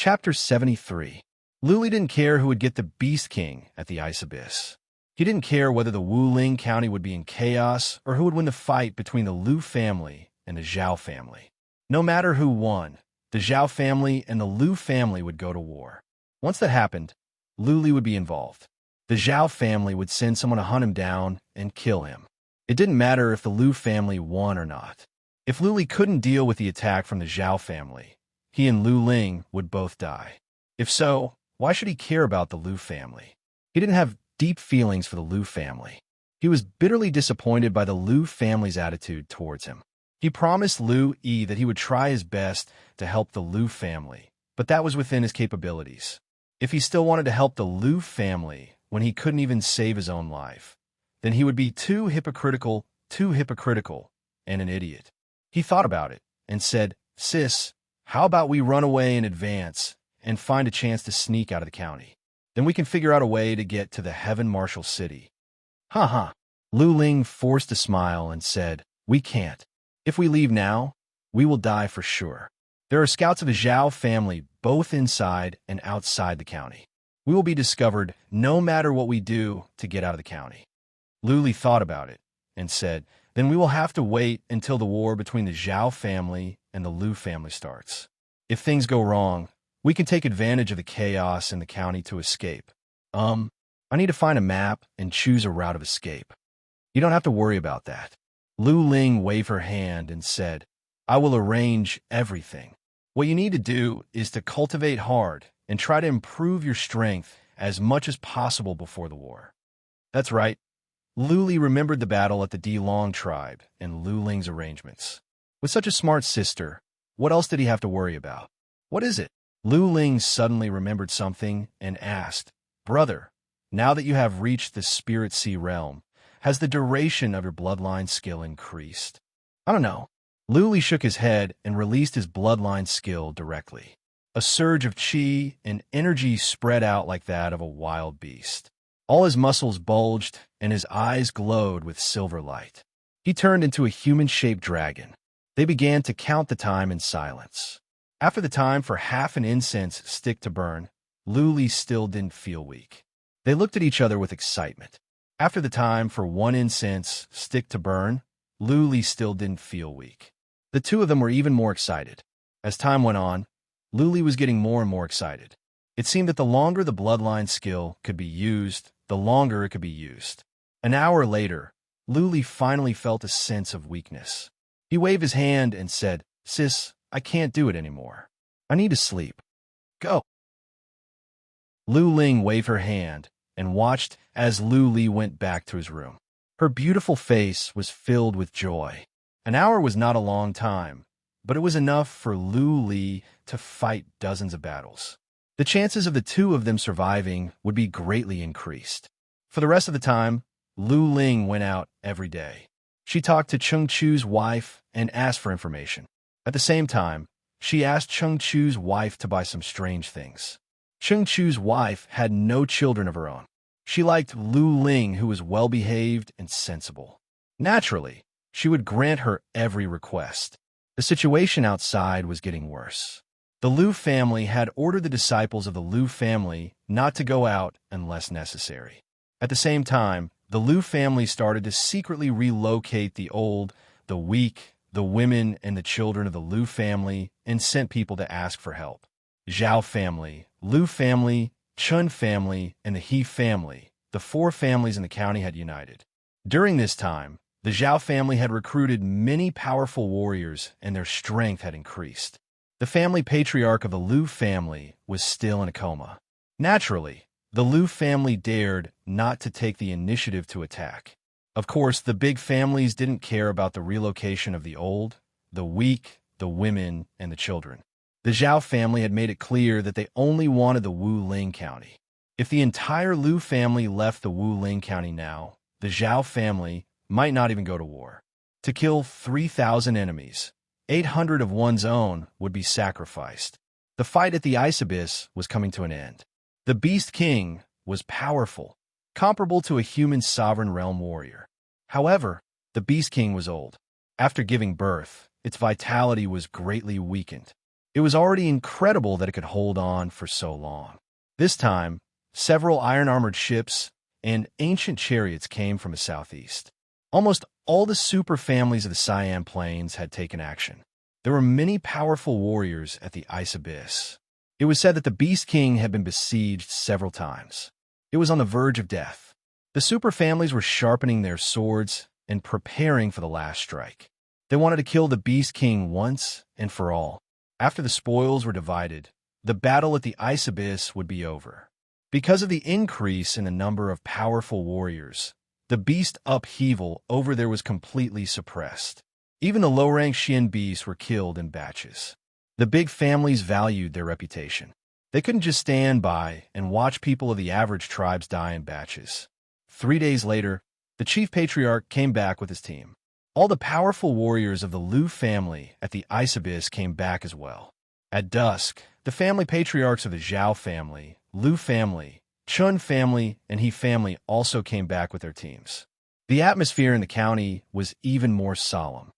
Chapter 73. Luli didn't care who would get the Beast King at the Ice Abyss. He didn't care whether the Wuling County would be in chaos or who would win the fight between the Lu family and the Zhao family. No matter who won, the Zhao family and the Lu family would go to war. Once that happened, Luli would be involved. The Zhao family would send someone to hunt him down and kill him. It didn't matter if the Lu family won or not. If Luli couldn't deal with the attack from the Zhao family, he and Lu Ling would both die. If so, why should he care about the Lu family? He didn't have deep feelings for the Lu family. He was bitterly disappointed by the Lu family's attitude towards him. He promised Lu Yi that he would try his best to help the Lu family, but that was within his capabilities. If he still wanted to help the Lu family when he couldn't even save his own life, then he would be too hypocritical, and an idiot. He thought about it and said, "Sis, how about we run away in advance and find a chance to sneak out of the county? Then we can figure out a way to get to the Heaven Marshal City." Ha. Lu Ling forced a smile and said, "We can't. If we leave now, we will die for sure. There are scouts of the Zhao family both inside and outside the county. We will be discovered no matter what we do to get out of the county." Luli thought about it and said, "Then we will have to wait until the war between the Zhao family and the Lu family starts. If things go wrong, we can take advantage of the chaos in the county to escape. I need to find a map and choose a route of escape." "You don't have to worry about that." Lu Ling waved her hand and said, "I will arrange everything. What you need to do is to cultivate hard and try to improve your strength as much as possible before the war." That's right. Luli remembered the battle at the Dilong tribe and Lu Ling's arrangements. With such a smart sister, what else did he have to worry about? "What is it?" Lu Ling suddenly remembered something and asked, "Brother, now that you have reached the Spirit Sea realm, has the duration of your bloodline skill increased?" "I don't know." Luli shook his head and released his bloodline skill directly. A surge of chi and energy spread out like that of a wild beast. All his muscles bulged and his eyes glowed with silver light. He turned into a human-shaped dragon. They began to count the time in silence. After the time for half an incense stick to burn, Luli still didn't feel weak. They looked at each other with excitement. After the time for one incense stick to burn, Luli still didn't feel weak. The two of them were even more excited. As time went on, Luli was getting more and more excited. It seemed that the longer the bloodline skill could be used, the longer it could be used. An hour later, Luli finally felt a sense of weakness. He waved his hand and said, "Sis, I can't do it anymore. I need to sleep. Go." Lu Ling waved her hand and watched as Luli went back to his room. Her beautiful face was filled with joy. An hour was not a long time, but it was enough for Luli to fight dozens of battles. The chances of the two of them surviving would be greatly increased. For the rest of the time, Lu Ling went out every day. She talked to Cheng Chu's wife and asked for information. At the same time, she asked Cheng Chu's wife to buy some strange things. Cheng Chu's wife had no children of her own. She liked Lu Ling, who was well-behaved and sensible. Naturally, she would grant her every request. The situation outside was getting worse. The Lu family had ordered the disciples of the Lu family not to go out unless necessary. At the same time, the Lu family started to secretly relocate the old, the weak, the women, and the children of the Lu family and sent people to ask for help. Zhao family, Lu family, Chun family, and the He family, the four families in the county, had united. During this time, the Zhao family had recruited many powerful warriors and their strength had increased. The family patriarch of the Lu family was still in a coma. Naturally, the Lu family dared not to take the initiative to attack. Of course, the big families didn't care about the relocation of the old, the weak, the women, and the children. The Zhao family had made it clear that they only wanted the Wuling County. If the entire Lu family left the Wuling County now, the Zhao family might not even go to war. To kill 3,000 enemies, 800 of one's own would be sacrificed. The fight at the Ice Abyss was coming to an end. The Beast King was powerful, comparable to a human sovereign realm warrior. However, the Beast King was old. After giving birth, its vitality was greatly weakened. It was already incredible that it could hold on for so long. This time, several iron-armored ships and ancient chariots came from the southeast. Almost all the super families of the Siam Plains had taken action. There were many powerful warriors at the Ice Abyss. It was said that the Beast King had been besieged several times. It was on the verge of death. The super families were sharpening their swords and preparing for the last strike. They wanted to kill the Beast King once and for all. After the spoils were divided, the battle at the Ice Abyss would be over. Because of the increase in the number of powerful warriors, the beast upheaval over there was completely suppressed. Even the low-ranked Xian beasts were killed in batches. The big families valued their reputation. They couldn't just stand by and watch people of the average tribes die in batches. 3 days later, the chief patriarch came back with his team. All the powerful warriors of the Lu family at the Ice Abyss came back as well. At dusk, the family patriarchs of the Zhao family, Lu family, Chun family, and He family also came back with their teams. The atmosphere in the county was even more solemn.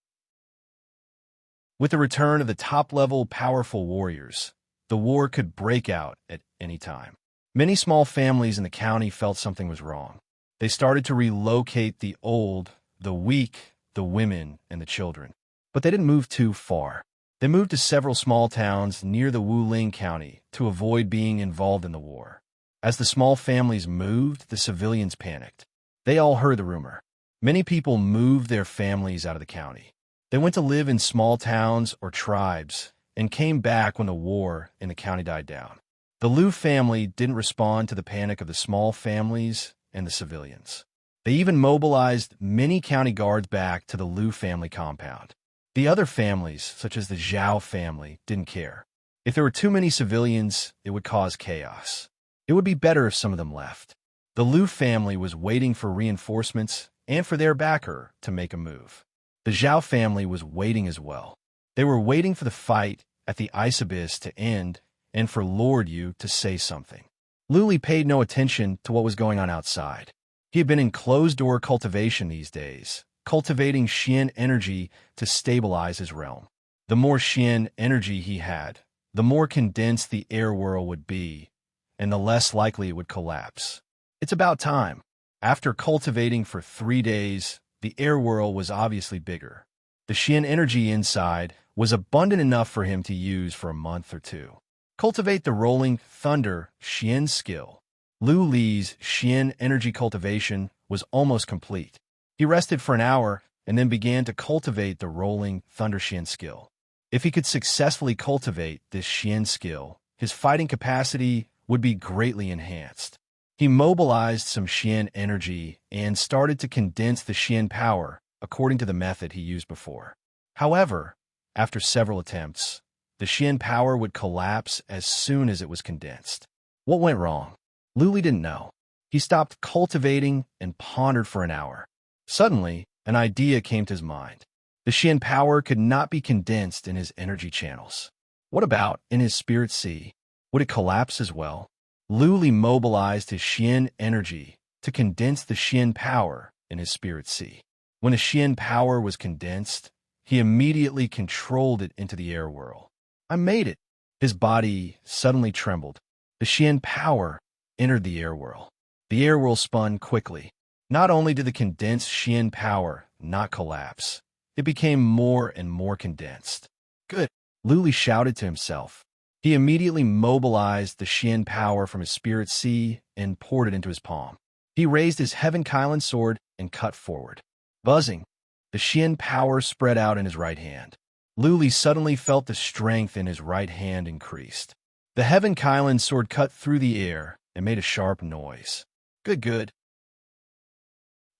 With the return of the top-level powerful warriors, the war could break out at any time. Many small families in the county felt something was wrong. They started to relocate the old, the weak, the women, and the children. But they didn't move too far. They moved to several small towns near the Wuling County to avoid being involved in the war. As the small families moved, the civilians panicked. They all heard the rumor. Many people moved their families out of the county. They went to live in small towns or tribes and came back when the war in the county died down. The Lu family didn't respond to the panic of the small families and the civilians. They even mobilized many county guards back to the Lu family compound. The other families, such as the Zhao family, didn't care. If there were too many civilians, it would cause chaos. It would be better if some of them left. The Lu family was waiting for reinforcements and for their backer to make a move. The Zhao family was waiting as well. They were waiting for the fight at the Ice Abyss to end and for Lord Yu to say something. Luli paid no attention to what was going on outside. He had been in closed-door cultivation these days, cultivating Xian energy to stabilize his realm. The more Xian energy he had, the more condensed the air whirl would be, and the less likely it would collapse. It's about time. After cultivating for 3 days, the air whirl was obviously bigger. The Xian energy inside was abundant enough for him to use for a month or two. Cultivate the rolling thunder Xian skill. Lu Li's Xian energy cultivation was almost complete. He rested for an hour and then began to cultivate the rolling thunder Xian skill. If he could successfully cultivate this Xian skill, his fighting capacity would be greatly enhanced. He mobilized some Xian energy and started to condense the Xian power according to the method he used before. However, after several attempts, the Xian power would collapse as soon as it was condensed. What went wrong? Luli didn't know. He stopped cultivating and pondered for an hour. Suddenly, an idea came to his mind. The Xian power could not be condensed in his energy channels. What about in his spirit sea? Would it collapse as well? Luli mobilized his Xian energy to condense the Xian power in his spirit sea. When the Xian power was condensed, he immediately controlled it into the air whirl. I made it. His body suddenly trembled. The Xian power entered the air whirl. The air whirl spun quickly. Not only did the condensed Xian power not collapse, it became more and more condensed. Good, Luli shouted to himself. He immediately mobilized the Xian power from his spirit sea and poured it into his palm. He raised his Heaven Kylan sword and cut forward. Buzzing, the Xian power spread out in his right hand. Luli suddenly felt the strength in his right hand increased. The Heaven Kylan sword cut through the air and made a sharp noise. Good.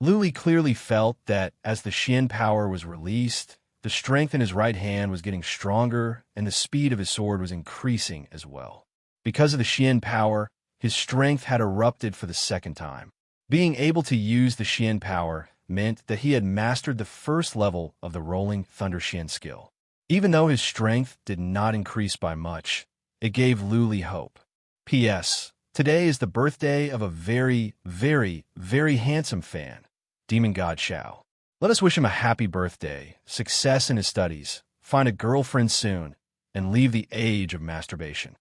Luli clearly felt that as the Xian power was released, the strength in his right hand was getting stronger and the speed of his sword was increasing as well. Because of the Xian power, his strength had erupted for the second time. Being able to use the Xian power meant that he had mastered the first level of the Rolling Thunder Xian skill. Even though his strength did not increase by much, it gave Luli hope. P.S. Today is the birthday of a very, very, very handsome fan, Demon God Xiao. Let us wish him a happy birthday, success in his studies, find a girlfriend soon, and leave the age of masturbation.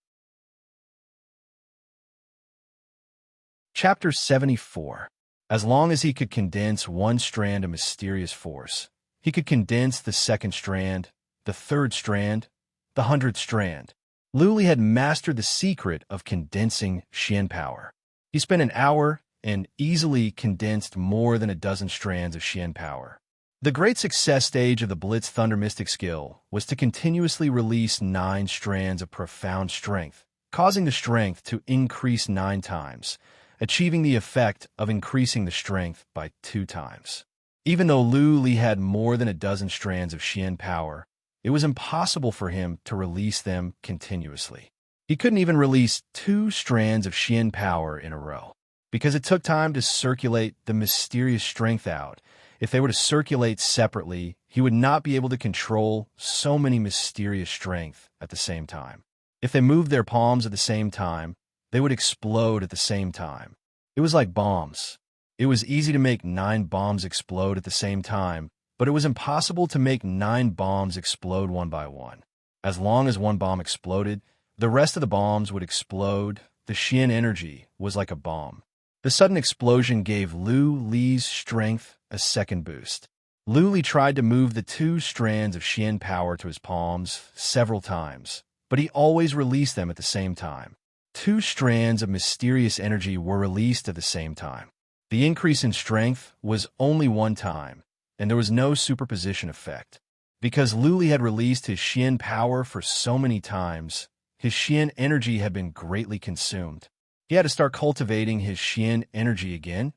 Chapter 74. As long as he could condense one strand of mysterious force, he could condense the second strand, the third strand, the 100th strand. Luli had mastered the secret of condensing Xian power. He spent an hour and easily condensed more than a dozen strands of Xian power. The great success stage of the Blitz Thunder Mystic skill was to continuously release 9 strands of profound strength, causing the strength to increase 9 times, achieving the effect of increasing the strength by 2 times. Even though Lu Li had more than a dozen strands of Xian power, it was impossible for him to release them continuously. He couldn't even release 2 strands of Xian power in a row, because it took time to circulate the mysterious strength out. If they were to circulate separately, he would not be able to control so many mysterious strength at the same time. If they moved their palms at the same time, they would explode at the same time. It was like bombs. It was easy to make 9 bombs explode at the same time, but it was impossible to make 9 bombs explode one by one. As long as one bomb exploded, the rest of the bombs would explode. The Xian energy was like a bomb. The sudden explosion gave Lu Li's strength a second boost. Lu Li tried to move the 2 strands of Xian power to his palms several times, but he always released them at the same time. 2 strands of mysterious energy were released at the same time. The increase in strength was only one time, and there was no superposition effect. Because Lu Li had released his Xian power for so many times, his Xian energy had been greatly consumed. He had to start cultivating his Xian energy again.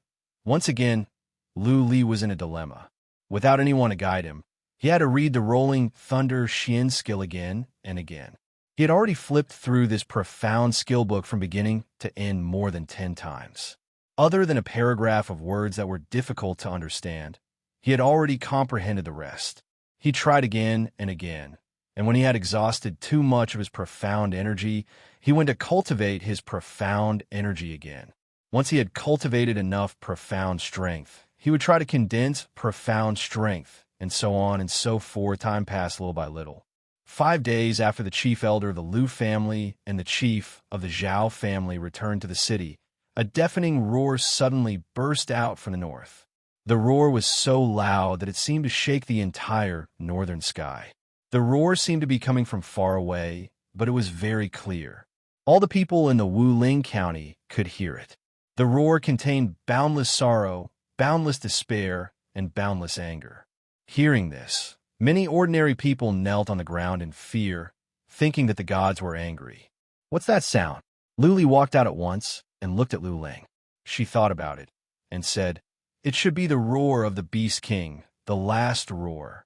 Once again, Lu Li was in a dilemma. Without anyone to guide him, he had to read the Rolling Thunder Xian skill again and again. He had already flipped through this profound skill book from beginning to end more than 10 times. Other than a paragraph of words that were difficult to understand, he had already comprehended the rest. He tried again and again, and when he had exhausted too much of his profound energy, he went to cultivate his profound energy again. Once he had cultivated enough profound strength, he would try to condense profound strength, and so on and so forth. Time passed little by little. 5 days after the chief elder of the Lu family and the chief of the Zhao family returned to the city, a deafening roar suddenly burst out from the north. The roar was so loud that it seemed to shake the entire northern sky. The roar seemed to be coming from far away, but it was very clear. All the people in the Wuling County could hear it. The roar contained boundless sorrow, boundless despair, and boundless anger. Hearing this, many ordinary people knelt on the ground in fear, thinking that the gods were angry. "What's that sound?" Lu Li walked out at once and looked at Lu Ling. She thought about it and said, "It should be the roar of the Beast King, the last roar."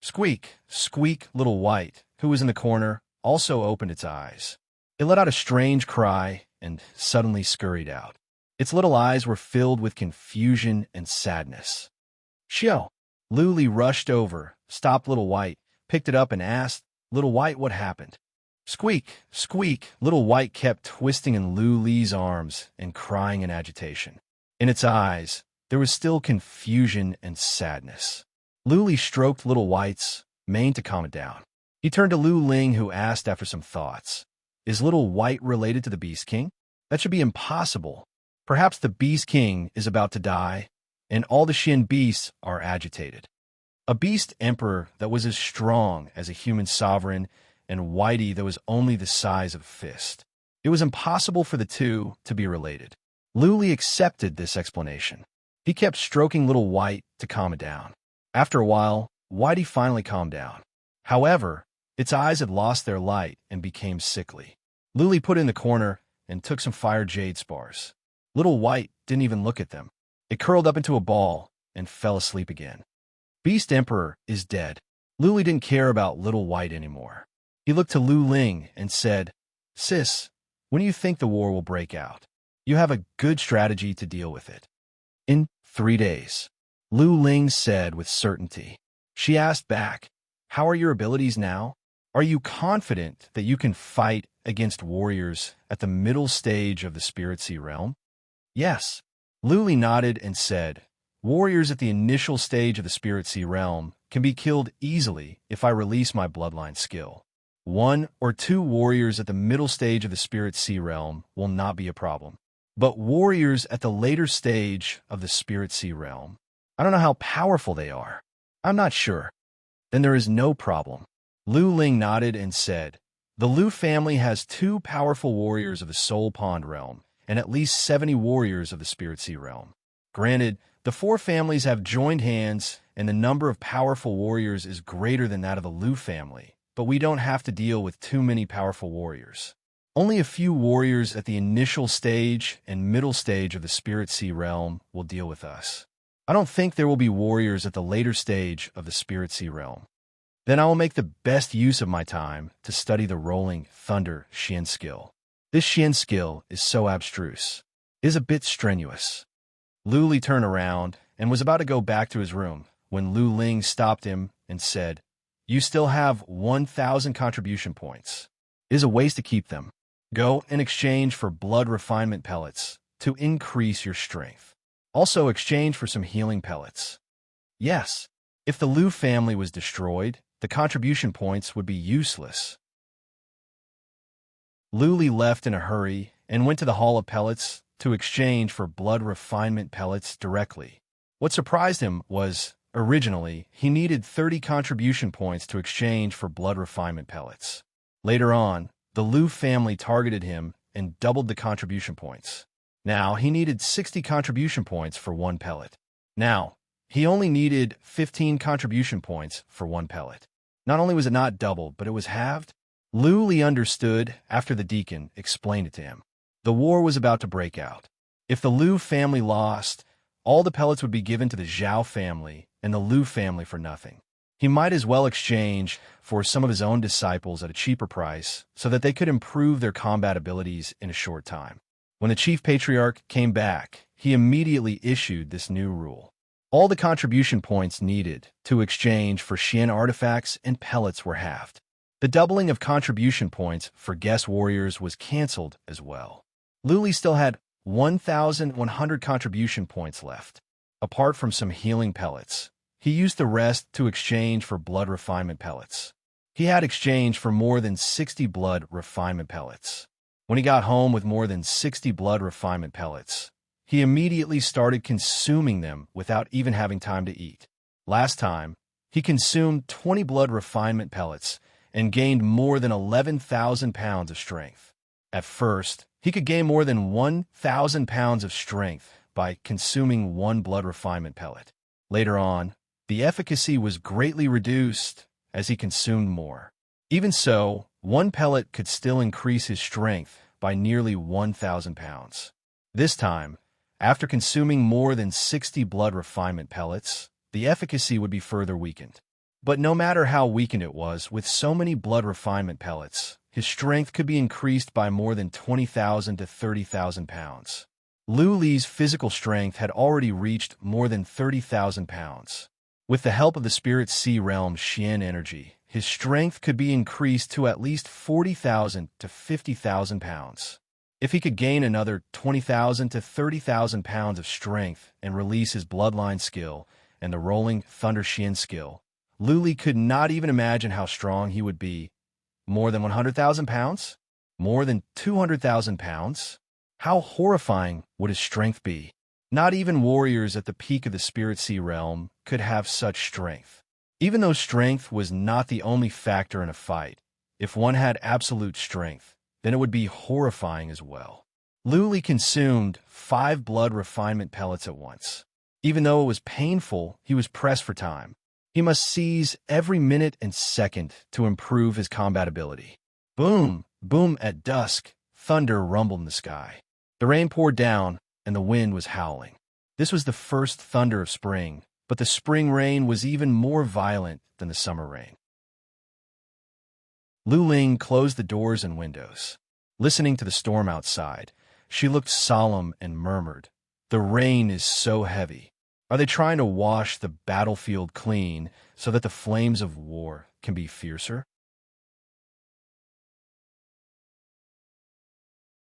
Squeak, squeak, little white, who was in the corner, also opened its eyes. It let out a strange cry and suddenly scurried out. Its little eyes were filled with confusion and sadness. "Xiao!" Lu Li rushed over, stopped Little White, picked it up and asked, "Little White, what happened?" Squeak, squeak, Little White kept twisting in Lu Li's arms and crying in agitation. In its eyes, there was still confusion and sadness. Lu Li stroked Little White's mane to calm it down. He turned to Lu Ling, who asked after some thoughts, "Is Little White related to the Beast King? That should be impossible. Perhaps the Beast King is about to die, and all the Xian beasts are agitated." A beast emperor that was as strong as a human sovereign, and Whitey that was only the size of a fist. It was impossible for the two to be related. Lu Li accepted this explanation. He kept stroking Little White to calm it down. After a while, Whitey finally calmed down. However, its eyes had lost their light and became sickly. Lu Li put it in the corner and took some fire jade spars. Little White didn't even look at them. It curled up into a ball and fell asleep again. Beast Emperor is dead. Lu Li didn't care about Little White anymore. He looked to Lu Ling and said, "Sis, when do you think the war will break out? You have a good strategy to deal with it." "In 3 days," Lu Ling said with certainty. She asked back, "How are your abilities now? Are you confident that you can fight against warriors at the middle stage of the Spirit Sea realm?" "Yes." Lu Li nodded and said, "Warriors at the initial stage of the Spirit Sea realm can be killed easily if I release my bloodline skill. 1 or 2 warriors at the middle stage of the Spirit Sea Realm will not be a problem. But warriors at the later stage of the Spirit Sea Realm, I don't know how powerful they are. I'm not sure. Then there is no problem. Lu Ling nodded and said, the Lu family has 2 powerful warriors of the Soul Pond Realm and at least 70 warriors of the Spirit Sea Realm. Granted, the 4 families have joined hands and the number of powerful warriors is greater than that of the Lu family, but we don't have to deal with too many powerful warriors. Only a few warriors at the initial stage and middle stage of the Spirit Sea Realm will deal with us. I don't think there will be warriors at the later stage of the Spirit Sea Realm. Then I will make the best use of my time to study the Rolling Thunder Xian skill. This Xian skill is so abstruse. It is a bit strenuous. Lu Li turned around and was about to go back to his room when Lu Ling stopped him and said, you still have 1,000 contribution points. It is a waste to keep them. Go and exchange for blood refinement pellets to increase your strength. Also exchange for some healing pellets. Yes, if the Lu family was destroyed, the contribution points would be useless. Lu Li left in a hurry and went to the Hall of Pellets to exchange for blood refinement pellets directly. What surprised him was, originally, he needed 30 contribution points to exchange for blood refinement pellets. Later on, the Lu family targeted him and doubled the contribution points. Now, he needed 60 contribution points for 1 pellet. Now, he only needed 15 contribution points for 1 pellet. Not only was it not doubled, but it was halved. Lu Li understood after the deacon explained it to him. The war was about to break out. If the Lu family lost, all the pellets would be given to the Zhao family and the Lu family for nothing. He might as well exchange for some of his own disciples at a cheaper price so that they could improve their combat abilities in a short time. When the chief patriarch came back, he immediately issued this new rule. All the contribution points needed to exchange for Xian artifacts and pellets were halved. The doubling of contribution points for guest warriors was cancelled as well. Lu Li still had 1,100 contribution points left. Apart from some healing pellets, he used the rest to exchange for blood refinement pellets. He had exchanged for more than 60 blood refinement pellets. When he got home with more than 60 blood refinement pellets, he immediately started consuming them without even having time to eat. Last time, he consumed 20 blood refinement pellets and gained more than 11,000 pounds of strength. At first, he could gain more than 1,000 pounds of strength by consuming 1 blood refinement pellet. Later on, the efficacy was greatly reduced as he consumed more. Even so, 1 pellet could still increase his strength by nearly 1,000 pounds. This time, after consuming more than 60 blood refinement pellets, the efficacy would be further weakened. But no matter how weakened it was, with so many blood refinement pellets, his strength could be increased by more than 20,000 to 30,000 pounds. Lu Li's physical strength had already reached more than 30,000 pounds. With the help of the Spirit Sea Realm Xian energy, his strength could be increased to at least 40,000 to 50,000 pounds. If he could gain another 20,000 to 30,000 pounds of strength and release his bloodline skill and the Rolling Thunder Xian skill, Lu Li could not even imagine how strong he would be. More than 100,000 pounds? More than 200,000 pounds? How horrifying would his strength be? Not even warriors at the peak of the Spirit Sea Realm could have such strength. Even though strength was not the only factor in a fight, if one had absolute strength, then it would be horrifying as well. Lu Li consumed 5 blood refinement pellets at once. Even though it was painful, he was pressed for time. He must seize every minute and second to improve his combat ability. Boom! Boom! At dusk, thunder rumbled in the sky. The rain poured down, and the wind was howling. This was the first thunder of spring, but the spring rain was even more violent than the summer rain. Lu Ling closed the doors and windows. Listening to the storm outside, she looked solemn and murmured, "The rain is so heavy. Are they trying to wash the battlefield clean so that the flames of war can be fiercer?"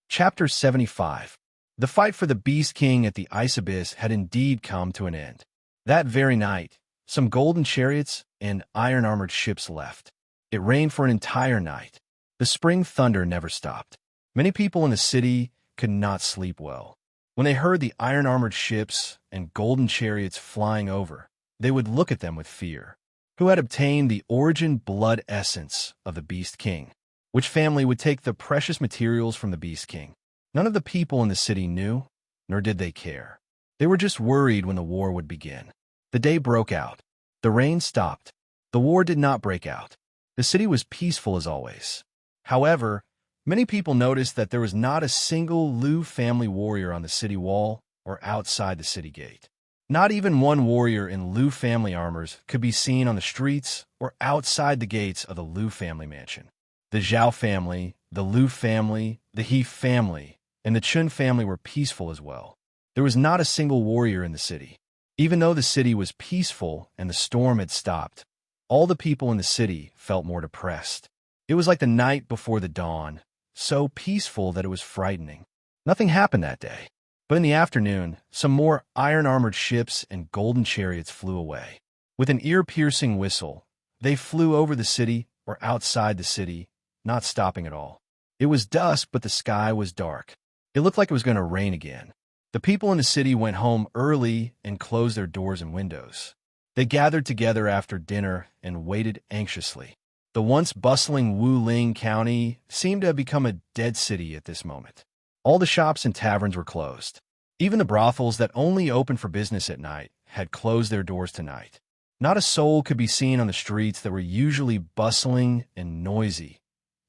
Chapter 75. The fight for the Beast King at the Ice Abyss had indeed come to an end. That very night, Some golden chariots and iron-armored ships left. It rained for an entire night. The spring thunder never stopped. Many people in the city could not sleep well. When they heard the iron-armored ships and golden chariots flying over, they would look at them with fear. Who had obtained the origin blood essence of the Beast King? Which family would take the precious materials from the Beast King? None of the people in the city knew, nor did they care. They were just worried when the war would begin. The day broke out. The rain stopped. The war did not break out. The city was peaceful as always. However, many people noticed that there was not a single Liu family warrior on the city wall or outside the city gate. Not even one warrior in Liu family armors could be seen on the streets or outside the gates of the Liu family mansion. The Zhao family, the Liu family, the He family, and the Chun family were peaceful as well. There was not a single warrior in the city. Even though the city was peaceful and the storm had stopped, all the people in the city felt more depressed. It was like the night before the dawn, so peaceful that it was frightening. Nothing happened that day. But in the afternoon, some more iron-armored ships and golden chariots flew away. With an ear-piercing whistle, they flew over the city or outside the city, not stopping at all. It was dusk, but the sky was dark. It looked like it was going to rain again. The people in the city went home early and closed their doors and windows. They gathered together after dinner and waited anxiously. The once bustling Wuling County seemed to have become a dead city at this moment. All the shops and taverns were closed. Even the brothels that only opened for business at night had closed their doors tonight. Not a soul could be seen on the streets that were usually bustling and noisy.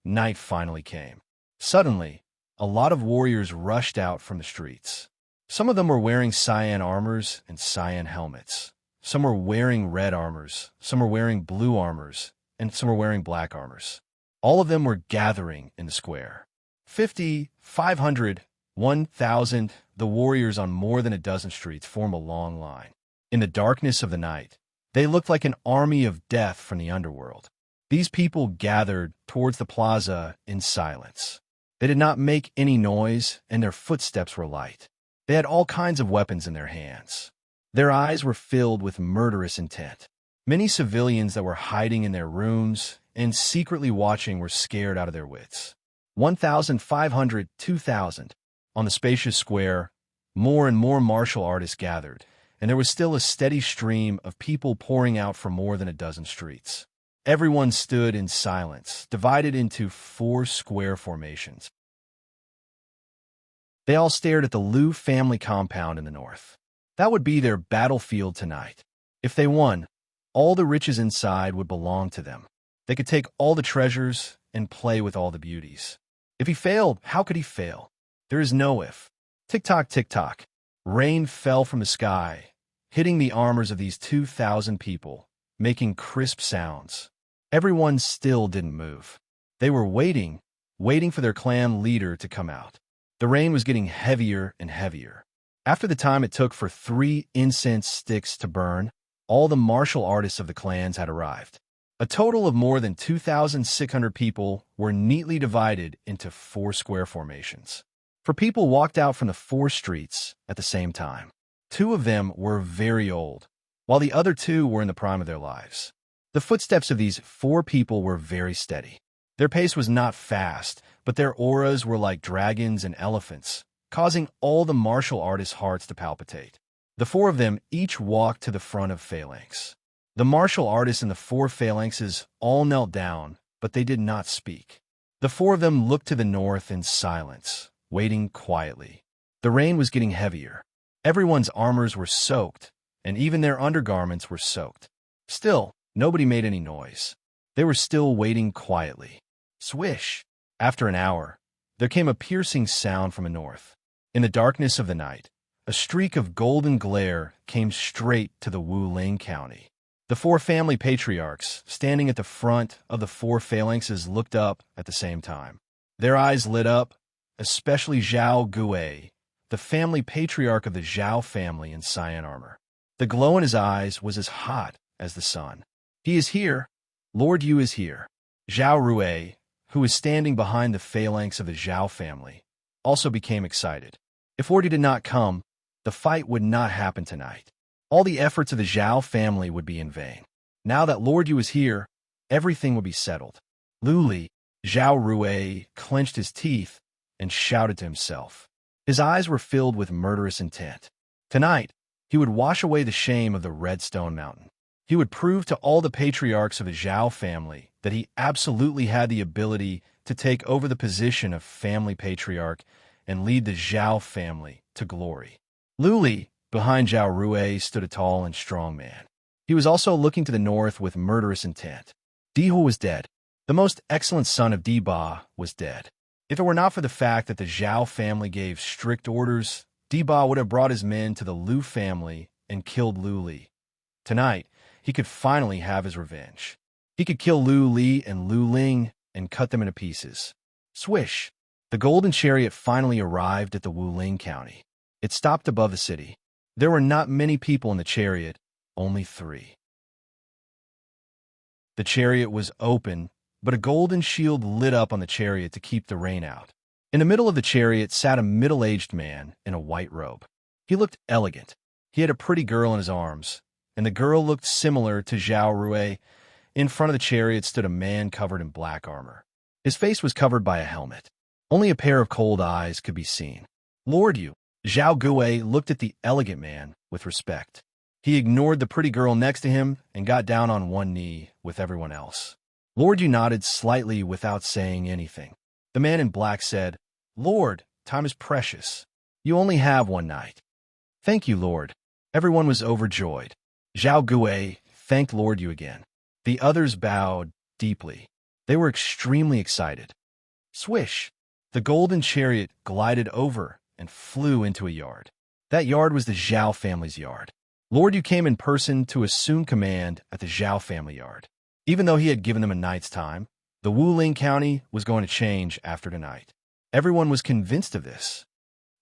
Night finally came. Suddenly, a lot of warriors rushed out from the streets. Some of them were wearing cyan armors and cyan helmets. Some were wearing red armors, some were wearing blue armors, and some were wearing black armors. All of them were gathering in the square. 50, 500, 1,000, the warriors on more than a dozen streets formed a long line. In the darkness of the night, they looked like an army of death from the underworld. These people gathered towards the plaza in silence. They did not make any noise, and their footsteps were light. They had all kinds of weapons in their hands. Their eyes were filled with murderous intent. Many civilians that were hiding in their rooms and secretly watching were scared out of their wits. 1,500, 2,000. On the spacious square, more and more martial artists gathered, and there was still a steady stream of people pouring out from more than a dozen streets. Everyone stood in silence, divided into 4 square formations. They all stared at the Liu family compound in the north. That would be their battlefield tonight. If they won, all the riches inside would belong to them. They could take all the treasures and play with all the beauties. If he failed, how could he fail? There is no if. Tick-tock, tick-tock. Rain fell from the sky, hitting the armors of these 2,000 people, making crisp sounds. Everyone still didn't move. They were waiting for their clan leader to come out. The rain was getting heavier and heavier. After the time it took for 3 incense sticks to burn, all the martial artists of the clans had arrived. A total of more than 2,600 people were neatly divided into 4 square formations. 4 people walked out from the 4 streets at the same time. 2 of them were very old, while the other 2 were in the prime of their lives. The footsteps of these 4 people were very steady. Their pace was not fast, but their auras were like dragons and elephants, causing all the martial artists' hearts to palpitate. The 4 of them each walked to the front of phalanx. The martial artists in the 4 phalanxes all knelt down, but they did not speak. The 4 of them looked to the north in silence, waiting quietly. The rain was getting heavier. Everyone's armors were soaked, and even their undergarments were soaked. Still, nobody made any noise. They were still waiting quietly. Swish! After an hour, there came a piercing sound from the north. In the darkness of the night, a streak of golden glare came straight to the Wuling County. The 4 family patriarchs, standing at the front of the 4 phalanxes, looked up at the same time. Their eyes lit up, especially Zhao Gui, the family patriarch of the Zhao family in cyan armor. The glow in his eyes was as hot as the sun. He is here. Lord Yu is here. Zhao Rui, who was standing behind the phalanx of the Zhao family, also became excited. If Lord Yu did not come, the fight would not happen tonight. All the efforts of the Zhao family would be in vain. Now that Lord Yu was here, everything would be settled. Lu Li, Zhao Rui, clenched his teeth and shouted to himself. His eyes were filled with murderous intent. Tonight, he would wash away the shame of the Red Stone Mountain. He would prove to all the patriarchs of the Zhao family that he absolutely had the ability to take over the position of family patriarch and lead the Zhao family to glory. Lu Li, behind Zhao Rui, stood a tall and strong man. He was also looking to the north with murderous intent. Di Hu was dead. The most excellent son of Di Ba was dead. If it were not for the fact that the Zhao family gave strict orders, Di Ba would have brought his men to the Lu family and killed Lu Li. Tonight, he could finally have his revenge. He could kill Lu Li and Lu Ling and cut them into pieces. Swish! The golden chariot finally arrived at the Wuling County. It stopped above the city. There were not many people in the chariot, only 3. The chariot was open, but a golden shield lit up on the chariot to keep the rain out. In the middle of the chariot sat a middle-aged man in a white robe. He looked elegant. He had a pretty girl in his arms, and the girl looked similar to Zhao Rui. In front of the chariot stood a man covered in black armor. His face was covered by a helmet. Only a pair of cold eyes could be seen. Lord Yu, Zhao Gui looked at the elegant man with respect. He ignored the pretty girl next to him and got down on one knee with everyone else. Lord Yu nodded slightly without saying anything. The man in black said, "Lord, time is precious. You only have one night." "Thank you, Lord." Everyone was overjoyed. Zhao Gui thanked Lord Yu again. The others bowed deeply. They were extremely excited. Swish! The golden chariot glided over and flew into a yard. That yard was the Zhao family's yard. Lord Yu came in person to assume command at the Zhao family yard. Even though he had given them a night's time, the Wuling County was going to change after tonight. Everyone was convinced of this.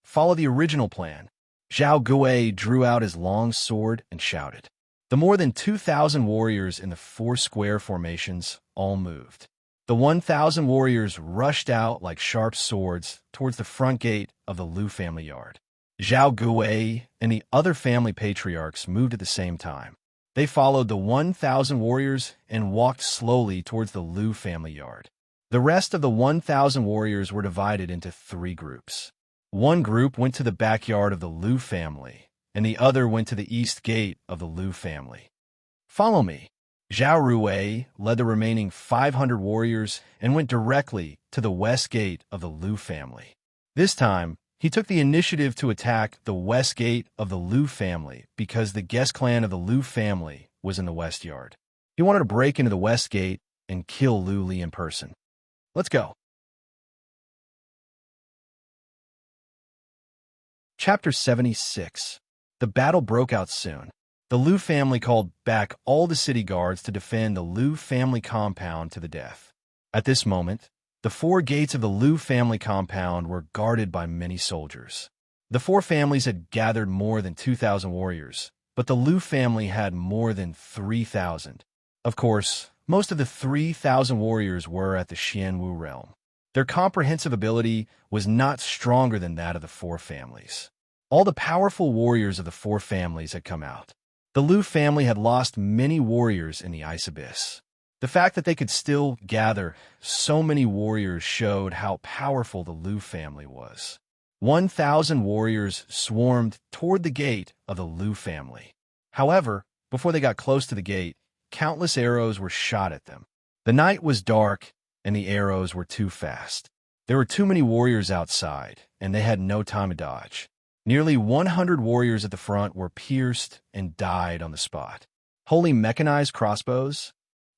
Follow the original plan. Zhao Gui drew out his long sword and shouted. The more than 2,000 warriors in the 4 square formations all moved. The 1,000 warriors rushed out like sharp swords towards the front gate of the Lu family yard. Zhao Gui and the other family patriarchs moved at the same time. They followed the 1,000 warriors and walked slowly towards the Lu family yard. The rest of the 1,000 warriors were divided into 3 groups. One group went to the backyard of the Lu family, and the other went to the east gate of the Lu family. "Follow me." Zhao Rui led the remaining 500 warriors and went directly to the west gate of the Lu family. This time, he took the initiative to attack the west gate of the Lu family because the guest clan of the Lu family was in the west yard. He wanted to break into the west gate and kill Lu Li in person. Let's go. Chapter 76. The battle broke out soon. The Lu family called back all the city guards to defend the Lu family compound to the death. At this moment, the 4 gates of the Lu family compound were guarded by many soldiers. The 4 families had gathered more than 2,000 warriors, but the Lu family had more than 3,000. Of course, most of the 3,000 warriors were at the Xianwu realm. Their comprehensive ability was not stronger than that of the 4 families. All the powerful warriors of the 4 families had come out. The Lu family had lost many warriors in the Ice Abyss. The fact that they could still gather so many warriors showed how powerful the Lu family was. 1,000 warriors swarmed toward the gate of the Lu family. However, before they got close to the gate, countless arrows were shot at them. The night was dark, and the arrows were too fast. There were too many warriors outside, and they had no time to dodge. Nearly 100 warriors at the front were pierced and died on the spot. Wholly mechanized crossbows?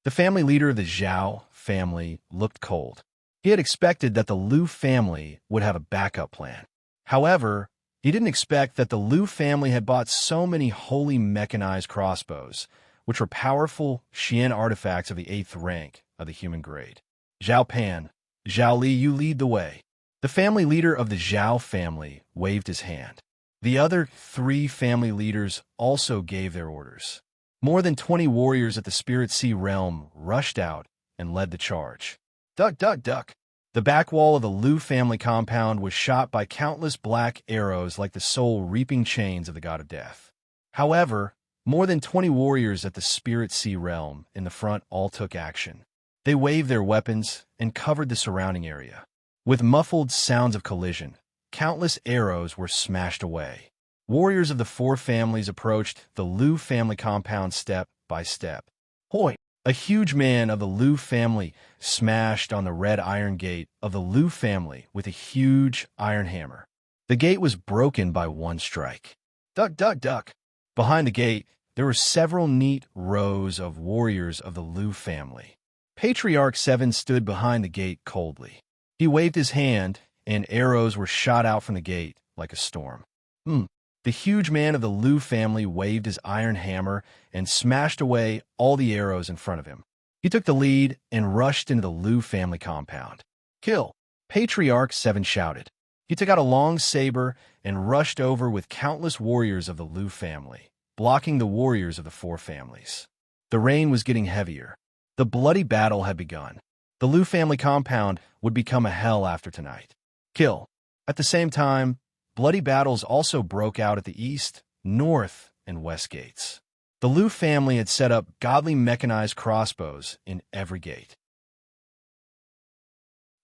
The family leader of the Zhao family looked cold. He had expected that the Lu family would have a backup plan. However, he didn't expect that the Lu family had bought so many wholly mechanized crossbows, which were powerful Xian artifacts of the 8th rank of the human grade. Zhao Pan, Zhao Li, you lead the way. The family leader of the Zhao family waved his hand. The other 3 family leaders also gave their orders. More than 20 warriors at the Spirit Sea realm rushed out and led the charge. Duck, duck, duck. The back wall of the Lu family compound was shot by countless black arrows like the soul-reaping chains of the god of death. However, More than 20 warriors at the Spirit Sea realm in the front all took action. They waved their weapons and covered the surrounding area. With muffled sounds of collision, countless arrows were smashed away. Warriors of the four families approached the Liu family compound step by step. Hoi! A huge man of the Liu family smashed on the red iron gate of the Liu family with a huge iron hammer. The gate was broken by one strike. Duck, duck, duck! Behind the gate, there were several neat rows of warriors of the Liu family. Patriarch 7 stood behind the gate coldly. He waved his hand, and arrows were shot out from the gate like a storm. The huge man of the Liu family waved his iron hammer and smashed away all the arrows in front of him. He took the lead and rushed into the Liu family compound. Kill! Patriarch 7 shouted. He took out a long saber and rushed over with countless warriors of the Liu family, blocking the warriors of the four families. The rain was getting heavier. The bloody battle had begun. The Liu family compound would become a hell after tonight. Kill! At the same time, bloody battles also broke out at the east, north, and west gates. The Liu family had set up godly mechanized crossbows in every gate.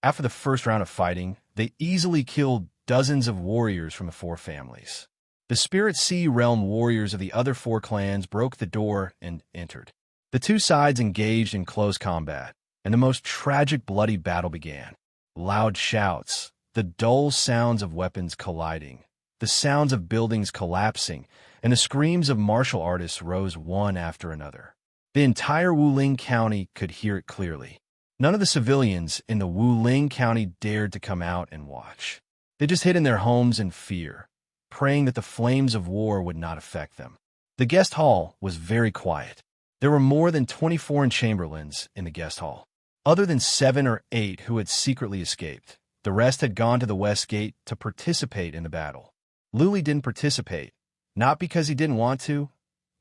After the first round of fighting, they easily killed dozens of warriors from the four families. The Spirit Sea realm warriors of the other four clans broke the door and entered. The two sides engaged in close combat, and the most tragic bloody battle began. Loud shouts, the dull sounds of weapons colliding, the sounds of buildings collapsing, and the screams of martial artists rose one after another. The entire Wuling County could hear it clearly. None of the civilians in the Wuling County dared to come out and watch. They just hid in their homes in fear, praying that the flames of war would not affect them. The guest hall was very quiet. There were more than 20 foreign chamberlains in the guest hall. Other than 7 or 8 who had secretly escaped, the rest had gone to the west gate to participate in the battle. Luli didn't participate, not because he didn't want to,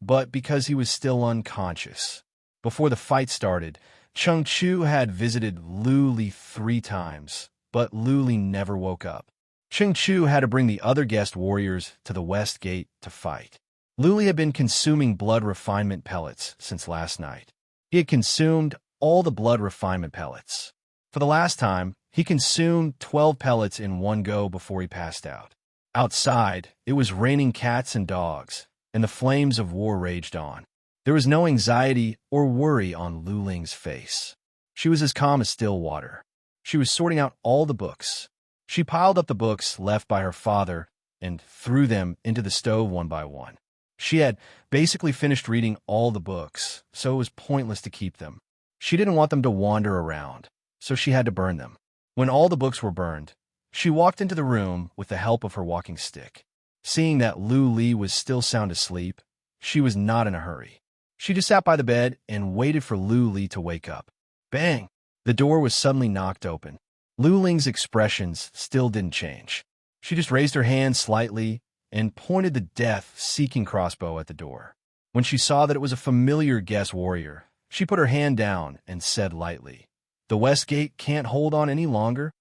but because he was still unconscious. Before the fight started, Chung Chu had visited Luli 3 times, but Luli never woke up. Chung Chu had to bring the other guest warriors to the west gate to fight. Luli had been consuming blood refinement pellets since last night. He had consumed all the blood refinement pellets. For the last time, he consumed 12 pellets in one go before he passed out. Outside, it was raining cats and dogs, and the flames of war raged on. There was no anxiety or worry on Lu Ling's face. She was as calm as still water. She was sorting out all the books. She piled up the books left by her father and threw them into the stove one by one. She had basically finished reading all the books, so it was pointless to keep them. She didn't want them to wander around, so she had to burn them. When all the books were burned, she walked into the room with the help of her walking stick. Seeing that Lu Li was still sound asleep, she was not in a hurry. She just sat by the bed and waited for Lu Li to wake up. Bang! The door was suddenly knocked open. Lu Ling's expressions still didn't change. She just raised her hand slightly and pointed the death-seeking crossbow at the door. When she saw that it was a familiar guest warrior, she put her hand down and said lightly, "The west gate can't hold on any longer?"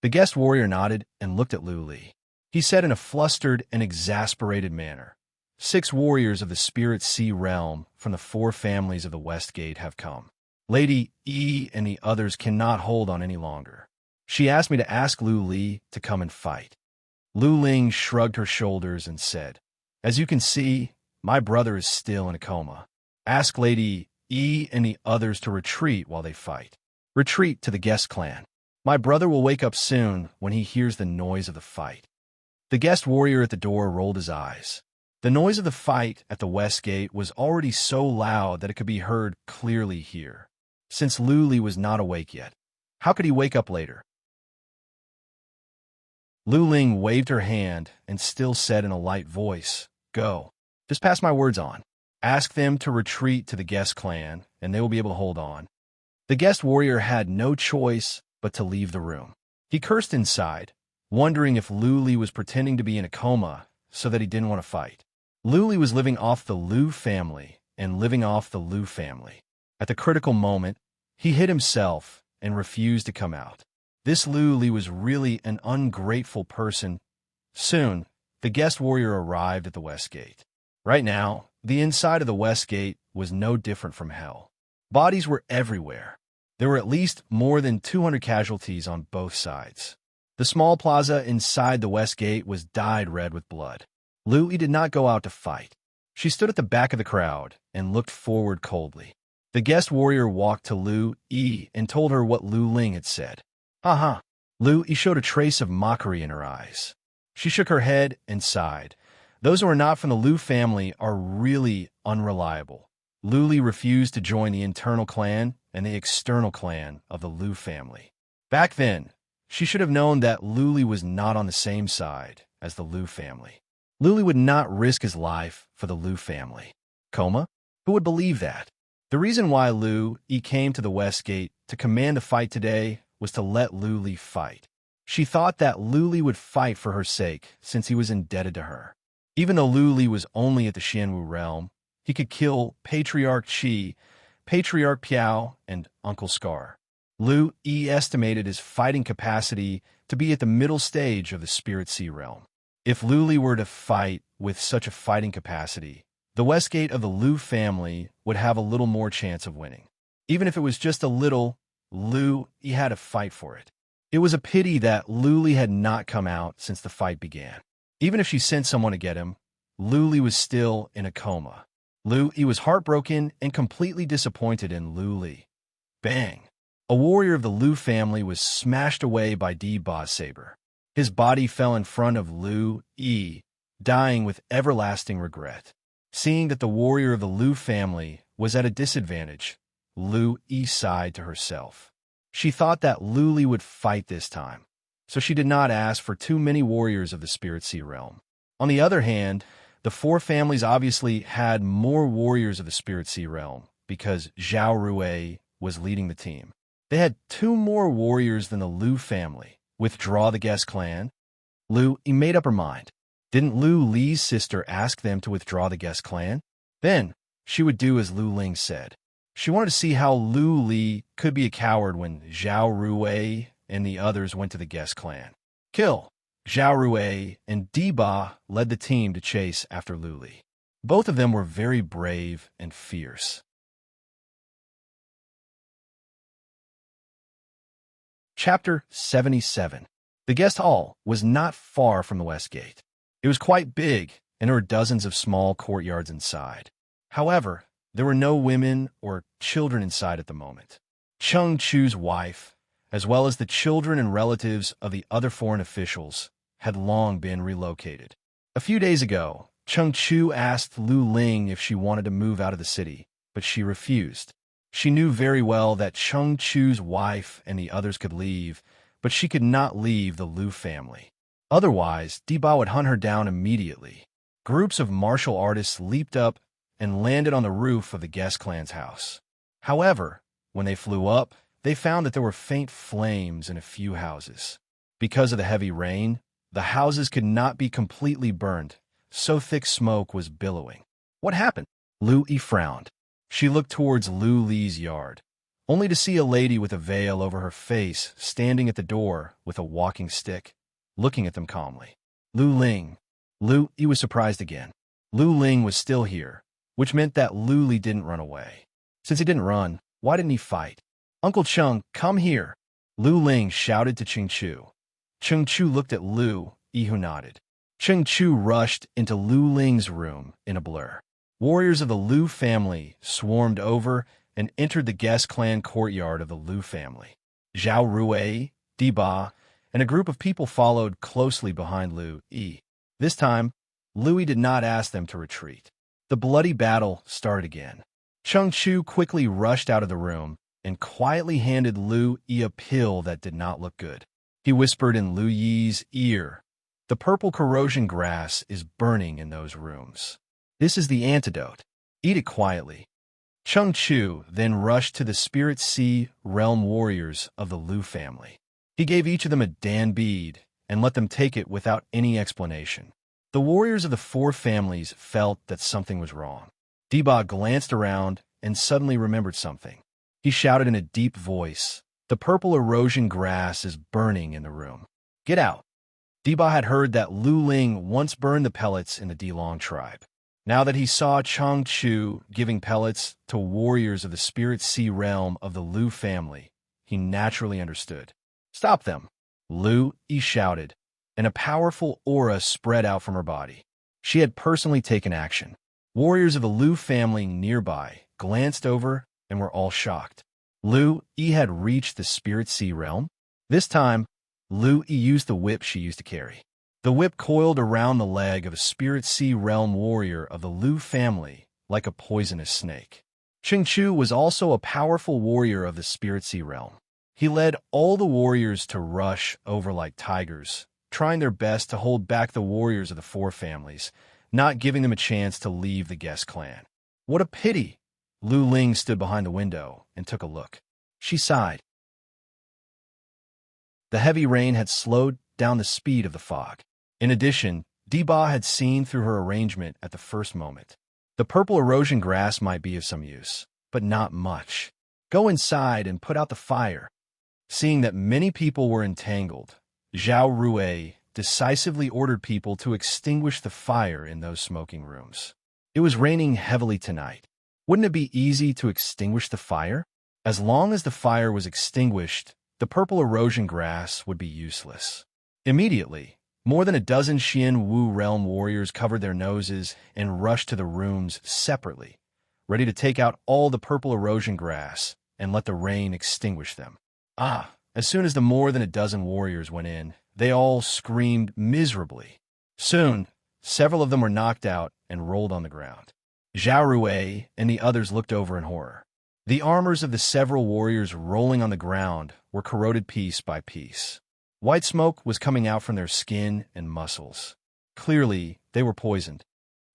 The guest warrior nodded and looked at Lu Li. He said in a flustered and exasperated manner, 6 warriors of the Spirit Sea realm from the 4 families of the west gate have come. Lady Yi and the others cannot hold on any longer. She asked me to ask Lu Li to come and fight. Lu Ling shrugged her shoulders and said, "As you can see, my brother is still in a coma. Ask Lady Yi and the others to retreat while they fight. Retreat to the guest clan. My brother will wake up soon when he hears the noise of the fight." The guest warrior at the door rolled his eyes. The noise of the fight at the west gate was already so loud that it could be heard clearly here. Since Lu Li was not awake yet, how could he wake up later? Lu Ling waved her hand and still said in a light voice, "Go. Just pass my words on. Ask them to retreat to the guest clan, and they will be able to hold on." The guest warrior had no choice but to leave the room. He cursed inside, wondering if Lu Li was pretending to be in a coma so that he didn't want to fight. Lu Li was living off the Liu family and living off the Liu family. At the critical moment, he hid himself and refused to come out. This Lu Li was really an ungrateful person. Soon, the guest warrior arrived at the west gate. Right now, the inside of the West Gate was no different from hell. Bodies were everywhere. There were at least more than 200 casualties on both sides. The small plaza inside the West Gate was dyed red with blood. Lu did not go out to fight. She stood at the back of the crowd and looked forward coldly. The guest warrior walked to Lu and told her what Lu Ling had said. Ha. Lu showed a trace of mockery in her eyes. She shook her head and sighed. Those who are not from the Lu family are really unreliable. Lu refused to join the internal clan and the external clan of the Lu family. Back then, she should have known that Lu was not on the same side as the Lu family. Lu would not risk his life for the Lu family. Coma? Who would believe that? The reason why Lu came to the West Gate to command the fight today was to let Lu fight. She thought that Lu would fight for her sake since he was indebted to her. Even though Lu was only at the Xianwu realm, he could kill Patriarch Qi, Patriarch Piao, and Uncle Scar. Lu estimated his fighting capacity to be at the middle stage of the Spirit Sea realm. If Lu were to fight with such a fighting capacity, the West Gate of the Lu family would have a little more chance of winning. Even if it was just a little, Lu had to fight for it. It was a pity that Lu had not come out since the fight began. Even if she sent someone to get him, Lu was still in a coma. Lu was heartbroken and completely disappointed in Lu. Bang! A warrior of the Lu family was smashed away by Diba's saber. His body fell in front of Lu, dying with everlasting regret. Seeing that the warrior of the Lu family was at a disadvantage, Lu sighed to herself. She thought that Lu would fight this time, so she did not ask for too many warriors of the Spirit Sea realm. On the other hand, the four families obviously had more warriors of the Spirit Sea realm because Zhao Rui was leading the team. They had 2 more warriors than the Lu family. Withdraw the guest clan? Lu made up her mind. Didn't Lu Li's sister ask them to withdraw the guest clan? Then she would do as Lu Ling said. She wanted to see how Lu Li could be a coward when Zhao Rui and the others went to the guest clan. Kill! Zhao Rui and Diba led the team to chase after Lu Li. Both of them were very brave and fierce. Chapter 77. The guest hall was not far from the West Gate. It was quite big, and there were dozens of small courtyards inside. However, there were no women or children inside at the moment. Cheng Chu's wife, as well as the children and relatives of the other foreign officials, had long been relocated. A few days ago, Cheng Chu asked Lu Ling if she wanted to move out of the city, but she refused. She knew very well that Cheng Chu's wife and the others could leave, but she could not leave the Lu family. Otherwise, Diba would hunt her down immediately. Groups of martial artists leaped up and landed on the roof of the guest clan's house. However, when they flew up, they found that there were faint flames in a few houses. Because of the heavy rain, the houses could not be completely burned, so thick smoke was billowing. What happened? Lu frowned. She looked towards Lu Li's yard, only to see a lady with a veil over her face standing at the door with a walking stick, looking at them calmly. Lu Ling. Lu was surprised again. Lu Ling was still here, which meant that Lu Li didn't run away. Since he didn't run, why didn't he fight? Uncle Cheng, come here. Lu Ling shouted to Cheng Chu. Cheng Chu looked at Lu, who nodded. Cheng Chu rushed into Lu Ling's room in a blur. Warriors of the Lu family swarmed over and entered the guest clan courtyard of the Lu family. Zhao Rui, Diba, and a group of people followed closely behind Lu. This time, Lu did not ask them to retreat. The bloody battle started again. Cheng Chu quickly rushed out of the room and quietly handed Lu a pill that did not look good. He whispered in Lu Yi's ear, "The purple corrosion grass is burning in those rooms. This is the antidote. Eat it quietly." Cheng Chu then rushed to the Spirit Sea realm warriors of the Lu family. He gave each of them a Dan bead and let them take it without any explanation. The warriors of the 4 families felt that something was wrong. Diba glanced around and suddenly remembered something. He shouted in a deep voice, "The purple erosion grass is burning in the room. Get out." Diba had heard that Lu Ling once burned the pellets in the Dilong tribe. Now that he saw Chang Chu giving pellets to warriors of the spirit sea realm of the Lu family, he naturally understood. Stop them! Lu Yi shouted, and a powerful aura spread out from her body. She had personally taken action. Warriors of the Lu family nearby glanced over and were all shocked. Lu Yi had reached the spirit sea realm. This time, Lu Yi used the whip she used to carry. The whip coiled around the leg of a spirit sea realm warrior of the Lu family like a poisonous snake. Ching Chu was also a powerful warrior of the spirit sea realm. He led all the warriors to rush over like tigers, trying their best to hold back the warriors of the four families, not giving them a chance to leave the guest clan. What a pity! Lu Ling stood behind the window and took a look. She sighed. The heavy rain had slowed down the speed of the fog. In addition, Deba had seen through her arrangement at the first moment. The purple erosion grass might be of some use, but not much. Go inside and put out the fire. Seeing that many people were entangled, Zhao Rui decisively ordered people to extinguish the fire in those smoking rooms. It was raining heavily tonight. Wouldn't it be easy to extinguish the fire? As long as the fire was extinguished, the purple erosion grass would be useless. Immediately, more than a dozen Xian Wu realm warriors covered their noses and rushed to the rooms separately, ready to take out all the purple erosion grass and let the rain extinguish them. As soon as the more than a dozen warriors went in, they all screamed miserably. Soon, several of them were knocked out and rolled on the ground. Zhao Rui and the others looked over in horror. The armors of the several warriors rolling on the ground were corroded piece by piece. White smoke was coming out from their skin and muscles. Clearly, they were poisoned.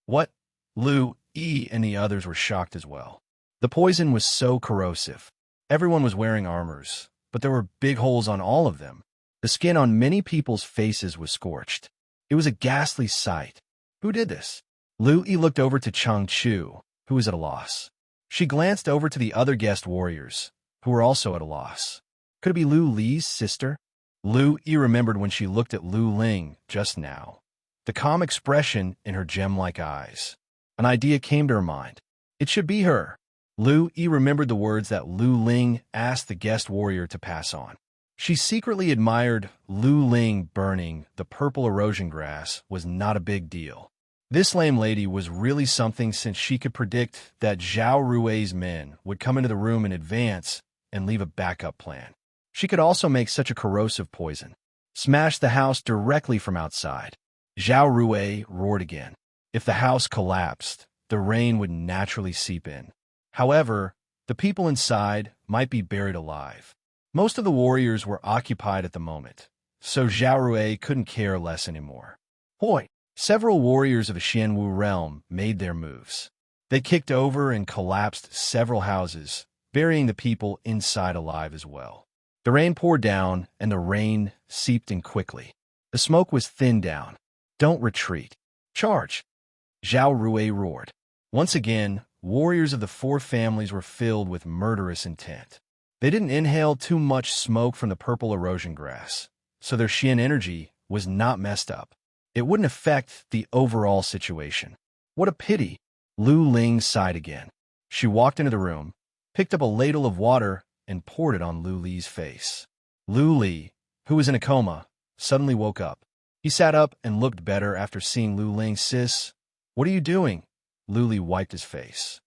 What? Lu Yi and the others were shocked as well. The poison was so corrosive. Everyone was wearing armors, but there were big holes on all of them. The skin on many people's faces was scorched. It was a ghastly sight. Who did this? Lu Yi looked over to Chang Chu, who was at a loss. She glanced over to the other guest warriors, who were also at a loss. Could it be Lu Li's sister? Lu Yi remembered when she looked at Lu Ling just now. The calm expression in her gem-like eyes. An idea came to her mind. It should be her. Lu Yi remembered the words that Lu Ling asked the guest warrior to pass on. She secretly admired Lu Ling burning the purple erosion grass was not a big deal. This lame lady was really something since she could predict that Zhao Rui's men would come into the room in advance and leave a backup plan. She could also make such a corrosive poison. Smash the house directly from outside. Zhao Rui roared again. If the house collapsed, the rain would naturally seep in. However, the people inside might be buried alive. Most of the warriors were occupied at the moment, so Zhao Rui couldn't care less anymore. Hoi! Several warriors of the Xianwu realm made their moves. They kicked over and collapsed several houses, burying the people inside alive as well. The rain poured down, and the rain seeped in quickly. The smoke was thinned down. Don't retreat. Charge! Zhao Rui roared. Once again, warriors of the four families were filled with murderous intent. They didn't inhale too much smoke from the purple erosion grass, so their Xian energy was not messed up. It wouldn't affect the overall situation. What a pity! Lu Ling sighed again. She walked into the room, picked up a ladle of water, and poured it on Lu Li's face. Lu Li, who was in a coma, suddenly woke up. He sat up and looked better after seeing Lu Ling. Sis, what are you doing? Lu Li wiped his face.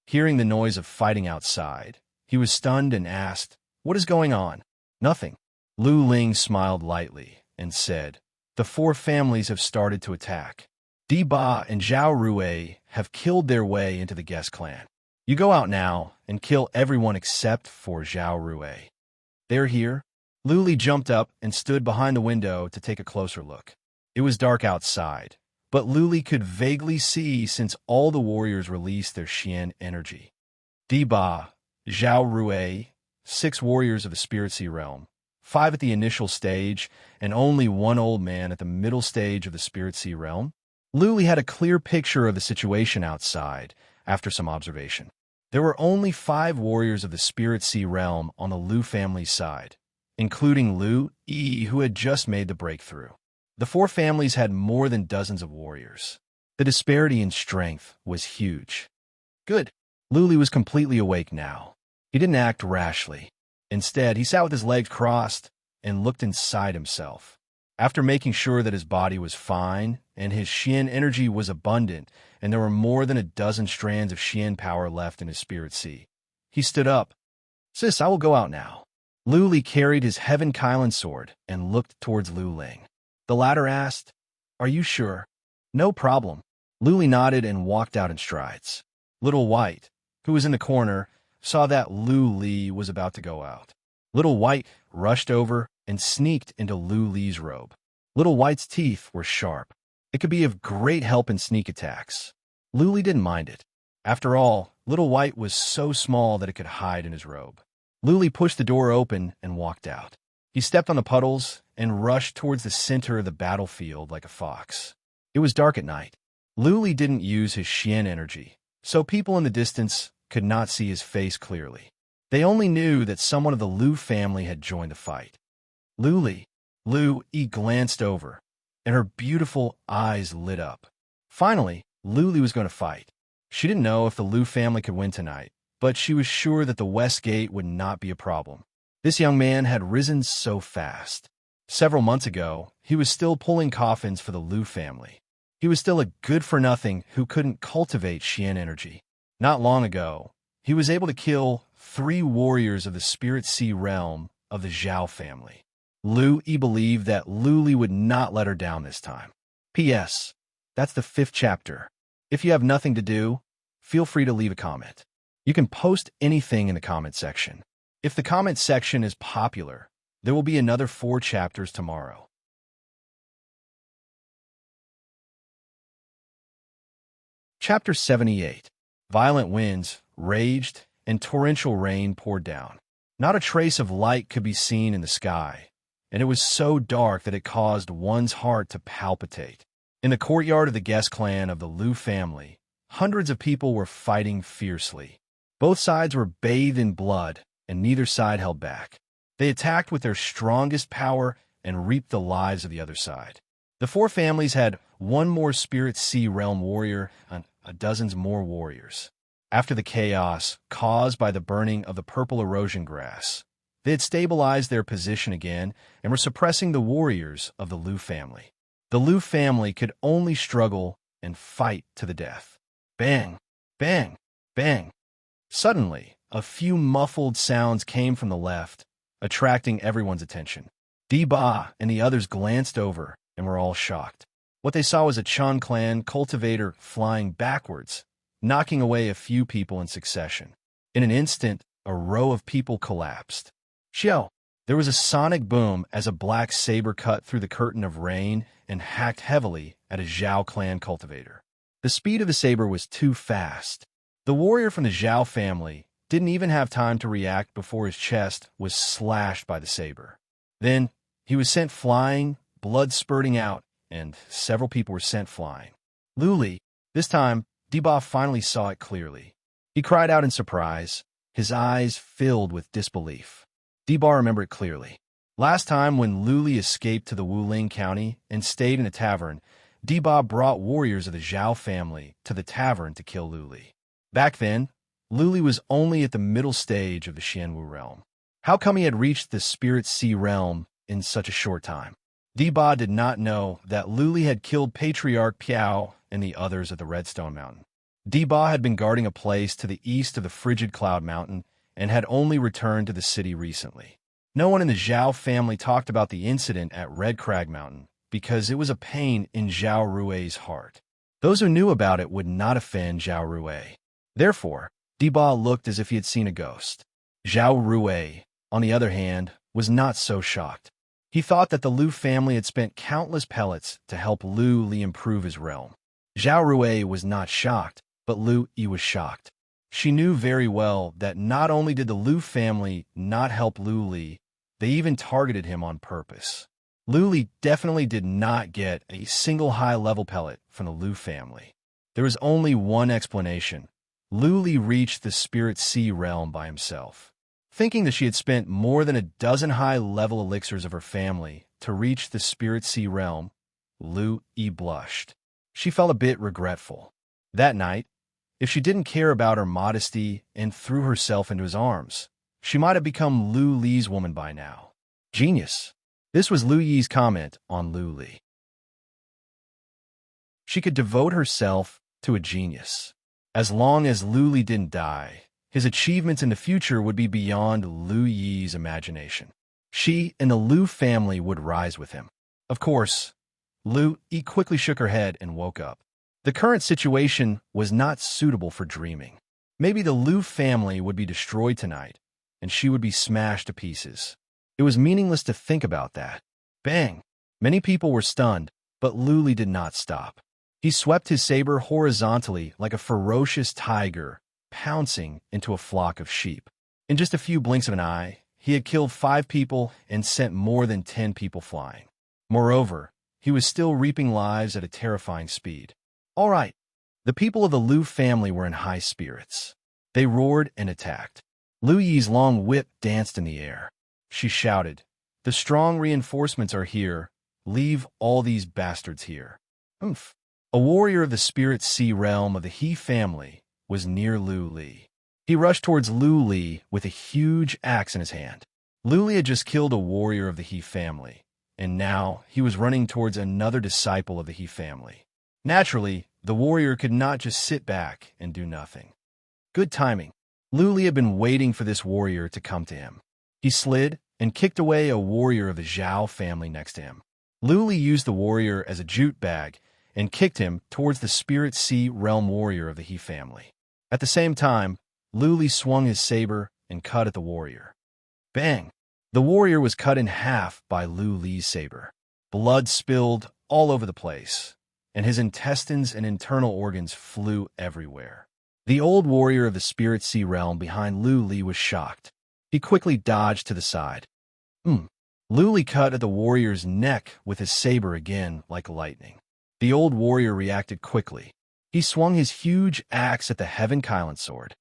Hearing the noise of fighting outside, he was stunned and asked, What is going on? Nothing. Lu Ling smiled lightly and said, The four families have started to attack. Deba and Zhao Rui have killed their way into the guest clan. You go out now and kill everyone except for Zhao Rui. They're here. Lu Li jumped up and stood behind the window to take a closer look. It was dark outside, but Lu Li could vaguely see since all the warriors released their Xian energy. Deba, Zhao Rui, 6 warriors of the Spirit Sea realm, 5 at the initial stage, and only 1 old man at the middle stage of the Spirit Sea realm. Lu Li had a clear picture of the situation outside after some observation. There were only 5 warriors of the Spirit Sea realm on the Lu family's side, including Lu Yi, who had just made the breakthrough. The four families had more than dozens of warriors. The disparity in strength was huge. Good. Luli was completely awake now. He didn't act rashly. Instead, he sat with his legs crossed and looked inside himself. After making sure that his body was fine and his Xian energy was abundant and there were more than a dozen strands of Xian power left in his spirit sea, he stood up. Sis, I will go out now. Lu Li carried his Heaven Kylan sword and looked towards Lu Ling. The latter asked, Are you sure? No problem. Lu Li nodded and walked out in strides. Little White, who was in the corner, saw that Lu Li was about to go out. Little White rushed over and sneaked into Lu Li's robe. Little White's teeth were sharp. It could be of great help in sneak attacks. Lu Li didn't mind it. After all, Little White was so small that it could hide in his robe. Lu Li pushed the door open and walked out. He stepped on the puddles and rushed towards the center of the battlefield like a fox. It was dark at night. Lu Li didn't use his Xian energy, so people in the distance could not see his face clearly. They only knew that someone of the Lu family had joined the fight. Lu Yi glanced over, and her beautiful eyes lit up. Finally, Lu Li was going to fight. She didn't know if the Lu family could win tonight, but she was sure that the West Gate would not be a problem. This young man had risen so fast. Several months ago, he was still pulling coffins for the Lu family. He was still a good-for-nothing who couldn't cultivate Xian energy. Not long ago, he was able to kill 3 warriors of the Spirit Sea realm of the Zhao family. Lu Yi believed that Lu Li would not let her down this time. P.S. That's the 5th chapter. If you have nothing to do, feel free to leave a comment. You can post anything in the comment section. If the comment section is popular, there will be another 4 chapters tomorrow. Chapter 78. Violent winds raged and torrential rain poured down. Not a trace of light could be seen in the sky, and it was so dark that it caused one's heart to palpitate. In the courtyard of the guest clan of the Lu family, hundreds of people were fighting fiercely. Both sides were bathed in blood, and neither side held back. They attacked with their strongest power and reaped the lives of the other side. The 4 families had 1 more Spirit Sea realm warrior and a dozens more warriors. After the chaos caused by the burning of the purple erosion grass, they had stabilized their position again and were suppressing the warriors of the Lu family. The Lu family could only struggle and fight to the death. Bang! Bang! Bang! Suddenly, a few muffled sounds came from the left, attracting everyone's attention. Ba and the others glanced over and were all shocked. What they saw was a Chan clan cultivator flying backwards, knocking away a few people in succession. In an instant, a row of people collapsed. Xiao! There was a sonic boom as a black saber cut through the curtain of rain and hacked heavily at a Zhao clan cultivator. The speed of the saber was too fast. The warrior from the Zhao family didn't even have time to react before his chest was slashed by the saber. Then, he was sent flying, blood spurting out, and several people were sent flying. Lu Li, this time, Ba finally saw it clearly. He cried out in surprise, his eyes filled with disbelief. Ba remembered clearly. Last time when Lu Li escaped to the Wuling County and stayed in a tavern, Ba brought warriors of the Zhao family to the tavern to kill Lu Li. Back then, Lu Li was only at the middle stage of the Xianwu realm. How come he had reached the Spirit Sea realm in such a short time? Ba did not know that Lu Li had killed Patriarch Piao and the others at the Redstone Mountain. Ba had been guarding a place to the east of the Frigid Cloud Mountain and had only returned to the city recently. No one in the Zhao family talked about the incident at Red Crag Mountain because it was a pain in Zhao Rui's heart. Those who knew about it would not offend Zhao Rui. Therefore, Ba looked as if he had seen a ghost. Zhao Rui, on the other hand, was not so shocked. He thought that the Lu family had spent countless pellets to help Lu Li improve his realm. Zhao Rui was not shocked, but Lu Yi was shocked. She knew very well that not only did the Lu family not help Lu Li, they even targeted him on purpose. Lu Li definitely did not get a single high-level pellet from the Lu family. There was only one explanation. Lu Li reached the Spirit Sea realm by himself. Thinking that she had spent more than a dozen high-level elixirs of her family to reach the Spirit Sea realm, Lu Yi blushed. She felt a bit regretful. That night, if she didn't care about her modesty and threw herself into his arms, she might have become Lu Li's woman by now. Genius. This was Lu Yi's comment on Lu Li. She could devote herself to a genius. As long as Lu Li didn't die, his achievements in the future would be beyond Lu Yi's imagination. She and the Lu family would rise with him. Of course, Lu Yi quickly shook her head and woke up. The current situation was not suitable for dreaming. Maybe the Lu family would be destroyed tonight, and she would be smashed to pieces. It was meaningless to think about that. Bang! Many people were stunned, but Lu Li did not stop. He swept his saber horizontally like a ferocious tiger, pouncing into a flock of sheep. In just a few blinks of an eye, he had killed 5 people and sent more than 10 people flying. Moreover, he was still reaping lives at a terrifying speed. All right. The people of the Lu family were in high spirits. They roared and attacked. Lu Yi's long whip danced in the air. She shouted, "The strong reinforcements are here. Leave all these bastards here." Oomph. A warrior of the spirit sea realm of the He family was near Lu Li. He rushed towards Lu Li with a huge axe in his hand. Lu Li had just killed a warrior of the He family, and now he was running towards another disciple of the He family. Naturally, the warrior could not just sit back and do nothing. Good timing. Lu Li had been waiting for this warrior to come to him. He slid and kicked away a warrior of the Zhao family next to him. Lu Li used the warrior as a jute bag and kicked him towards the spirit sea realm warrior of the He family. At the same time, Lu Li swung his saber and cut at the warrior. Bang! The warrior was cut in half by Lu Li's saber. Blood spilled all over the place, and his intestines and internal organs flew everywhere. The old warrior of the spirit sea realm behind Lu Li was shocked. He quickly dodged to the side. Lu Li cut at the warrior's neck with his saber again like lightning. The old warrior reacted quickly. He swung his huge axe at the Heaven Kylan sword.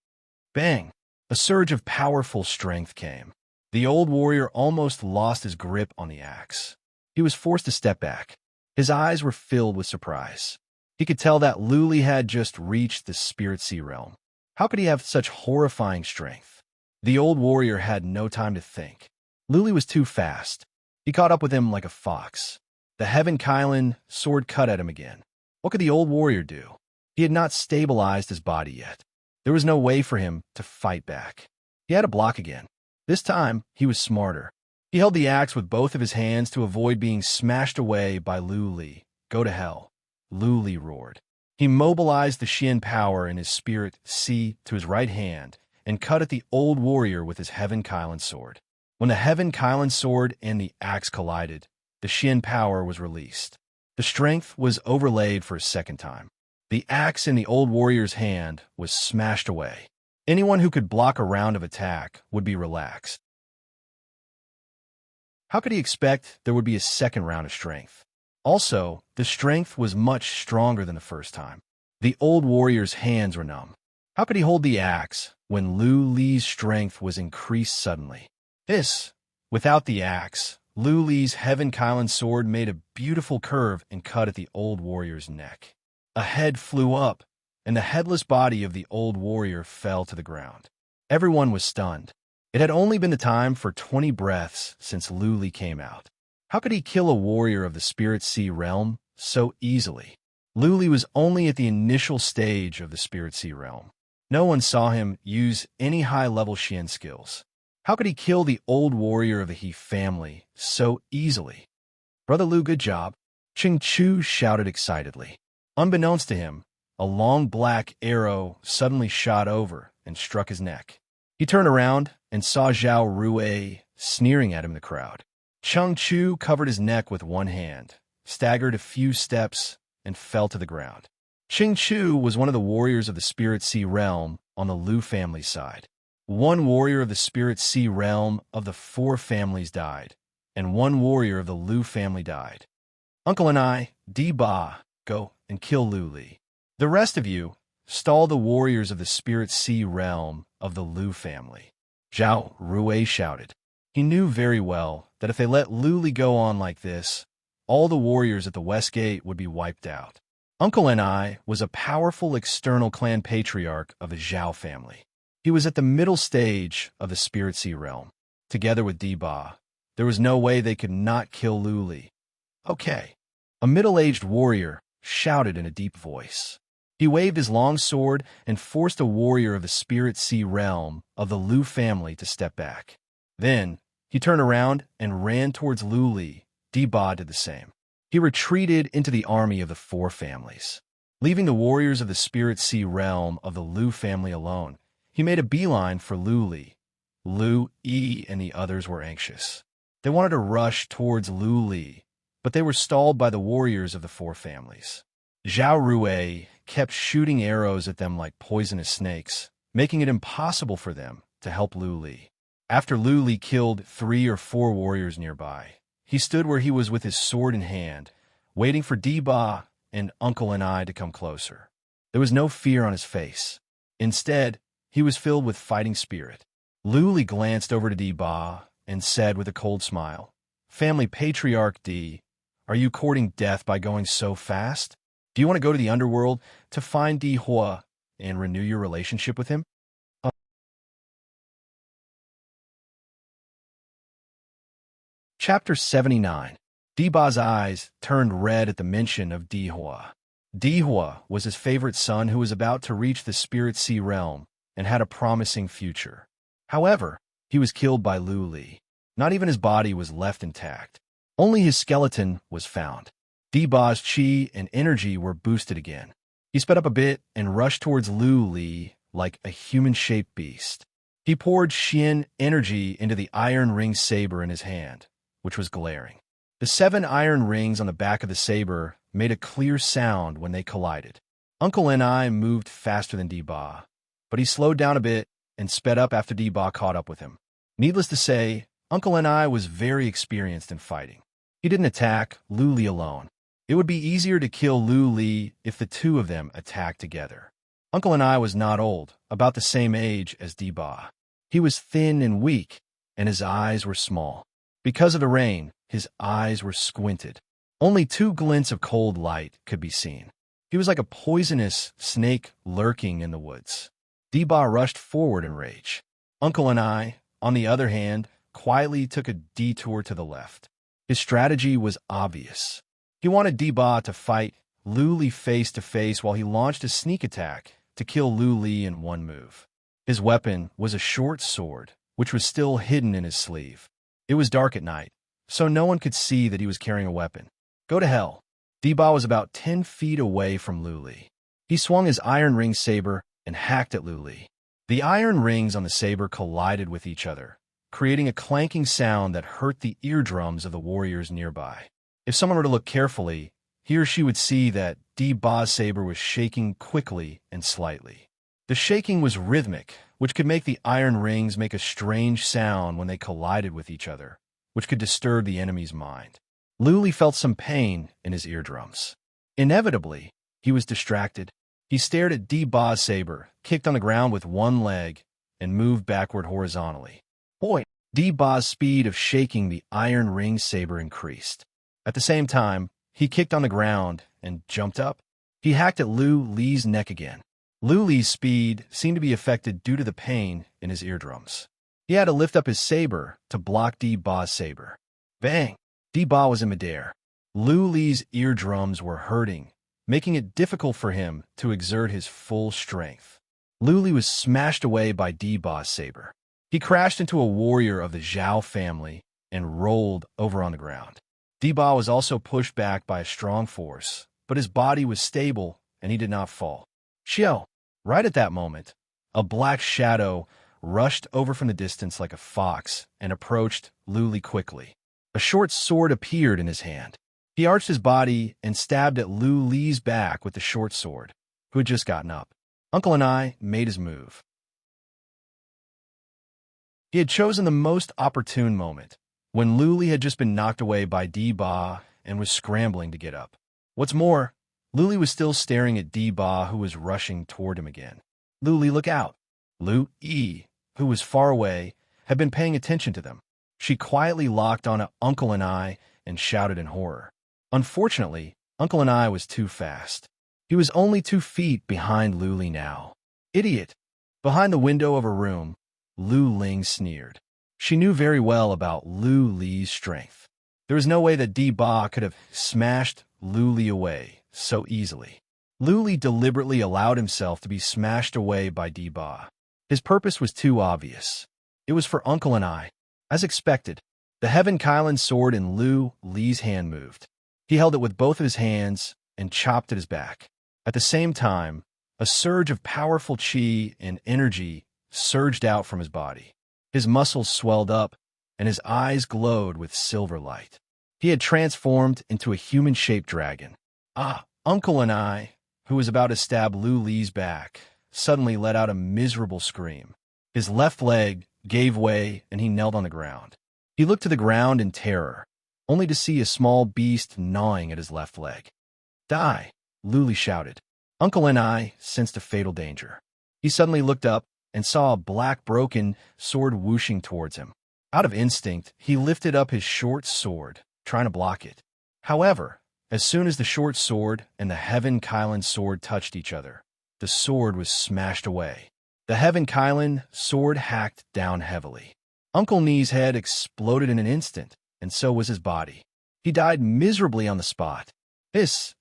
Bang! A surge of powerful strength came. The old warrior almost lost his grip on the axe. He was forced to step back. His eyes were filled with surprise. He could tell that Lu Li had just reached the spirit sea realm. How could he have such horrifying strength? The old warrior had no time to think. Lu Li was too fast. He caught up with him like a fox. The Heaven Kylan sword cut at him again. What could the old warrior do? He had not stabilized his body yet. There was no way for him to fight back. He had to block again. This time, he was smarter. He held the axe with both of his hands to avoid being smashed away by Lu Li. Go to hell, Lu Li roared. He mobilized the Xian power in his spirit sea to his right hand and cut at the old warrior with his Heaven Kylan sword. When the Heaven Kylan sword and the axe collided, the Xian power was released. The strength was overlaid for a second time. The axe in the old warrior's hand was smashed away. Anyone who could block a round of attack would be relaxed. How could he expect there would be a second round of strength? Also, the strength was much stronger than the first time. The old warrior's hands were numb. How could he hold the axe when Lu Li's strength was increased suddenly? Without the axe, Lu Li's Heaven Kylan sword made a beautiful curve and cut at the old warrior's neck. A head flew up, and the headless body of the old warrior fell to the ground. Everyone was stunned. It had only been the time for 20 breaths since Lu Li came out. How could he kill a warrior of the spirit sea realm so easily? Lu Li was only at the initial stage of the spirit sea realm. No one saw him use any high-level Xian skills. How could he kill the old warrior of the He family so easily? Brother Lu, good job, Ching Chu shouted excitedly. Unbeknownst to him, a long black arrow suddenly shot over and struck his neck. He turned around and saw Zhao Rui sneering at him in the crowd. Cheng Chu covered his neck with one hand, staggered a few steps, and fell to the ground. Ching Chu was one of the warriors of the Spirit Sea realm on the Lu family side. One warrior of the Spirit Sea realm of the 4 families died, and one warrior of the Lu family died. Uncle and I, Di Ba, go and kill Lu Li. The rest of you, stall the warriors of the Spirit Sea realm of the Lu family. Zhao Rui shouted. He knew very well that if they let Lu Li go on like this, all the warriors at the west gate would be wiped out. Uncle Ni was a powerful external clan patriarch of the Zhao family. He was at the middle stage of the Spirit Sea realm. Together with Diba, there was no way they could not kill Lu Li. Okay. A middle-aged warrior shouted in a deep voice. He waved his long sword and forced a warrior of the Spirit Sea realm of the Lu family to step back. Then, he turned around and ran towards Lu Li. Diba did the same. He retreated into the army of the four families. Leaving the warriors of the Spirit Sea realm of the Lu family alone, he made a beeline for Lu Li. Lu Yi and the others were anxious. They wanted to rush towards Lu Li, but they were stalled by the warriors of the four families. Zhao Rui kept shooting arrows at them like poisonous snakes, making it impossible for them to help Lu Li. After Lu Li killed 3 or 4 warriors nearby, he stood where he was with his sword in hand, waiting for Diba and Uncle and I to come closer. There was no fear on his face. Instead, he was filled with fighting spirit. Lu Li glanced over to Diba and said with a cold smile, "Family Patriarch D, are you courting death by going so fast? Do you want to go to the underworld to find Di Hua and renew your relationship with him?" Chapter 79. Diba's eyes turned red at the mention of Di Hua. Di Hua was his favorite son who was about to reach the Spirit Sea realm and had a promising future. However, he was killed by Lu Li. Not even his body was left intact. Only his skeleton was found. Diba's chi and energy were boosted again. He sped up a bit and rushed towards Lu Li like a human-shaped beast. He poured Xian energy into the iron ring saber in his hand, which was glaring. The 7 iron rings on the back of the saber made a clear sound when they collided. Uncle Ni moved faster than Diba, but he slowed down a bit and sped up after Diba caught up with him. Needless to say, Uncle Ni was very experienced in fighting. He didn't attack Lu Li alone. It would be easier to kill Lu Li if the two of them attacked together. Uncle Ni was not old, about the same age as Diba. He was thin and weak, and his eyes were small. Because of the rain, his eyes were squinted. Only 2 glints of cold light could be seen. He was like a poisonous snake lurking in the woods. Diba rushed forward in rage. Uncle Ni, on the other hand, quietly took a detour to the left. His strategy was obvious. He wanted Diba to fight Lu Li face to face while he launched a sneak attack to kill Lu Li in one move. His weapon was a short sword, which was still hidden in his sleeve. It was dark at night, so no one could see that he was carrying a weapon. Go to hell. Diba was about 10 feet away from Lu Li. He swung his iron ring saber and hacked at Lu Li. The iron rings on the saber collided with each other, creating a clanking sound that hurt the eardrums of the warriors nearby. If someone were to look carefully, he or she would see that Diba's saber was shaking quickly and slightly. The shaking was rhythmic, which could make the iron rings make a strange sound when they collided with each other, which could disturb the enemy's mind. Lu Li felt some pain in his eardrums. Inevitably, he was distracted. He stared at Diba's saber, kicked on the ground with one leg, and moved backward horizontally. Boy, Diba's speed of shaking the iron ring saber increased. At the same time, he kicked on the ground and jumped up. He hacked at Lu Li's neck again. Lu Li's speed seemed to be affected due to the pain in his eardrums. He had to lift up his saber to block Diba's saber. Bang! Diba was in midair. Lu Li's eardrums were hurting, making it difficult for him to exert his full strength. Lu Li was smashed away by Diba's saber. He crashed into a warrior of the Zhao family and rolled over on the ground. Diba was also pushed back by a strong force, but his body was stable and he did not fall. Xiao! Right at that moment, a black shadow rushed over from the distance like a fox and approached Lu Li quickly. A short sword appeared in his hand. He arched his body and stabbed at Lu Li's back with the short sword, who had just gotten up. Uncle and I made his move. He had chosen the most opportune moment, when Lu Li had just been knocked away by Diba and was scrambling to get up. What's more, Lu Li was still staring at Diba, who was rushing toward him again. Lu Li, look out! Lu Yi, who was far away, had been paying attention to them. She quietly locked on Uncle and I and shouted in horror. Unfortunately, Uncle and I was too fast. He was only 2 feet behind Lu Li now. Idiot! Behind the window of her room, Lu Ling sneered. She knew very well about Lu Li's strength. There was no way that Di Ba could have smashed Lu Li away so easily. Lu Li deliberately allowed himself to be smashed away by Di Ba. His purpose was too obvious. It was for Uncle and I. As expected, the Heaven Kylan sword in Lu Li's hand moved. He held it with both of his hands and chopped at his back. At the same time, a surge of powerful qi and energy surged out from his body. His muscles swelled up, and his eyes glowed with silver light. He had transformed into a human-shaped dragon. Uncle and I, who was about to stab Lu Li's back, suddenly let out a miserable scream. His left leg gave way, and he knelt on the ground. He looked to the ground in terror, only to see a small beast gnawing at his left leg. Die, Lu Li shouted. Uncle and I sensed a fatal danger. He suddenly looked up and saw a black broken sword whooshing towards him. Out of instinct, he lifted up his short sword, trying to block it. However, as soon as the short sword and the Heaven Kylan sword touched each other, the sword was smashed away. The Heaven Kylan sword hacked down heavily. Uncle Ni's head exploded in an instant, and so was his body. He died miserably on the spot. Hiss,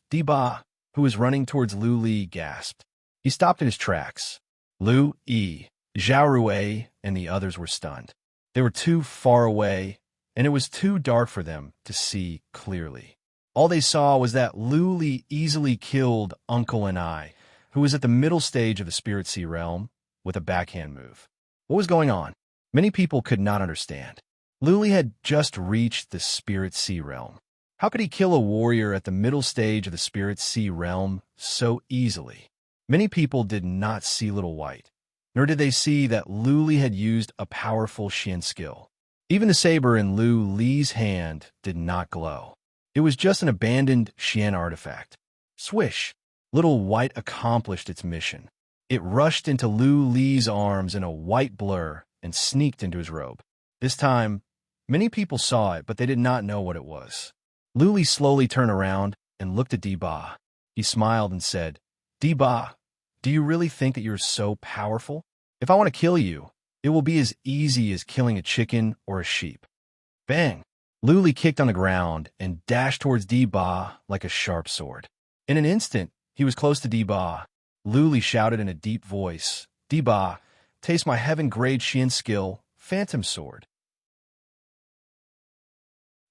Di Ba, who was running towards Lu Li, gasped. He stopped in his tracks. Lu Yi, Zhao Rui, and the others were stunned. They were too far away, and it was too dark for them to see clearly. All they saw was that Lu Li easily killed Uncle and I, who was at the middle stage of the Spirit Sea realm, with a backhand move. What was going on? Many people could not understand. Lu Li had just reached the Spirit Sea realm. How could he kill a warrior at the middle stage of the Spirit Sea realm so easily? Many people did not see Little White, nor did they see that Lu Li had used a powerful Xian skill. Even the saber in Lu Li's hand did not glow. It was just an abandoned Xian artifact. Swish! Little White accomplished its mission. It rushed into Lu Li's arms in a white blur and sneaked into his robe. This time, many people saw it, but they did not know what it was. Lu Li slowly turned around and looked at Di Ba. He smiled and said, Di Ba, do you really think that you're so powerful? If I want to kill you, it will be as easy as killing a chicken or a sheep. Bang! Lu Li kicked on the ground and dashed towards Di Ba like a sharp sword. In an instant, he was close to Di Ba. Lu Li shouted in a deep voice, Di Ba, taste my heaven-grade Xian skill, Phantom Sword.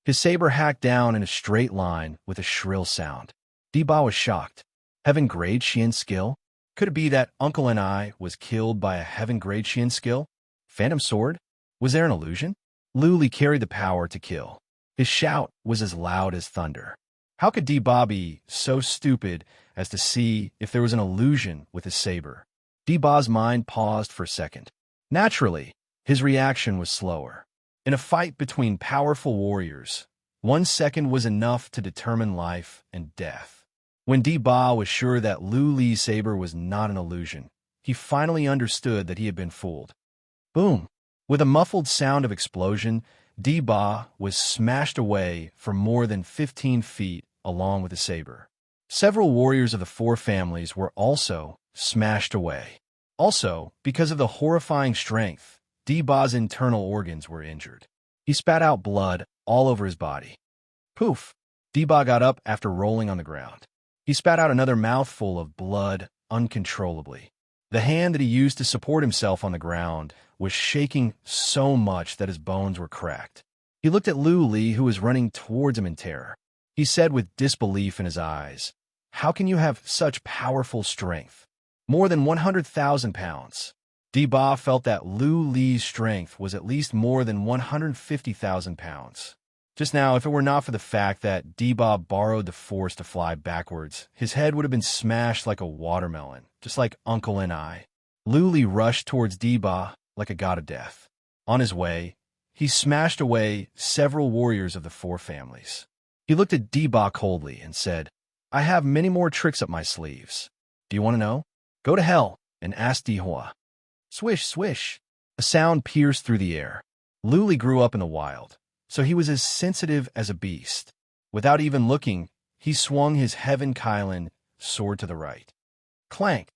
His saber hacked down in a straight line with a shrill sound. Di Ba was shocked. Heaven-grade Xian skill? Could it be that Uncle and I was killed by a heaven-grade Xian skill? Phantom Sword? Was there an illusion? Lu Li carried the power to kill. His shout was as loud as thunder. How could Di Ba be so stupid as to see if there was an illusion with his saber? Di Ba's mind paused for a second. Naturally, his reaction was slower. In a fight between powerful warriors, 1 second was enough to determine life and death. When Di Ba was sure that Lu Li's saber was not an illusion, he finally understood that he had been fooled. Boom! With a muffled sound of explosion, Di Ba was smashed away for more than 15 feet along with the saber. Several warriors of the 4 families were also smashed away. Also, because of the horrifying strength, Di Ba's internal organs were injured. He spat out blood all over his body. Poof! Di Ba got up after rolling on the ground. He spat out another mouthful of blood uncontrollably. The hand that he used to support himself on the ground was shaking so much that his bones were cracked. He looked at Lu Li, who was running towards him in terror. He said with disbelief in his eyes, How can you have such powerful strength? More than 100,000 pounds. Di Ba felt that Lu Li's strength was at least more than 150,000 pounds. Just now, if it were not for the fact that Di Ba borrowed the force to fly backwards, his head would have been smashed like a watermelon, just like Uncle and I. Lu Li rushed towards Di Ba like a god of death. On his way, he smashed away several warriors of the 4 families. He looked at Di Ba coldly and said, I have many more tricks up my sleeves. Do you want to know? Go to hell and ask Di Hua. Swish, swish. A sound pierced through the air. Lu Li grew up in the wild, so he was as sensitive as a beast. Without even looking, he swung his Heaven Kylan sword to the right. Clank!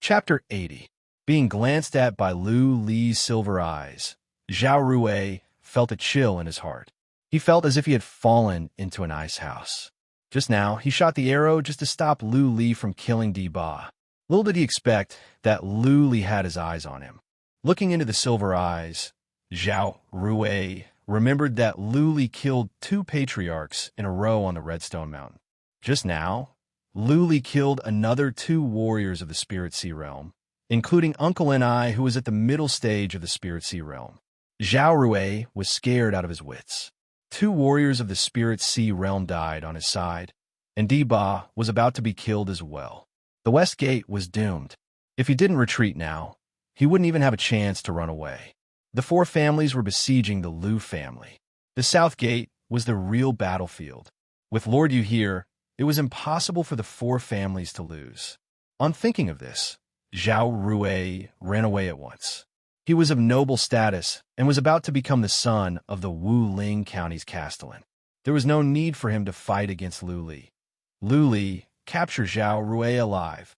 Chapter 80. Being glanced at by Lu Li's silver eyes, Zhao Rui felt a chill in his heart. He felt as if he had fallen into an ice house. Just now, he shot the arrow just to stop Lu Li from killing Di Ba. Little did he expect that Lu Li had his eyes on him. Looking into the silver eyes, Zhao Rui remembered that Lu Li killed 2 patriarchs in a row on the Redstone Mountain. Just now, Lu Li killed another 2 warriors of the Spirit Sea Realm, including Uncle Ni, who was at the middle stage of the Spirit Sea Realm. Zhao Rui was scared out of his wits. 2 warriors of the Spirit Sea Realm died on his side, and Di Ba was about to be killed as well. The West Gate was doomed. If he didn't retreat now, he wouldn't even have a chance to run away. The 4 families were besieging the Lu family. The South Gate was the real battlefield. With Lord Yu here, it was impossible for the 4 families to lose. On thinking of this, Zhao Rui ran away at once. He was of noble status and was about to become the son of the Wuling County's castellan. There was no need for him to fight against Lu Li. Lu Li captured Zhao Rui alive.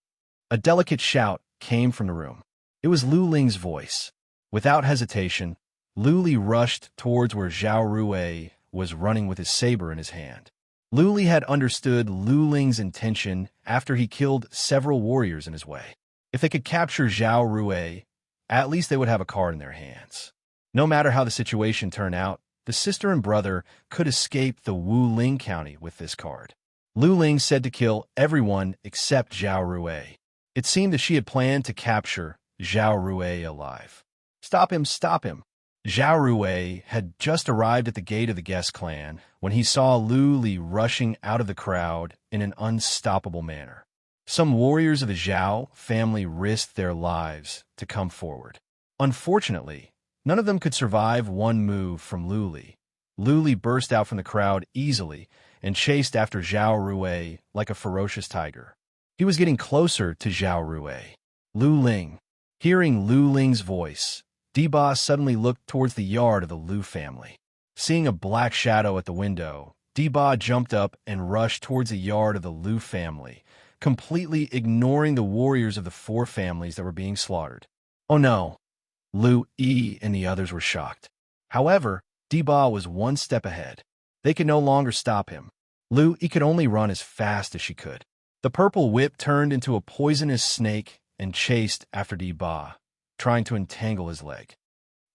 A delicate shout came from the room. It was Lu Ling's voice. Without hesitation, Lu Li rushed towards where Zhao Rui was running with his saber in his hand. Lu Li had understood Lu Ling's intention after he killed several warriors in his way. If they could capture Zhao Rui, at least they would have a card in their hands. No matter how the situation turned out, the sister and brother could escape the Wuling County with this card. Lu Ling said to kill everyone except Zhao Rui. It seemed that she had planned to capture Zhao Rui alive. Stop him, stop him! Zhao Rui had just arrived at the gate of the guest clan when he saw Lu Li rushing out of the crowd in an unstoppable manner. Some warriors of the Zhao family risked their lives to come forward. Unfortunately, none of them could survive one move from Lu Li. Lu Li burst out from the crowd easily and chased after Zhao Rui like a ferocious tiger. He was getting closer to Zhao Rui. Lu Ling. Hearing Lu Ling's voice, Di Ba suddenly looked towards the yard of the Lu family. Seeing a black shadow at the window, Di Ba jumped up and rushed towards the yard of the Lu family, completely ignoring the warriors of the 4 families that were being slaughtered. Oh no! Lu Yi and the others were shocked. However, Di Ba was one step ahead. They could no longer stop him. Lu Yi could only run as fast as she could. The purple whip turned into a poisonous snake and chased after Di Ba, trying to entangle his leg.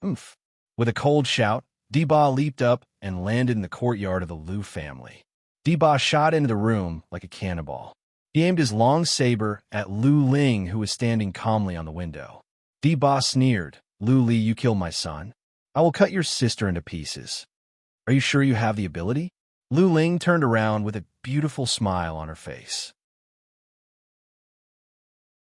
Oomph! With a cold shout, Di Ba leaped up and landed in the courtyard of the Lu family. Di Ba shot into the room like a cannonball. He aimed his long saber at Lu Ling, who was standing calmly on the window. Di Ba sneered, "Lu Li, you killed my son. I will cut your sister into pieces. Are you sure you have the ability?" Lu Ling turned around with a beautiful smile on her face.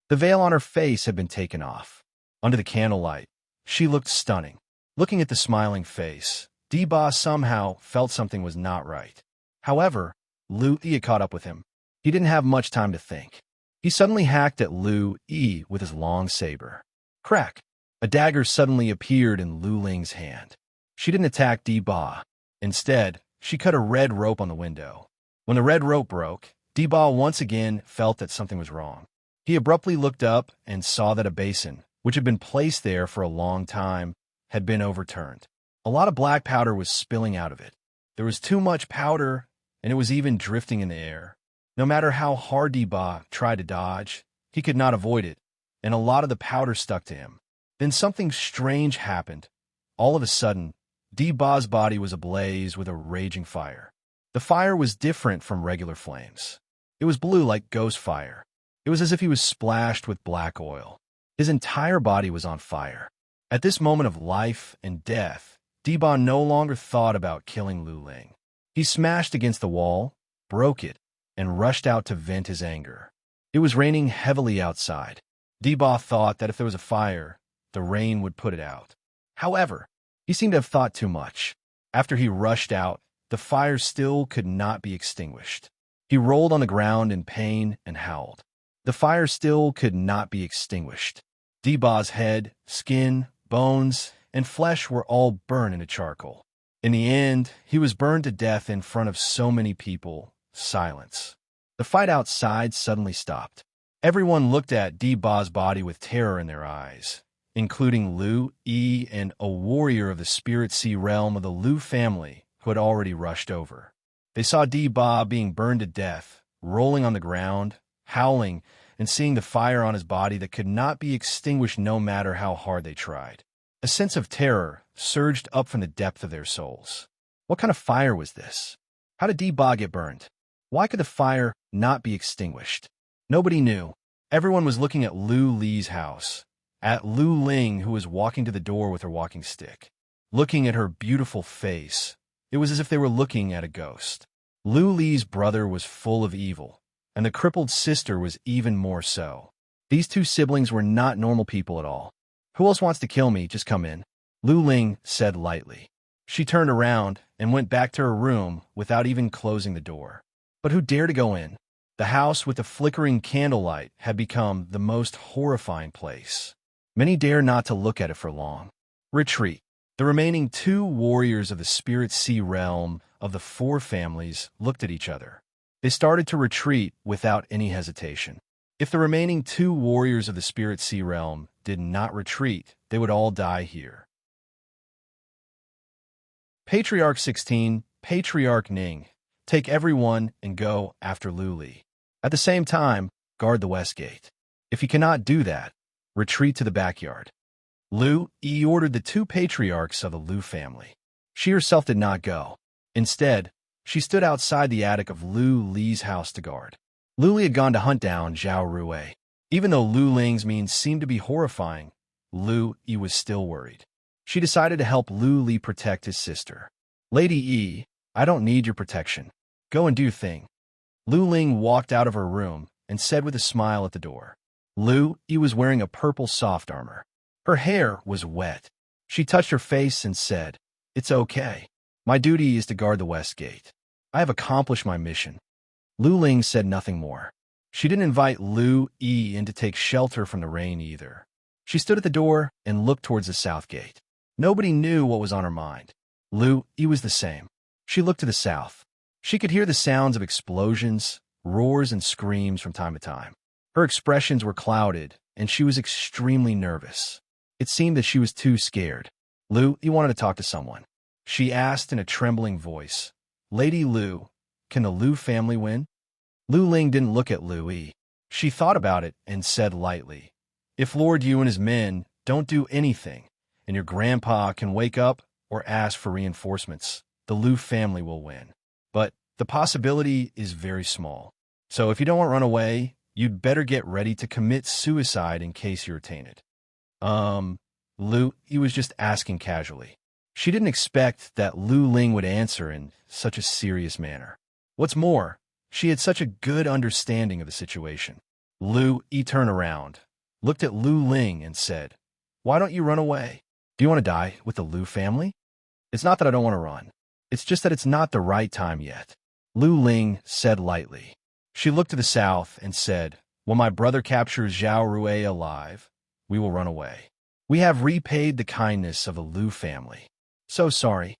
The veil on her face had been taken off. Under the candlelight, she looked stunning. Looking at the smiling face, Di Ba somehow felt something was not right. However, Lu Yi had caught up with him. He didn't have much time to think. He suddenly hacked at Lu Yi with his long saber. Crack! A dagger suddenly appeared in Lu Ling's hand. She didn't attack Di Ba. Instead, she cut a red rope on the window. When the red rope broke, Di Ba once again felt that something was wrong. He abruptly looked up and saw that a basin, which had been placed there for a long time, had been overturned. A lot of black powder was spilling out of it. There was too much powder, and it was even drifting in the air. No matter how hard Di Ba tried to dodge, he could not avoid it, and a lot of the powder stuck to him. Then something strange happened. All of a sudden, Di Ba's body was ablaze with a raging fire. The fire was different from regular flames. It was blue like ghost fire. It was as if he was splashed with black oil. His entire body was on fire. At this moment of life and death, Di Ba no longer thought about killing Lu Ling. He smashed against the wall, broke it, and rushed out to vent his anger. It was raining heavily outside. Di Ba thought that if there was a fire, the rain would put it out. However, he seemed to have thought too much. After he rushed out, the fire still could not be extinguished. He rolled on the ground in pain and howled. The fire still could not be extinguished. Di Ba's head, skin, bones, and flesh were all burned into charcoal. In the end, he was burned to death in front of so many people. Silence. The fight outside suddenly stopped. Everyone looked at Di-Ba's body with terror in their eyes, including Lu Yi and a warrior of the spirit sea realm of the Lu family who had already rushed over. They saw Di-Ba being burned to death, rolling on the ground, howling, and seeing the fire on his body that could not be extinguished no matter how hard they tried. A sense of terror surged up from the depth of their souls. What kind of fire was this? How did Di-Ba get burned? Why could the fire not be extinguished? Nobody knew. Everyone was looking at Lu Li's house, at Lu Ling, who was walking to the door with her walking stick. Looking at her beautiful face, it was as if they were looking at a ghost. Lu Li's brother was full of evil, and the crippled sister was even more so. These two siblings were not normal people at all. "Who else wants to kill me? Just come in," Lu Ling said lightly. She turned around and went back to her room without even closing the door. But who dared to go in? The house with the flickering candlelight had become the most horrifying place. Many dared not to look at it for long. Retreat. The remaining two warriors of the spirit sea realm of the four families looked at each other. They started to retreat without any hesitation. If the remaining two warriors of the spirit sea realm did not retreat, they would all die here. Patriarch 16, Patriarch Ning, take everyone and go after Lu Li. At the same time, guard the west gate. If you cannot do that, retreat to the backyard. Lu Yi ordered the two patriarchs of the Lu family. She herself did not go. Instead, she stood outside the attic of Lu Li's house to guard. Lu Li had gone to hunt down Zhao Rui. Even though Lu Ling's means seemed to be horrifying, Lu Yi was still worried. She decided to help Lu Li protect his sister. "Lady Yi, I don't need your protection. Go and do your thing." Lu Ling walked out of her room and said with a smile at the door. Lu Yi was wearing a purple soft armor. Her hair was wet. She touched her face and said, "It's okay. My duty is to guard the west gate. I have accomplished my mission." Lu Ling said nothing more. She didn't invite Lu Yi in to take shelter from the rain either. She stood at the door and looked towards the south gate. Nobody knew what was on her mind. Lu Yi was the same. She looked to the south. She could hear the sounds of explosions, roars, and screams from time to time. Her expressions were clouded, and she was extremely nervous. It seemed that she was too scared. "Lu, you wanted to talk to someone?" she asked in a trembling voice. "Lady Lu, can the Lu family win?" Lu Ling didn't look at Lu Yi. She thought about it and said lightly, "If Lord Yu and his men don't do anything, and your grandpa can wake up or ask for reinforcements, the Lu family will win. But the possibility is very small. So if you don't want to run away, you'd better get ready to commit suicide in case you're tainted." Lu Yi was just asking casually. She didn't expect that Lu Ling would answer in such a serious manner. What's more, she had such a good understanding of the situation. Lu Yi turned around, looked at Lu Ling, and said, "Why don't you run away? Do you want to die with the Lu family?" "It's not that I don't want to run. It's just that it's not the right time yet," Lu Ling said lightly. She looked to the south and said, "When my brother captures Zhao Rui alive, we will run away. We have repaid the kindness of the Lu family. So sorry."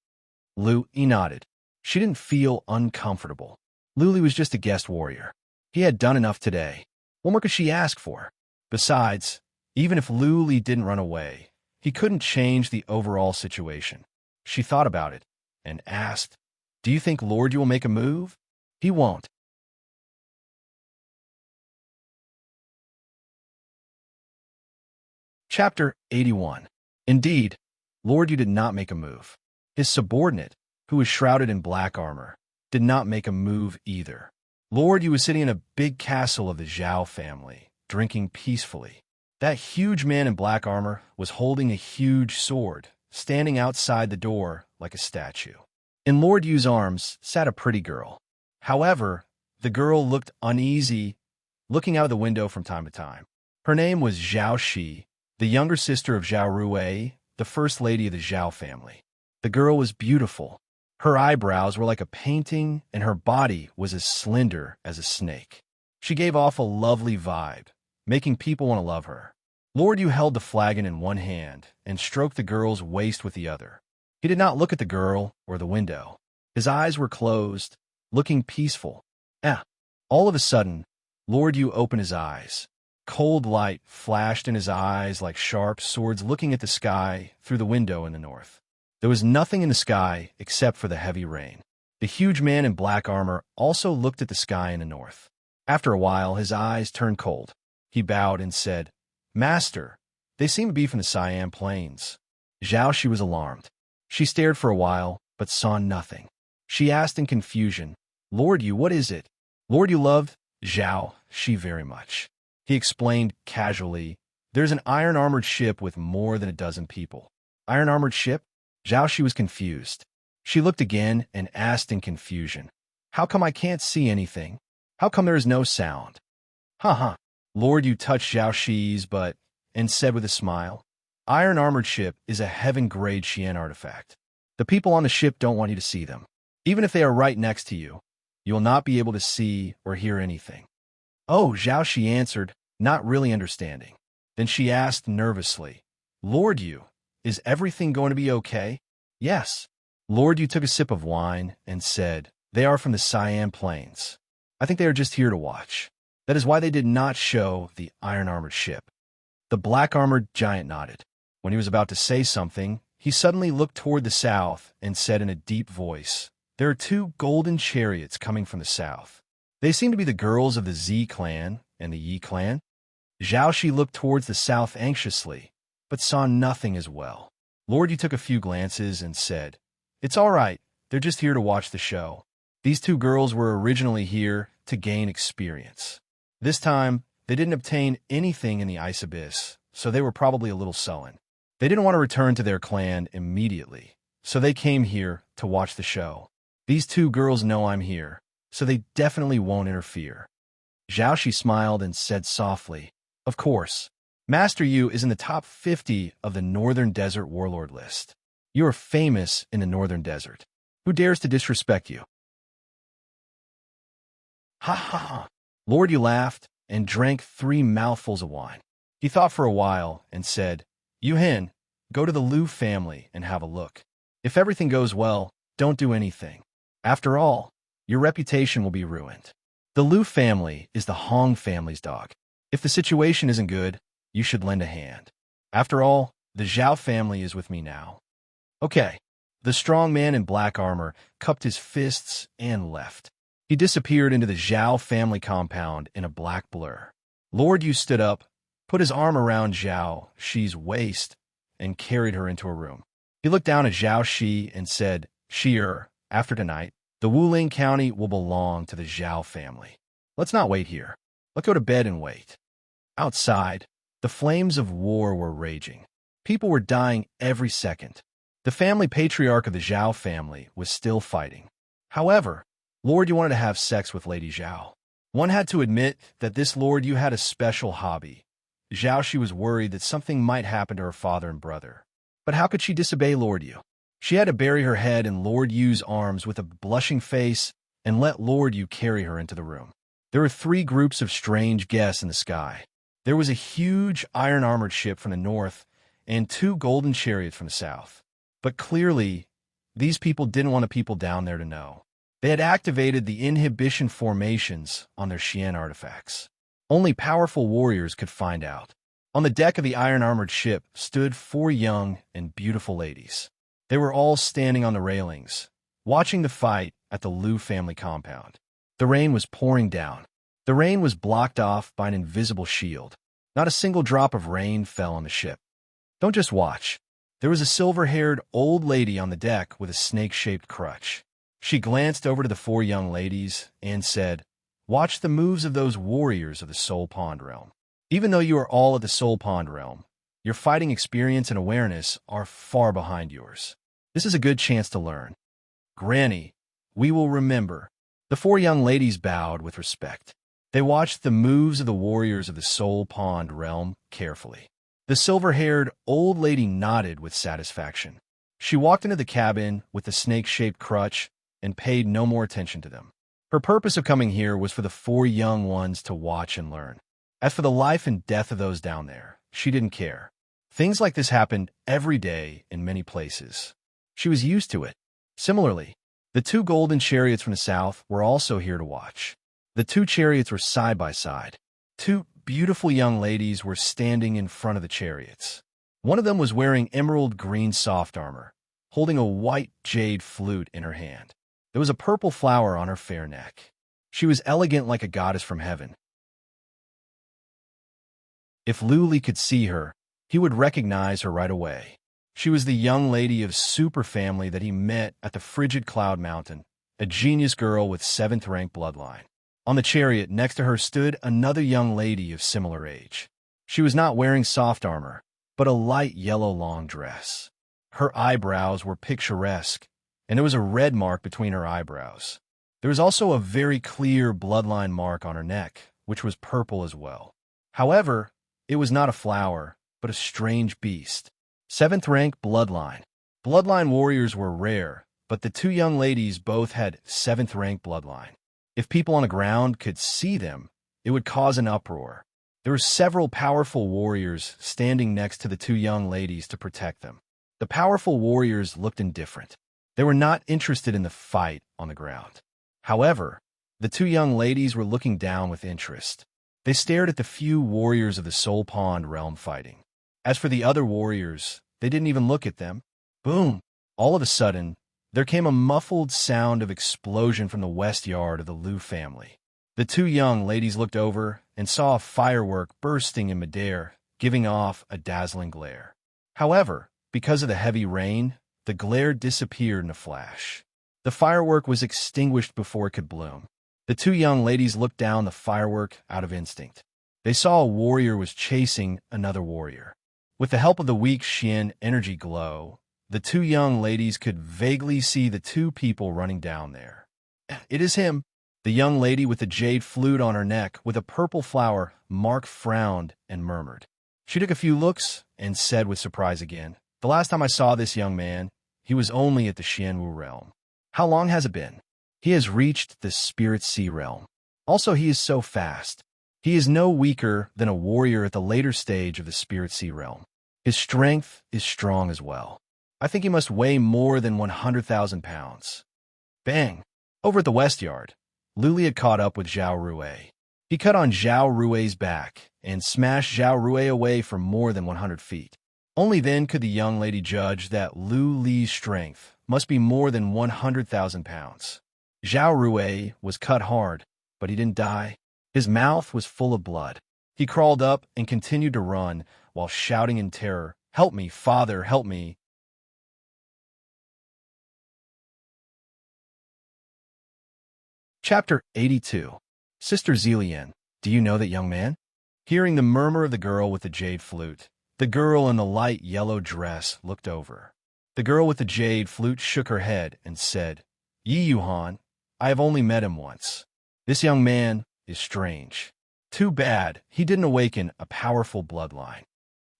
Lu Yi nodded. She didn't feel uncomfortable. Lu Li was just a guest warrior. He had done enough today. What more could she ask for? Besides, even if Lu Li didn't run away, he couldn't change the overall situation. She thought about it and asked, "Do you think Lord Yu will make a move?" "He won't." Chapter 81. Indeed, Lord Yu did not make a move. His subordinate, who was shrouded in black armor, did not make a move either. Lord Yu was sitting in a big castle of the Zhao family, drinking peacefully. That huge man in black armor was holding a huge sword, standing outside the door like a statue. In Lord Yu's arms sat a pretty girl. However, the girl looked uneasy, looking out of the window from time to time. Her name was Zhao Shi, the younger sister of Zhao Rui, the first lady of the Zhao family. The girl was beautiful. Her eyebrows were like a painting, and her body was as slender as a snake. She gave off a lovely vibe, making people want to love her. Lord Yu held the flagon in one hand and stroked the girl's waist with the other. He did not look at the girl or the window. His eyes were closed, looking peaceful. All of a sudden, Lord Yu opened his eyes. Cold light flashed in his eyes like sharp swords looking at the sky through the window in the north. There was nothing in the sky except for the heavy rain. The huge man in black armor also looked at the sky in the north. After a while, his eyes turned cold. He bowed and said, "Master, they seem to be from the Siam Plains." Zhao was alarmed. She stared for a while, but saw nothing. She asked in confusion, "Lord Yu, what is it?" Lord Yu loved Zhao very much. He explained casually, "There's an iron-armored ship with more than a dozen people." Iron-armored ship? Zhao was confused. She looked again and asked in confusion, "How come I can't see anything? How come there is no sound?" Lord Yu touched Zhao butt and said with a smile, "Iron-armored ship is a heaven-grade Xian artifact. The people on the ship don't want you to see them. Even if they are right next to you, you will not be able to see or hear anything." "Oh," Zhao answered, not really understanding. Then she asked nervously, "Lord Yu, is everything going to be okay?" "Yes." Lord Yu took a sip of wine and said, "They are from the Siam Plains. I think they are just here to watch. That is why they did not show the iron-armored ship." The black-armored giant nodded. When he was about to say something, he suddenly looked toward the south and said in a deep voice, "There are 2 golden chariots coming from the south. They seem to be the girls of the Z clan and the Yi clan." Zhao looked towards the south anxiously, but saw nothing as well. Lord Yu took a few glances and said, "It's all right. They're just here to watch the show. These 2 girls were originally here to gain experience. This time, they didn't obtain anything in the ice abyss, so they were probably a little sullen. They didn't want to return to their clan immediately, so they came here to watch the show. These 2 girls know I'm here, so they definitely won't interfere." Zhao smiled and said softly, "Of course. Master Yu is in the top 50 of the Northern Desert Warlord list. You are famous in the Northern Desert. Who dares to disrespect you?" Ha. Lord Yu laughed and drank 3 mouthfuls of wine. He thought for a while and said, "Yu Hin, go to the Liu family and have a look. If everything goes well, don't do anything. After all, your reputation will be ruined. The Liu family is the Hong family's dog. If the situation isn't good, you should lend a hand. After all, the Zhao family is with me now." "Okay." The strong man in black armor cupped his fists and left. He disappeared into the Zhao family compound in a black blur. Lord Yu stood up, put his arm around Zhao's waist, and carried her into a room. He looked down at Zhao and said, "After tonight, the Wuling County will belong to the Zhao family. Let's not wait here. Let's go to bed and wait." Outside, the flames of war were raging. People were dying every second. The family patriarch of the Zhao family was still fighting. However, Lord Yu wanted to have sex with Lady Zhao. One had to admit that this Lord Yu had a special hobby. Zhao was worried that something might happen to her father and brother. But how could she disobey Lord Yu? She had to bury her head in Lord Yu's arms with a blushing face and let Lord Yu carry her into the room. There were 3 groups of strange guests in the sky. There was a huge iron-armored ship from the north and 2 golden chariots from the south. But clearly, these people didn't want the people down there to know. They had activated the inhibition formations on their Xian artifacts. Only powerful warriors could find out. On the deck of the iron-armored ship stood 4 young and beautiful ladies. They were all standing on the railings, watching the fight at the Liu family compound. The rain was pouring down. The rain was blocked off by an invisible shield. Not a single drop of rain fell on the ship. "Don't just watch." There was a silver-haired old lady on the deck with a snake-shaped crutch. She glanced over to the 4 young ladies and said, "Watch the moves of those warriors of the Soul Pond realm. Even though you are all of the Soul Pond realm, your fighting experience and awareness are far behind yours. This is a good chance to learn. Granny, we will remember." The 4 young ladies bowed with respect. They watched the moves of the warriors of the Soul Pond realm carefully. The silver-haired old lady nodded with satisfaction. She walked into the cabin with the snake-shaped crutch and paid no more attention to them. Her purpose of coming here was for the 4 young ones to watch and learn. As for the life and death of those down there, she didn't care. Things like this happened every day in many places. She was used to it. Similarly, the two golden chariots from the south were also here to watch. The two chariots were side by side. Two beautiful young ladies were standing in front of the chariots. One of them was wearing emerald green soft armor, holding a white jade flute in her hand. There was a purple flower on her fair neck. She was elegant like a goddess from heaven. If Luli could see her, he would recognize her right away. She was the young lady of super family that he met at the frigid Cloud Mountain, a genius girl with 7th rank bloodline. On the chariot next to her stood another young lady of similar age. She was not wearing soft armor, but a light yellow long dress. Her eyebrows were picturesque, and there was a red mark between her eyebrows. There was also a very clear bloodline mark on her neck, which was purple as well. However, it was not a flower, but a strange beast. 7th rank bloodline. Bloodline warriors were rare, but the two young ladies both had 7th rank bloodline. If people on the ground could see them, it would cause an uproar. There were several powerful warriors standing next to the two young ladies to protect them. The powerful warriors looked indifferent. They were not interested in the fight on the ground. However, the two young ladies were looking down with interest. They stared at the few warriors of the Soul Pond realm fighting. As for the other warriors, they didn't even look at them. Boom! All of a sudden, there came a muffled sound of explosion from the west yard of the Liu family. The two young ladies looked over and saw a firework bursting in midair, giving off a dazzling glare. However, because of the heavy rain, the glare disappeared in a flash. The firework was extinguished before it could bloom. The two young ladies looked down the firework out of instinct. They saw a warrior was chasing another warrior. With the help of the weak Xian energy glow, the two young ladies could vaguely see the two people running down there. It is him. The young lady with the jade flute on her neck with a purple flower, Mark frowned and murmured. She took a few looks and said with surprise again, "The last time I saw this young man, he was only at the Xianwu realm. How long has it been? He has reached the Spirit Sea realm. Also, he is so fast. He is no weaker than a warrior at the later stage of the Spirit Sea realm. His strength is strong as well. I think he must weigh more than 100,000 pounds. Bang! Over at the west yard, Luli had caught up with Zhao Rui. He cut on Zhao Rui's back and smashed Zhao Rui away for more than 100 feet. Only then could the young lady judge that Lu Li's strength must be more than 100,000 pounds. Zhao Rui was cut hard, but he didn't die. His mouth was full of blood. He crawled up and continued to run while shouting in terror, "Help me, father, help me." Chapter 82. Sister Zillian, do you know that young man? Hearing the murmur of the girl with the jade flute, the girl in the light yellow dress looked over. The girl with the jade flute shook her head and said, "Yi Yuhan, I have only met him once. This young man is strange. Too bad he didn't awaken a powerful bloodline."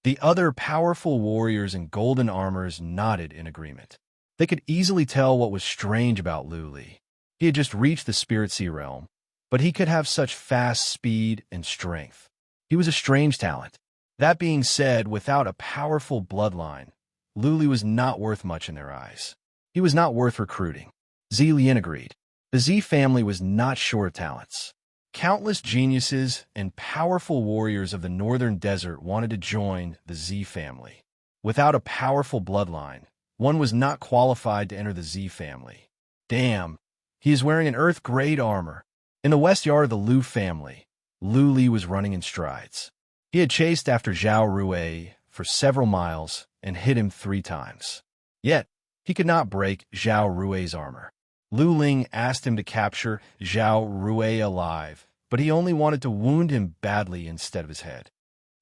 The other powerful warriors in golden armors nodded in agreement. They could easily tell what was strange about Lu Li. He had just reached the Spirit Sea realm, but he could have such fast speed and strength. He was a strange talent. That being said, without a powerful bloodline, Lu Li was not worth much in their eyes. He was not worth recruiting. Zillian agreed. The Z family was not short of talents. Countless geniuses and powerful warriors of the northern desert wanted to join the Z family. Without a powerful bloodline, one was not qualified to enter the Z family. Damn, he is wearing an earth-grade armor. In the west yard of the Liu family, Lu Li was running in strides. He had chased after Zhao Rui for several miles and hit him 3 times. Yet, he could not break Zhao Rui's armor. Lu Ling asked him to capture Zhao Rui alive, but he only wanted to wound him badly instead of his head.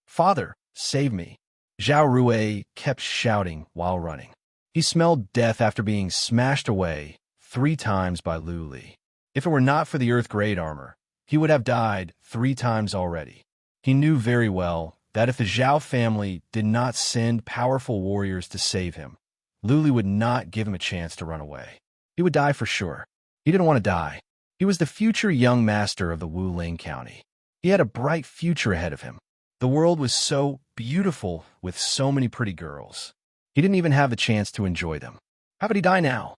"Father, save me." Zhao Rui kept shouting while running. He smelled death after being smashed away 3 times by Lu Li. If it were not for the earth-grade armor, he would have died 3 times already. He knew very well that if the Zhao family did not send powerful warriors to save him, Lu Li would not give him a chance to run away. He would die for sure. He didn't want to die. He was the future young master of the Wuling County. He had a bright future ahead of him. The world was so beautiful with so many pretty girls. He didn't even have the chance to enjoy them. How would he die now?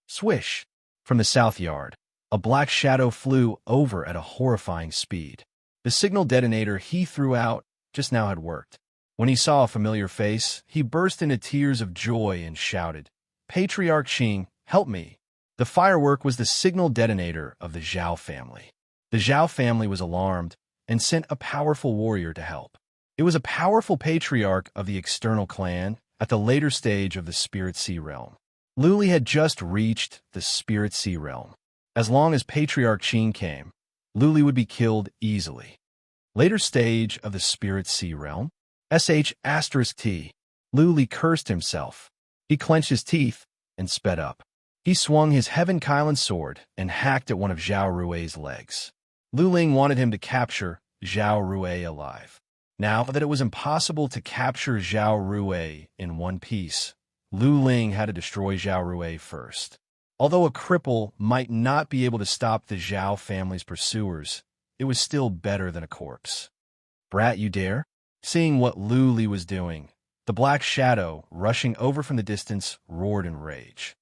Swish! From the south yard, a black shadow flew over at a horrifying speed. The signal detonator he threw out just now had worked. When he saw a familiar face, he burst into tears of joy and shouted, "Patriarch Qing, help me!" The firework was the signal detonator of the Zhao family. The Zhao family was alarmed and sent a powerful warrior to help. It was a powerful patriarch of the external clan at the later stage of the Spirit Sea realm. Luli had just reached the Spirit Sea realm. As long as Patriarch Qing came, Luli would be killed easily. Later stage of the Spirit Sea realm, **T. Luli cursed himself. He clenched his teeth and sped up. He swung his Heaven Kylan sword and hacked at one of Zhao Rui's legs. Lu Ling wanted him to capture Zhao Rui alive. Now that it was impossible to capture Zhao Rui in one piece, Lu Ling had to destroy Zhao Rui first. Although a cripple might not be able to stop the Zhao family's pursuers, it was still better than a corpse. "Brat, you dare?" Seeing what Lu Li was doing, the black shadow, rushing over from the distance, roared in rage.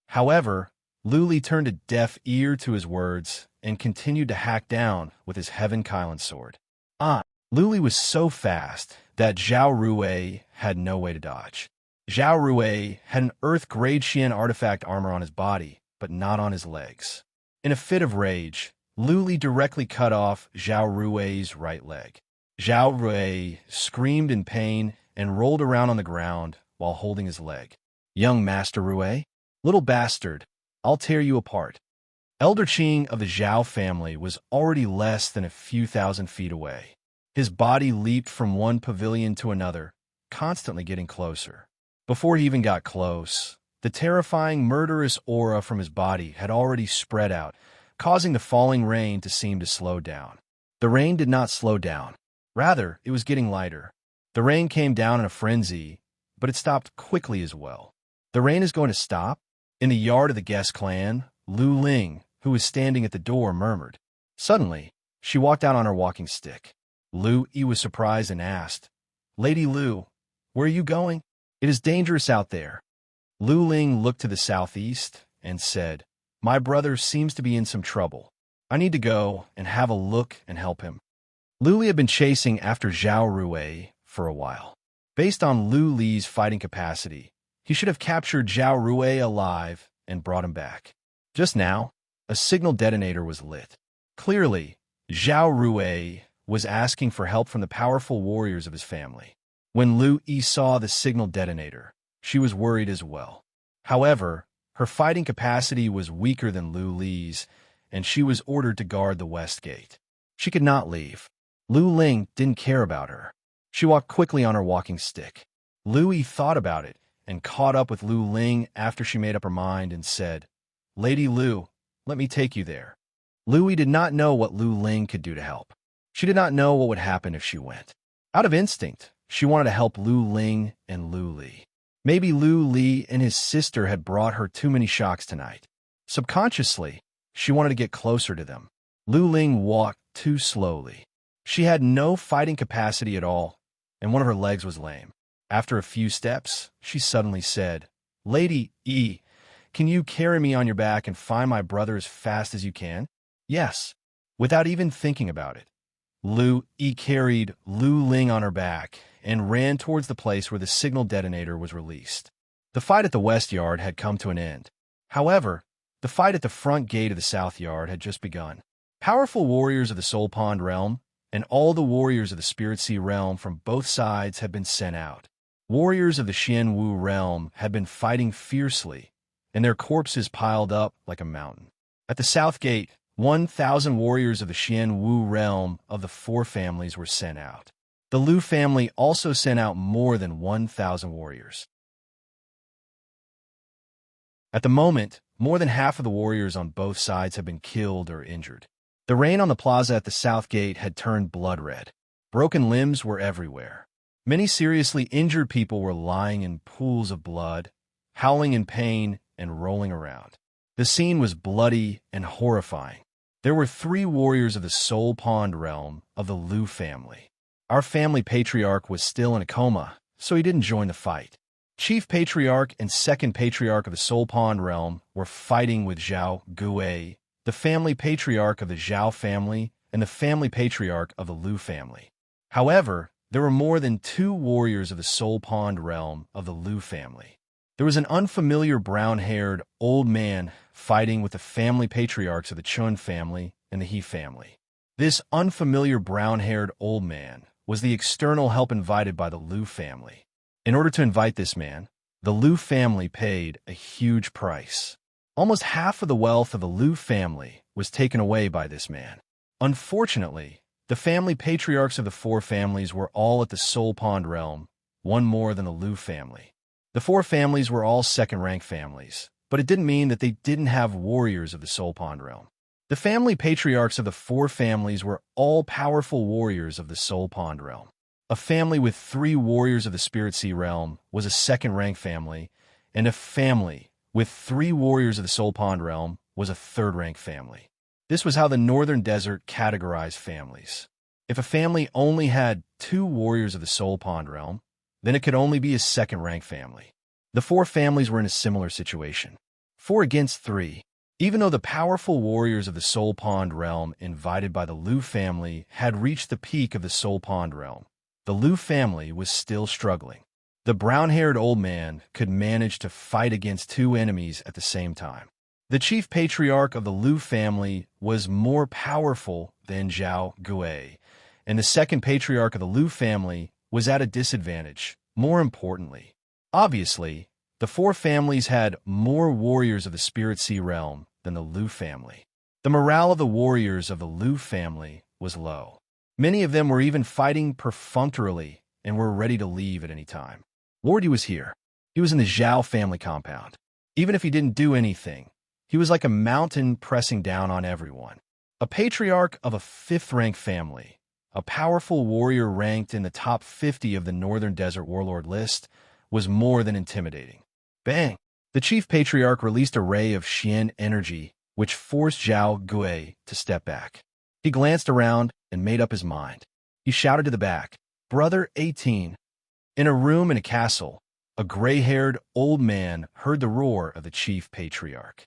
However, Lu Li turned a deaf ear to his words and continued to hack down with his Heaven Kylan sword. Lu Li was so fast that Zhao Rui had no way to dodge. Zhao Rui had an Earth-grade Xian artifact armor on his body, but not on his legs. In a fit of rage, Lu Li directly cut off Zhao Rui's right leg. Zhao Rui screamed in pain and rolled around on the ground while holding his leg. "Young Master Rui? Little bastard, I'll tear you apart." Elder Qing of the Zhao family was already less than a few thousand feet away. His body leaped from one pavilion to another, constantly getting closer. Before he even got close, the terrifying, murderous aura from his body had already spread out, causing the falling rain to seem to slow down. The rain did not slow down. Rather, it was getting lighter. The rain came down in a frenzy, but it stopped quickly as well. The rain is going to stop? In the yard of the guest clan, Lu Ling, who was standing at the door, murmured. Suddenly, she walked out on her walking stick. Lu Yi was surprised and asked, "Lady Lu, where are you going? It is dangerous out there." Lu Ling looked to the southeast and said, "My brother seems to be in some trouble. I need to go and have a look and help him." Lu Li had been chasing after Zhao Rui for a while. Based on Lu Li's fighting capacity, he should have captured Zhao Rui alive and brought him back. Just now, a signal detonator was lit. Clearly, Zhao Rui was asking for help from the powerful warriors of his family. When Lu Yi saw the signal detonator, she was worried as well. However, her fighting capacity was weaker than Lu Li's, and she was ordered to guard the west gate. She could not leave. Lu Ling didn't care about her. She walked quickly on her walking stick. Lu Yi thought about it and caught up with Lu Ling after she made up her mind and said, "Lady Lu, let me take you there." Lu Yi did not know what Lu Ling could do to help. She did not know what would happen if she went. Out of instinct, she wanted to help Lu Ling and Lu Li. Maybe Lu Li and his sister had brought her too many shocks tonight. Subconsciously, she wanted to get closer to them. Lu Ling walked too slowly. She had no fighting capacity at all, and one of her legs was lame. After a few steps, she suddenly said, "Lady Yi, can you carry me on your back and find my brother as fast as you can?" "Yes." Without even thinking about it, Lu Yi carried Lu Ling on her back and ran towards the place where the signal detonator was released. The fight at the west yard had come to an end. However, the fight at the front gate of the south yard had just begun. Powerful warriors of the Soul Pond realm and all the warriors of the Spirit Sea realm from both sides had been sent out. Warriors of the Xian Wu realm had been fighting fiercely, and their corpses piled up like a mountain. At the south gate, 1,000 warriors of the Xian Wu realm of the four families were sent out. The Lu family also sent out more than 1,000 warriors. At the moment, more than half of the warriors on both sides had been killed or injured. The rain on the plaza at the south gate had turned blood red. Broken limbs were everywhere. Many seriously injured people were lying in pools of blood, howling in pain and rolling around. The scene was bloody and horrifying. There were 3 warriors of the Soul Pond realm of the Lu family. Our family patriarch was still in a coma, so he didn't join the fight. Chief Patriarch and Second Patriarch of the Soul Pond realm were fighting with Zhao Gui, the family patriarch of the Zhao family and the family patriarch of the Lu family. However, there were more than 2 warriors of the Soul Pond realm of the Lu family. There was an unfamiliar brown-haired old man fighting with the family patriarchs of the Chun family and the He family. This unfamiliar brown-haired old man was the external help invited by the Lu family. In order to invite this man, the Lu family paid a huge price. Almost half of the wealth of the Lu family was taken away by this man. Unfortunately, the family patriarchs of the 4 families were all at the Soul Pond realm, one more than the Lu family. The 4 families were all second-rank families, but it didn't mean that they didn't have warriors of the Soul Pond realm. The family patriarchs of the 4 families were all powerful warriors of the Soul Pond realm. A family with 3 warriors of the Spirit Sea realm was a second-rank family, and a family with 3 warriors of the Soul Pond realm was a third-rank family. This was how the Northern Desert categorized families. If a family only had 2 warriors of the Soul Pond realm, then it could only be a second-rank family. The 4 families were in a similar situation. 4 against 3. Even though the powerful warriors of the Soul Pond realm invited by the Lu family had reached the peak of the Soul Pond realm, the Lu family was still struggling. The brown-haired old man could manage to fight against 2 enemies at the same time. The chief patriarch of the Lu family was more powerful than Zhao Gui, and the second patriarch of the Lu family was at a disadvantage. More importantly, obviously, the 4 families had more warriors of the Spirit Sea realm than the Lu family. The morale of the warriors of the Lu family was low. Many of them were even fighting perfunctorily and were ready to leave at any time. Lordy was here. He was in the Zhao family compound. Even if he didn't do anything, he was like a mountain pressing down on everyone. A patriarch of a 5th-rank family, a powerful warrior ranked in the top 50 of the Northern Desert Warlord list, was more than intimidating. Bang! The chief patriarch released a ray of Xian energy, which forced Zhao Gui to step back. He glanced around and made up his mind. He shouted to the back, "Brother 18." In a room in a castle, a gray-haired old man heard the roar of the chief patriarch.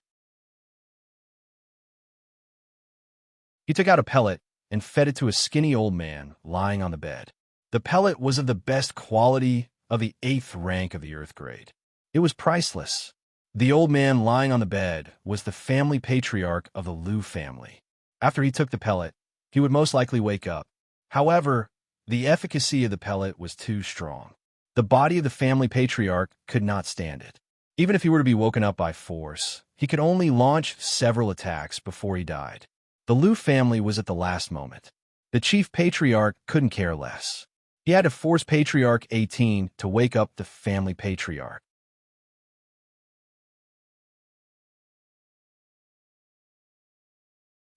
He took out a pellet and fed it to a skinny old man lying on the bed. The pellet was of the best quality of the 8th rank of the Earth grade. It was priceless. The old man lying on the bed was the family patriarch of the Lu family. After he took the pellet, he would most likely wake up. However, the efficacy of the pellet was too strong. The body of the family patriarch could not stand it. Even if he were to be woken up by force, he could only launch several attacks before he died. The Lu family was at the last moment. The chief patriarch couldn't care less. He had to force Patriarch 18 to wake up the family patriarch.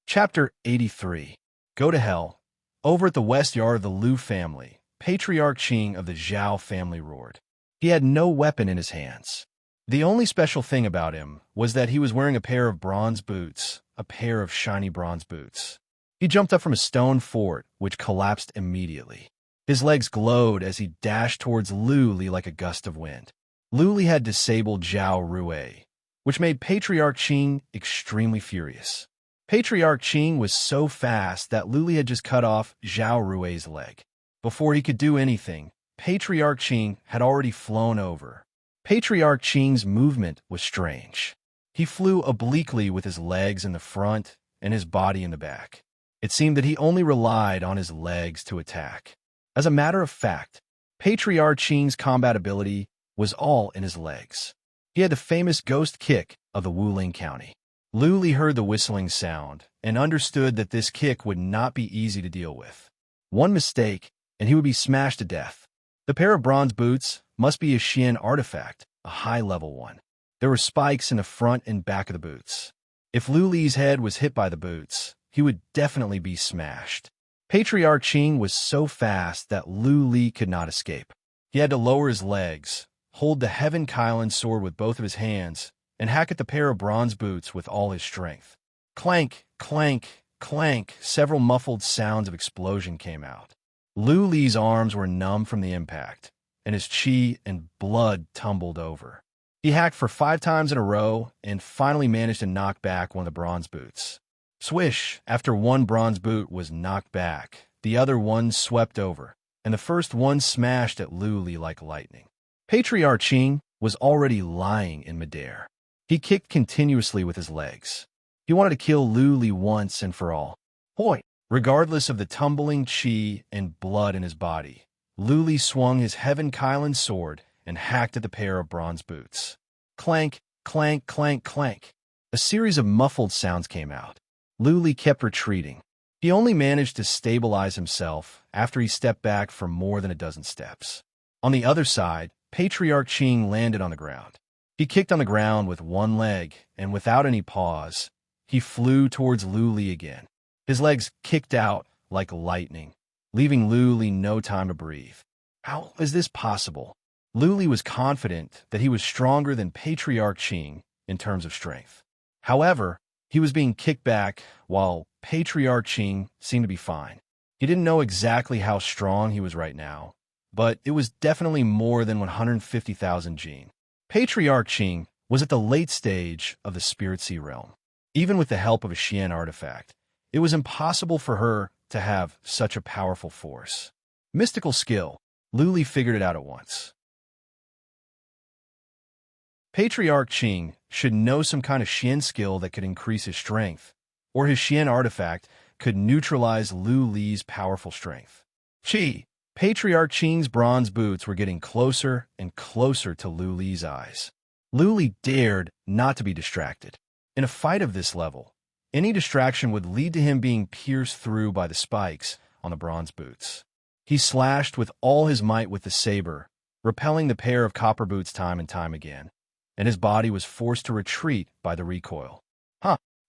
Chapter 83. Go to Hell. Over at the west yard of the Lu family, Patriarch Qing of the Zhao family roared. He had no weapon in his hands. The only special thing about him was that he was wearing a pair of bronze boots, a pair of shiny bronze boots. He jumped up from a stone fort, which collapsed immediately. His legs glowed as he dashed towards Lu Li like a gust of wind. Lu Li had disabled Zhao Rui, which made Patriarch Qing extremely furious. Patriarch Qing was so fast that Lu Li had just cut off Zhao Rui's leg. Before he could do anything, Patriarch Qing had already flown over. Patriarch Qing's movement was strange. He flew obliquely with his legs in the front and his body in the back. It seemed that he only relied on his legs to attack. As a matter of fact, Patriarch Qing's combat ability was all in his legs. He had the famous ghost kick of the Wuling County. Lu Li heard the whistling sound and understood that this kick would not be easy to deal with. One mistake, and he would be smashed to death. The pair of bronze boots must be a Xian artifact, a high-level one. There were spikes in the front and back of the boots. If Lu Li's head was hit by the boots, he would definitely be smashed. Patriarch Qing was so fast that Lu Li could not escape. He had to lower his legs, hold the Heaven Kylan sword with both of his hands, and hack at the pair of bronze boots with all his strength. Clank, clank, clank, several muffled sounds of explosion came out. Lu Li's arms were numb from the impact, and his chi and blood tumbled over. He hacked for 5 times in a row and finally managed to knock back one of the bronze boots. Swish! After one bronze boot was knocked back, the other one swept over, and the first one smashed at Lu Li like lightning. Patriarch Qing was already lying in midair. He kicked continuously with his legs. He wanted to kill Lu Li once and for all. Hoi! Regardless of the tumbling chi and blood in his body, Lu Li swung his Heaven Kylan sword and hacked at the pair of bronze boots. Clank, clank, clank, clank. A series of muffled sounds came out. Lu Li kept retreating. He only managed to stabilize himself after he stepped back for more than a dozen steps. On the other side, Patriarch Qing landed on the ground. He kicked on the ground with one leg, and without any pause, he flew towards Lu Li again. His legs kicked out like lightning, leaving Lu Li no time to breathe. How is this possible? Lu Li was confident that he was stronger than Patriarch Qing in terms of strength. However, he was being kicked back while Patriarch Qing seemed to be fine. He didn't know exactly how strong he was right now, but it was definitely more than 150,000 Jin. Patriarch Qing was at the late stage of the Spirit Sea realm. Even with the help of a Xian artifact, it was impossible for her to have such a powerful force. Mystical skill. Lu Li figured it out at once. Patriarch Qing should know some kind of Xian skill that could increase his strength, or his Xian artifact could neutralize Lu Li's powerful strength. Qi. Patriarch Qing's bronze boots were getting closer and closer to Lu Li's eyes. Lu Li dared not to be distracted. In a fight of this level, any distraction would lead to him being pierced through by the spikes on the bronze boots. He slashed with all his might with the saber, repelling the pair of copper boots time and time again, and his body was forced to retreat by the recoil.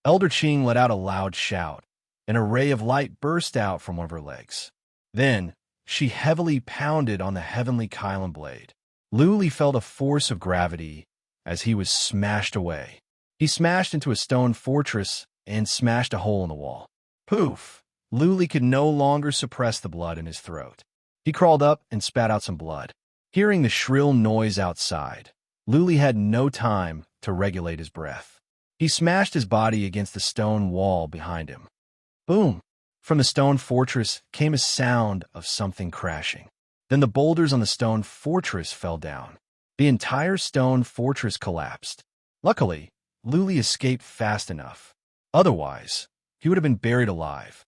Elder Qing let out a loud shout. An ray of light burst out from one of her legs. Then, she heavily pounded on the heavenly Kylan blade. Lu Li felt a force of gravity as he was smashed away. He smashed into a stone fortress and smashed a hole in the wall. Poof! Lu Li could no longer suppress the blood in his throat. He crawled up and spat out some blood. Hearing the shrill noise outside, Lu Li had no time to regulate his breath. He smashed his body against the stone wall behind him. Boom! From the stone fortress came a sound of something crashing. Then the boulders on the stone fortress fell down. The entire stone fortress collapsed. Luckily, Lu Li escaped fast enough. Otherwise, he would have been buried alive.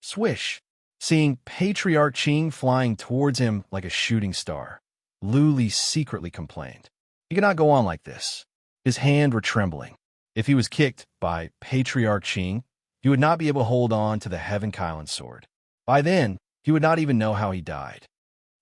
Swish! Seeing Patriarch Qing flying towards him like a shooting star, Lu Li secretly complained. He could not go on like this. His hands were trembling. If he was kicked by Patriarch Qing, he would not be able to hold on to the Heaven Kylan sword. By then, he would not even know how he died.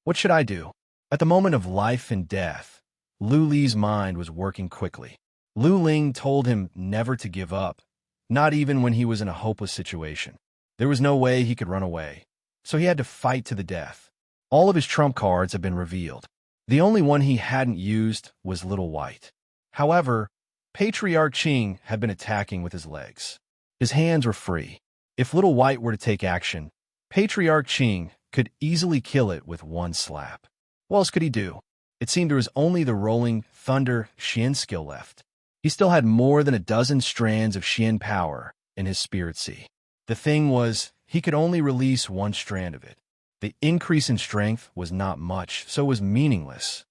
What should I do? At the moment of life and death, Lu Li's mind was working quickly. Lu Ling told him never to give up, not even when he was in a hopeless situation. There was no way he could run away, so he had to fight to the death. All of his trump cards had been revealed. The only one he hadn't used was Little White. However, Patriarch Qing had been attacking with his legs. His hands were free. If Little White were to take action, Patriarch Qing could easily kill it with one slap. What else could he do? It seemed there was only the rolling thunder Xian skill left. He still had more than a dozen strands of Xian power in his Spirit Sea. The thing was, he could only release one strand of it. The increase in strength was not much, so it was meaningless.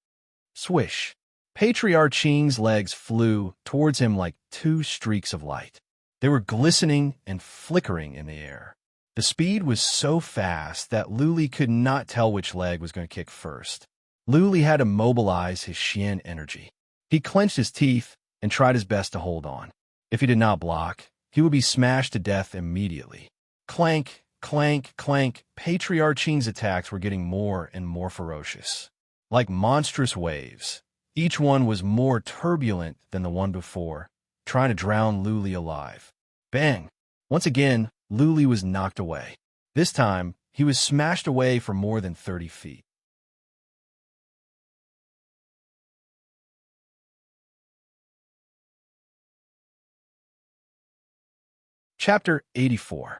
Swish! Patriarch Qing's legs flew towards him like 2 streaks of light. They were glistening and flickering in the air. The speed was so fast that Lu Li could not tell which leg was going to kick first. Lu Li had to mobilize his Xian energy. He clenched his teeth and tried his best to hold on. If he did not block, he would be smashed to death immediately. Clank, clank, clank. Patriarch Qing's attacks were getting more and more ferocious. Like monstrous waves, each one was more turbulent than the one before, trying to drown Lu Li alive. Bang! Once again, Lu Li was knocked away. This time, he was smashed away for more than 30 feet. Chapter 84.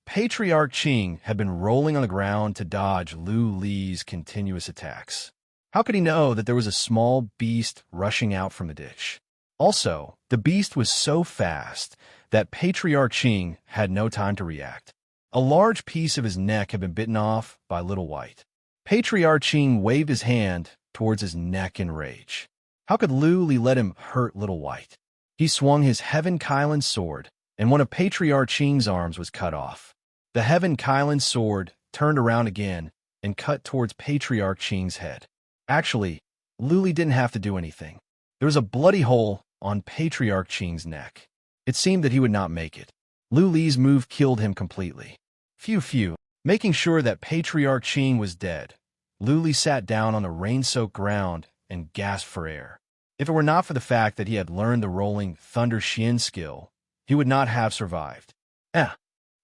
Patriarch Qing had been rolling on the ground to dodge Lu Li's continuous attacks. How could he know that there was a small beast rushing out from the ditch? Also, the beast was so fast that Patriarch Qing had no time to react. A large piece of his neck had been bitten off by Little White. Patriarch Qing waved his hand towards his neck in rage. How could Lu Li let him hurt Little White? He swung his Heaven Kylan sword, and one of Patriarch Qing's arms was cut off. The Heaven Kylan sword turned around again and cut towards Patriarch Qing's head. Actually, Lu Li didn't have to do anything. There was a bloody hole on Patriarch Qing's neck. It seemed that he would not make it. Lu Li's move killed him completely. Phew. Making sure that Patriarch Qing was dead, Lu Li sat down on the rain-soaked ground and gasped for air. If it were not for the fact that he had learned the rolling Thunder Xian skill, he would not have survived.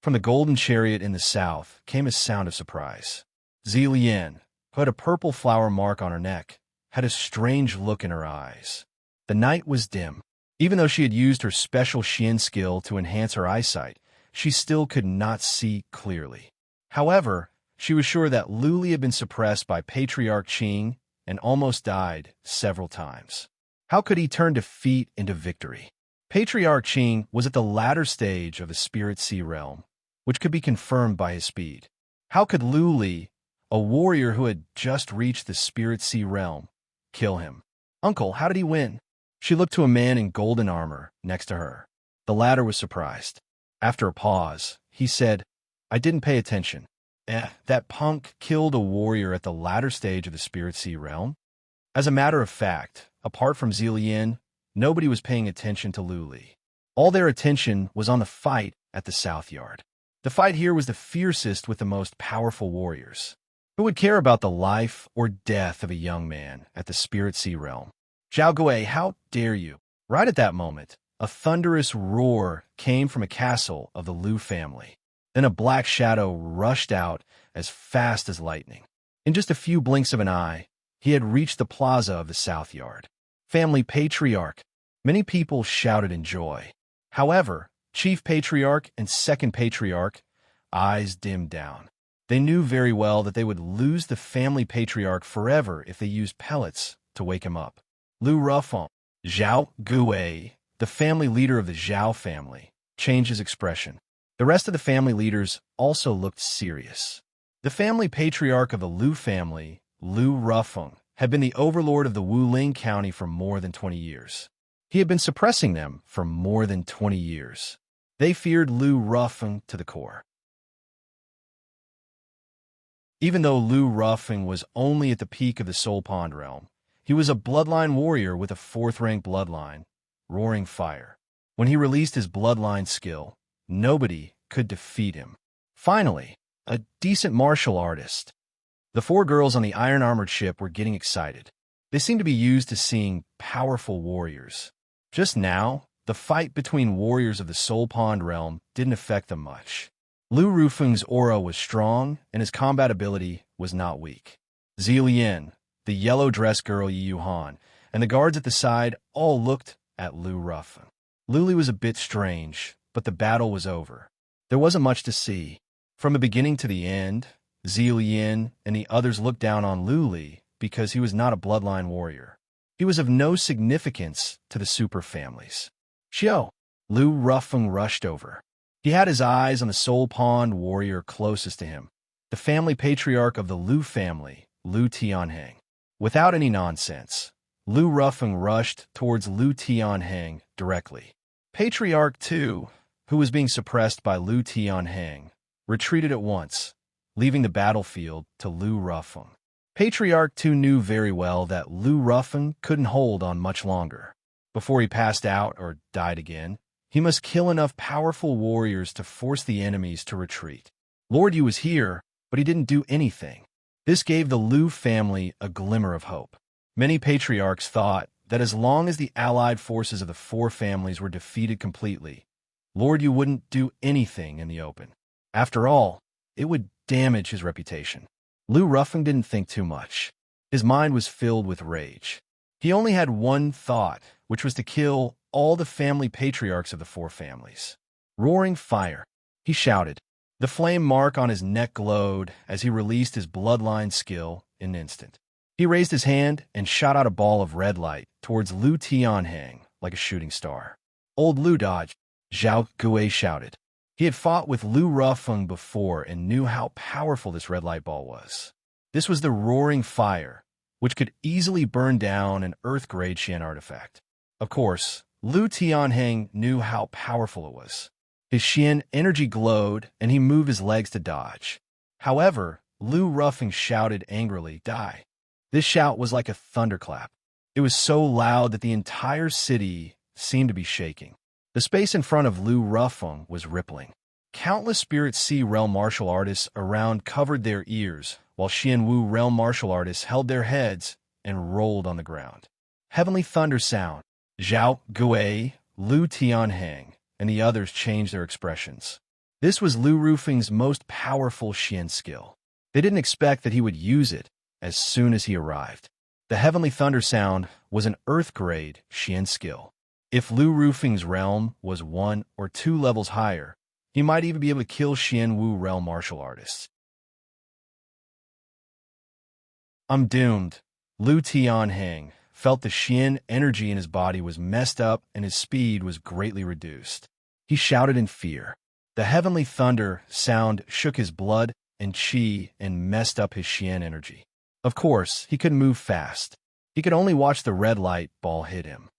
From the golden chariot in the south came a sound of surprise. Zilian, who had a purple flower mark on her neck, had a strange look in her eyes. The night was dim. Even though she had used her special Xian skill to enhance her eyesight, she still could not see clearly. However, she was sure that Lu Li had been suppressed by Patriarch Qing and almost died several times. How could he turn defeat into victory? Patriarch Qing was at the latter stage of the Spirit Sea realm, which could be confirmed by his speed. How could Lu Li, a warrior who had just reached the Spirit Sea realm, kill him? Uncle, how did he win? She looked to a man in golden armor next to her. The latter was surprised. After a pause, he said, I didn't pay attention. That punk killed a warrior at the latter stage of the Spirit Sea realm? As a matter of fact, apart from Zilian, nobody was paying attention to Lu Li. All their attention was on the fight at the South Yard. The fight here was the fiercest with the most powerful warriors. Who would care about the life or death of a young man at the Spirit Sea realm? Zhao Gui, how dare you? Right at that moment, a thunderous roar came from a castle of the Lu family. Then a black shadow rushed out as fast as lightning. In just a few blinks of an eye, he had reached the plaza of the South Yard. Family Patriarch. Many people shouted in joy. However, Chief Patriarch and Second Patriarch, eyes dimmed down. They knew very well that they would lose the Family Patriarch forever if they used pellets to wake him up. Lu Rufeng, Zhao Gui, the family leader of the Zhao family, changed his expression. The rest of the family leaders also looked serious. The Family Patriarch of the Lu family, Lu Rufeng, had been the overlord of the Wuling County for more than 20 years. He had been suppressing them for more than 20 years. They feared Lu Rufeng to the core. Even though Lu Rufeng was only at the peak of the Soul Pond realm, he was a bloodline warrior with a 4th-rank bloodline, Roaring Fire. When he released his bloodline skill, nobody could defeat him. Finally, a decent martial artist. The 4 girls on the iron-armored ship were getting excited. They seemed to be used to seeing powerful warriors. Just now, the fight between warriors of the Soul Pond realm didn't affect them much. Lu Rufeng's aura was strong, and his combat ability was not weak. Zilian, the yellow-dressed girl Yu Han, and the guards at the side all looked at Lu Rufeng. Lu Li was a bit strange, but the battle was over. There wasn't much to see. From the beginning to the end, Zilian and the others looked down on Lu Li because he was not a bloodline warrior. He was of no significance to the super families. Xiao, Lu Rufeng rushed over. He had his eyes on the Soul Pond warrior closest to him, the family patriarch of the Lu family, Lu Tianheng. Without any nonsense, Lu Rufeng rushed towards Lu Tianheng directly. Patriarch 2, who was being suppressed by Lu Tianheng, retreated at once, leaving the battlefield to Lu Rufeng. Patriarch 2 knew very well that Lu Rufeng couldn't hold on much longer. Before he passed out or died again, he must kill enough powerful warriors to force the enemies to retreat. Lord Yu was here, but he didn't do anything. This gave the Lu family a glimmer of hope. Many patriarchs thought that as long as the allied forces of the 4 families were defeated completely, Lord Yu wouldn't do anything in the open. After all, it would damage his reputation. Lu Rufeng didn't think too much. His mind was filled with rage. He only had one thought, which was to kill all the family patriarchs of the 4 families. Roaring fire, he shouted. The flame mark on his neck glowed as he released his bloodline skill in an instant. He raised his hand and shot out a ball of red light towards Lu Tianhang like a shooting star. Old Lu dodged, Zhao Gui shouted. He had fought with Lu Rufeng before and knew how powerful this red light ball was. This was the roaring fire, which could easily burn down an Earth-grade Xian artifact. Of course, Lu Tianhang knew how powerful it was. His Xian energy glowed, and he moved his legs to dodge. However, Lu Rufeng shouted angrily, "Die!" This shout was like a thunderclap. It was so loud that the entire city seemed to be shaking. The space in front of Lu Rufeng was rippling. Countless Spirit Sea realm martial artists around covered their ears, while Xian Wu realm martial artists held their heads and rolled on the ground. Heavenly thunder sound. Zhao Gui, Lu Tianhang, and the others changed their expressions. This was Lu Rufeng's most powerful Xian skill. They didn't expect that he would use it as soon as he arrived. The Heavenly Thunder sound was an Earth-grade Xian skill. If Lu Rufeng's realm was 1 or 2 levels higher, he might even be able to kill Xian Wu realm martial artists. I'm doomed. Lu Tianhang felt the Xian energy in his body was messed up and his speed was greatly reduced. He shouted in fear. The Heavenly Thunder sound shook his blood and qi and messed up his Xian energy. Of course, he couldn't move fast. He could only watch the red light ball hit him.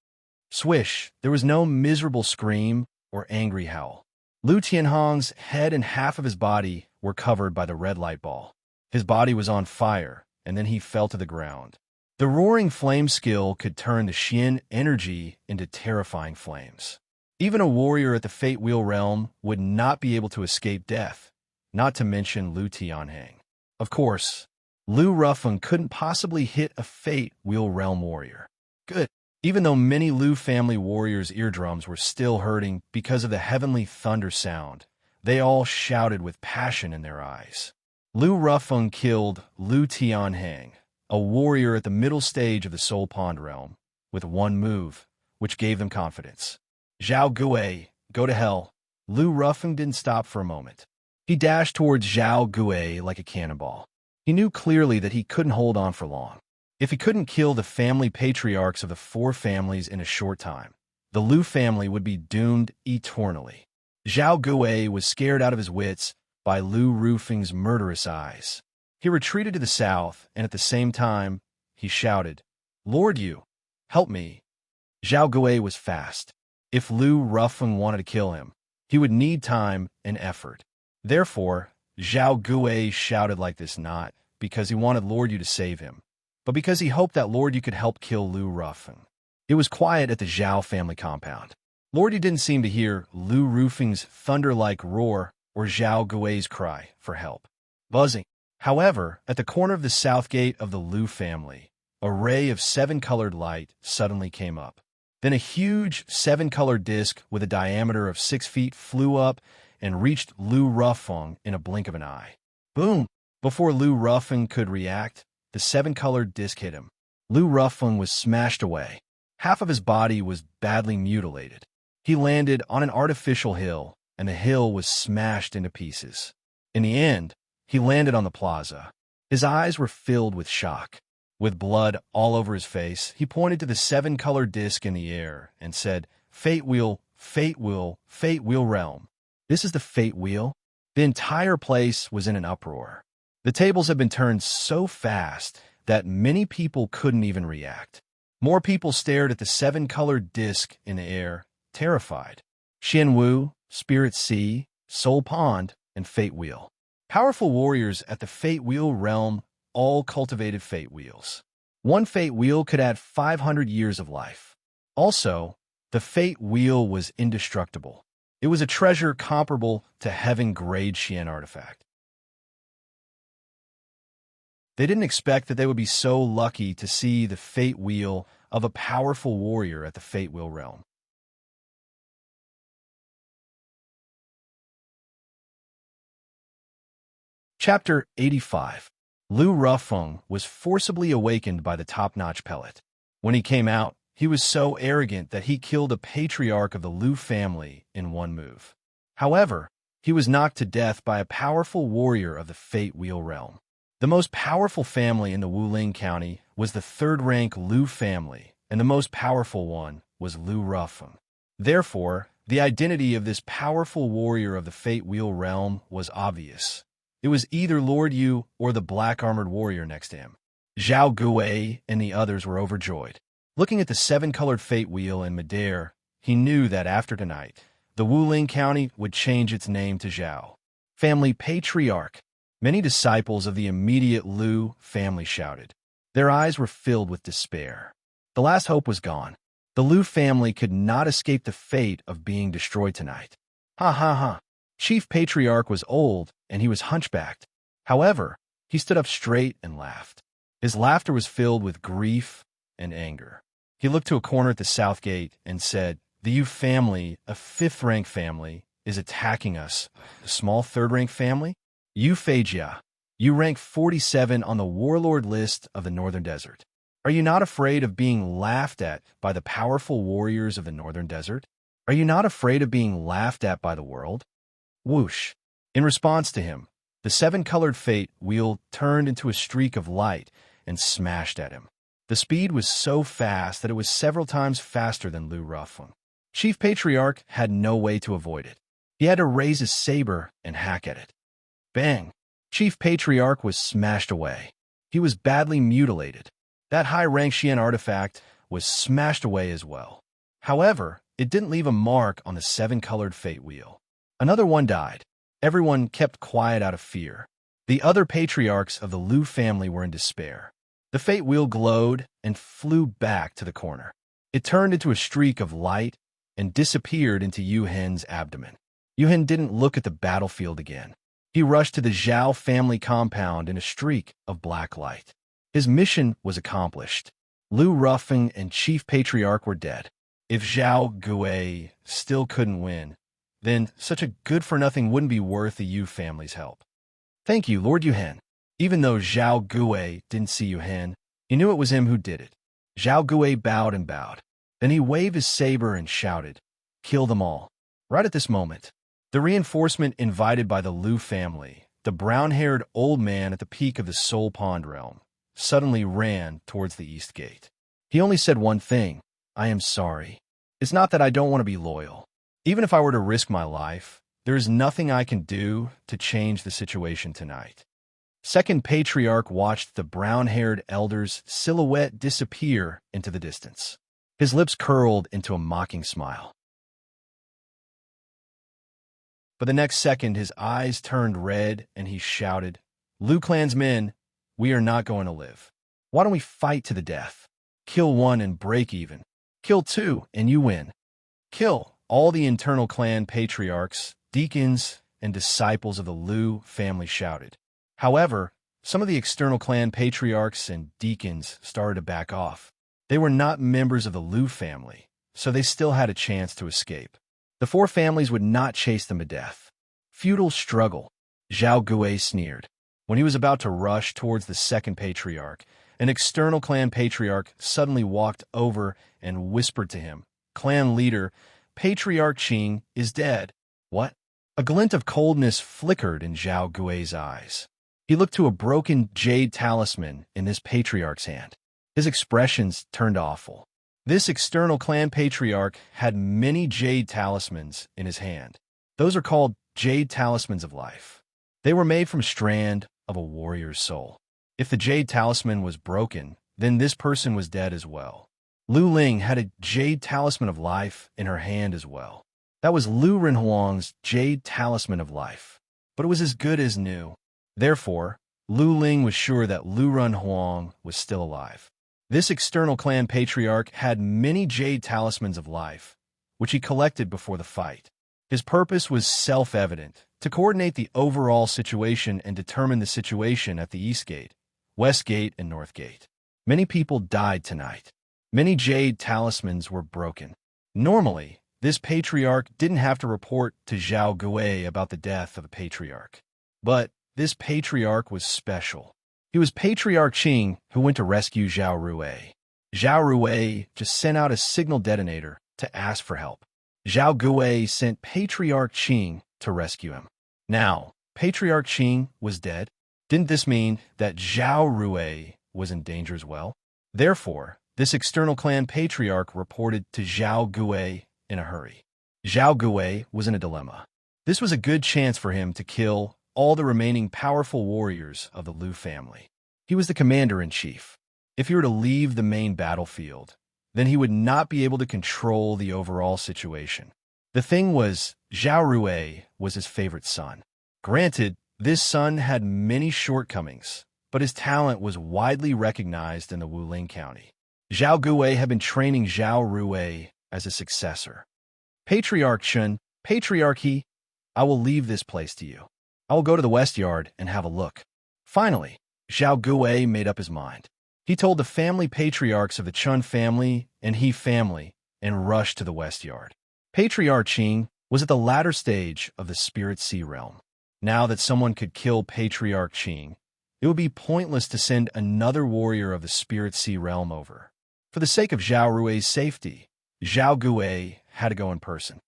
Swish, there was no miserable scream or angry howl. Lu Tianhang's head and half of his body were covered by the red light ball. His body was on fire, and then he fell to the ground. The roaring flame skill could turn the Xian energy into terrifying flames. Even a warrior at the Fate Wheel realm would not be able to escape death, not to mention Lu Tianhang. Of course, Lu Rufeng couldn't possibly hit a Fate Wheel realm warrior. Good. Even though many Lu family warriors' eardrums were still hurting because of the Heavenly Thunder sound, they all shouted with passion in their eyes. Lu Rufeng killed Lu Tianhang, a warrior at the middle stage of the Soul Pond realm, with one move, which gave them confidence. Zhao Gui, go to hell. Lu Rufeng didn't stop for a moment. He dashed towards Zhao Gui like a cannonball. He knew clearly that he couldn't hold on for long. If he couldn't kill the family patriarchs of the 4 families in a short time, the Lu family would be doomed eternally. Zhao Gui was scared out of his wits by Lu Rufeng's murderous eyes. He retreated to the south, and at the same time, he shouted, "Lord Yu, help me." Zhao Gui was fast. If Lu Rufeng wanted to kill him, he would need time and effort. Therefore, Zhao Gui shouted like this not because he wanted Lord Yu to save him, but because he hoped that Lord Yu could help kill Lu Rufeng. It was quiet at the Zhao family compound. Lord Yu didn't seem to hear Lu Rufeng's thunder-like roar or Zhao Gui's cry for help. Buzzing. However, at the corner of the south gate of the Lu family, a ray of 7-colored light suddenly came up. Then a huge 7-colored disc with a diameter of 6 feet flew up and reached Lu Rufeng in a blink of an eye. Boom! Before Lu Rufeng could react, the 7-colored disc hit him. Lu Rufeng was smashed away. Half of his body was badly mutilated. He landed on an artificial hill, and the hill was smashed into pieces. In the end, he landed on the plaza. His eyes were filled with shock. With blood all over his face, he pointed to the 7-colored disc in the air and said, "Fate Wheel, Fate Wheel, Fate Wheel realm. This is the Fate Wheel?" The entire place was in an uproar. The tables had been turned so fast that many people couldn't even react. More people stared at the 7-colored disc in the air, terrified. Xian Wu, Spirit Sea, Soul Pond, and Fate Wheel. Powerful warriors at the Fate Wheel realm all cultivated Fate Wheels. One Fate Wheel could add 500 years of life. Also, the Fate Wheel was indestructible. It was a treasure comparable to heaven-grade Xian artifact. They didn't expect that they would be so lucky to see the Fate Wheel of a powerful warrior at the Fate Wheel realm. Chapter 85. Lu Rufeng was forcibly awakened by the top-notch pellet. When he came out, he was so arrogant that he killed a patriarch of the Lu family in one move. However, he was knocked to death by a powerful warrior of the Fate Wheel realm. The most powerful family in the Wuling County was the third-rank Lu family, and the most powerful one was Lu Ruffum. Therefore, the identity of this powerful warrior of the Fate Wheel realm was obvious. It was either Lord Yu or the black-armored warrior next to him. Zhao Gui and the others were overjoyed. Looking at the seven-colored Fate Wheel in midair, he knew that after tonight, the Wuling County would change its name to Zhao. Family Patriarch. Many disciples of the immediate Lu family shouted. Their eyes were filled with despair. The last hope was gone. The Lu family could not escape the fate of being destroyed tonight. Ha ha ha. Chief Patriarch was old, and he was hunchbacked. However, he stood up straight and laughed. His laughter was filled with grief and anger. He looked to a corner at the south gate and said, "The Yu family, a fifth-rank family, is attacking us. A small third-rank family? Yu Feijia, you rank 47 on the warlord list of the Northern Desert. Are you not afraid of being laughed at by the powerful warriors of the Northern Desert? Are you not afraid of being laughed at by the world?" Whoosh! In response to him, the seven-colored Fate Wheel turned into a streak of light and smashed at him. The speed was so fast that it was several times faster than Lu Ruffling. Chief Patriarch had no way to avoid it. He had to raise his saber and hack at it. Bang! Chief Patriarch was smashed away. He was badly mutilated. That high-rank Xian artifact was smashed away as well. However, it didn't leave a mark on the seven-colored Fate Wheel. Another one died. Everyone kept quiet out of fear. The other patriarchs of the Lu family were in despair. The Fate Wheel glowed and flew back to the corner. It turned into a streak of light and disappeared into Yu Hen's abdomen. Yu Hen didn't look at the battlefield again. He rushed to the Zhao family compound in a streak of black light. His mission was accomplished. Lu Ruffing and Chief Patriarch were dead. If Zhao Gui still couldn't win, then such a good-for-nothing wouldn't be worth the Yu family's help. "Thank you, Lord Yu Hen." Even though Zhao Gui didn't see Yu Hen, he knew it was him who did it. Zhao Gui bowed and bowed. Then he waved his saber and shouted, "Kill them all." Right at this moment, the reinforcement invited by the Lu family, the brown-haired old man at the peak of the Soul Pond realm, suddenly ran towards the east gate. He only said one thing, "I am sorry. It's not that I don't want to be loyal. Even if I were to risk my life, there is nothing I can do to change the situation tonight." Second Patriarch watched the brown-haired elder's silhouette disappear into the distance. His lips curled into a mocking smile. But the next second, his eyes turned red and he shouted, "Lu Clan's men, we are not going to live. Why don't we fight to the death? Kill one and break even. Kill two and you win. Kill all the internal clan patriarchs, deacons, and disciples of the Lu family shouted. However, some of the external clan patriarchs and deacons started to back off. They were not members of the Lu family, so they still had a chance to escape. The four families would not chase them to death. Feudal struggle, Zhao Gui sneered. When he was about to rush towards the second patriarch, an external clan patriarch suddenly walked over and whispered to him, "Clan leader, Patriarch Qing is dead." What? A glint of coldness flickered in Zhao Gui's eyes. He looked to a broken jade talisman in this patriarch's hand. His expressions turned awful. This external clan patriarch had many jade talismans in his hand. Those are called jade talismans of life. They were made from a strand of a warrior's soul. If the jade talisman was broken, then this person was dead as well. Lu Ling had a jade talisman of life in her hand as well. That was Lu Renhuang's jade talisman of life, but it was as good as new. Therefore, Lu Ling was sure that Lu Renhuang was still alive. This external clan patriarch had many jade talismans of life, which he collected before the fight. His purpose was self-evident, to coordinate the overall situation and determine the situation at the East Gate, West Gate, and North Gate. Many people died tonight. Many jade talismans were broken. Normally, this patriarch didn't have to report to Zhao Gui about the death of a patriarch. But this patriarch was special. He was Patriarch Qing, who went to rescue Zhao Rui. Zhao Rui just sent out a signal detonator to ask for help. Zhao Gui sent Patriarch Qing to rescue him. Now, Patriarch Qing was dead. Didn't this mean that Zhao Rui was in danger as well? Therefore, this external clan patriarch reported to Zhao Gui in a hurry. Zhao Gui was in a dilemma. This was a good chance for him to kill all the remaining powerful warriors of the Lu family. He was the commander-in-chief. If he were to leave the main battlefield, then he would not be able to control the overall situation. The thing was, Zhao Rui was his favorite son. Granted, this son had many shortcomings, but his talent was widely recognized in the Wuling County. Zhao Gui had been training Zhao Rui as a successor. Patriarch Chen, Patriarchy, I will leave this place to you. I will go to the West Yard and have a look. Finally, Zhao Gui made up his mind. He told the family patriarchs of the Chun family and He family and rushed to the West Yard. Patriarch Qing was at the latter stage of the Spirit Sea realm. Now that someone could kill Patriarch Qing, it would be pointless to send another warrior of the Spirit Sea realm over. For the sake of Zhao Rui's safety, Zhao Gui had to go in person.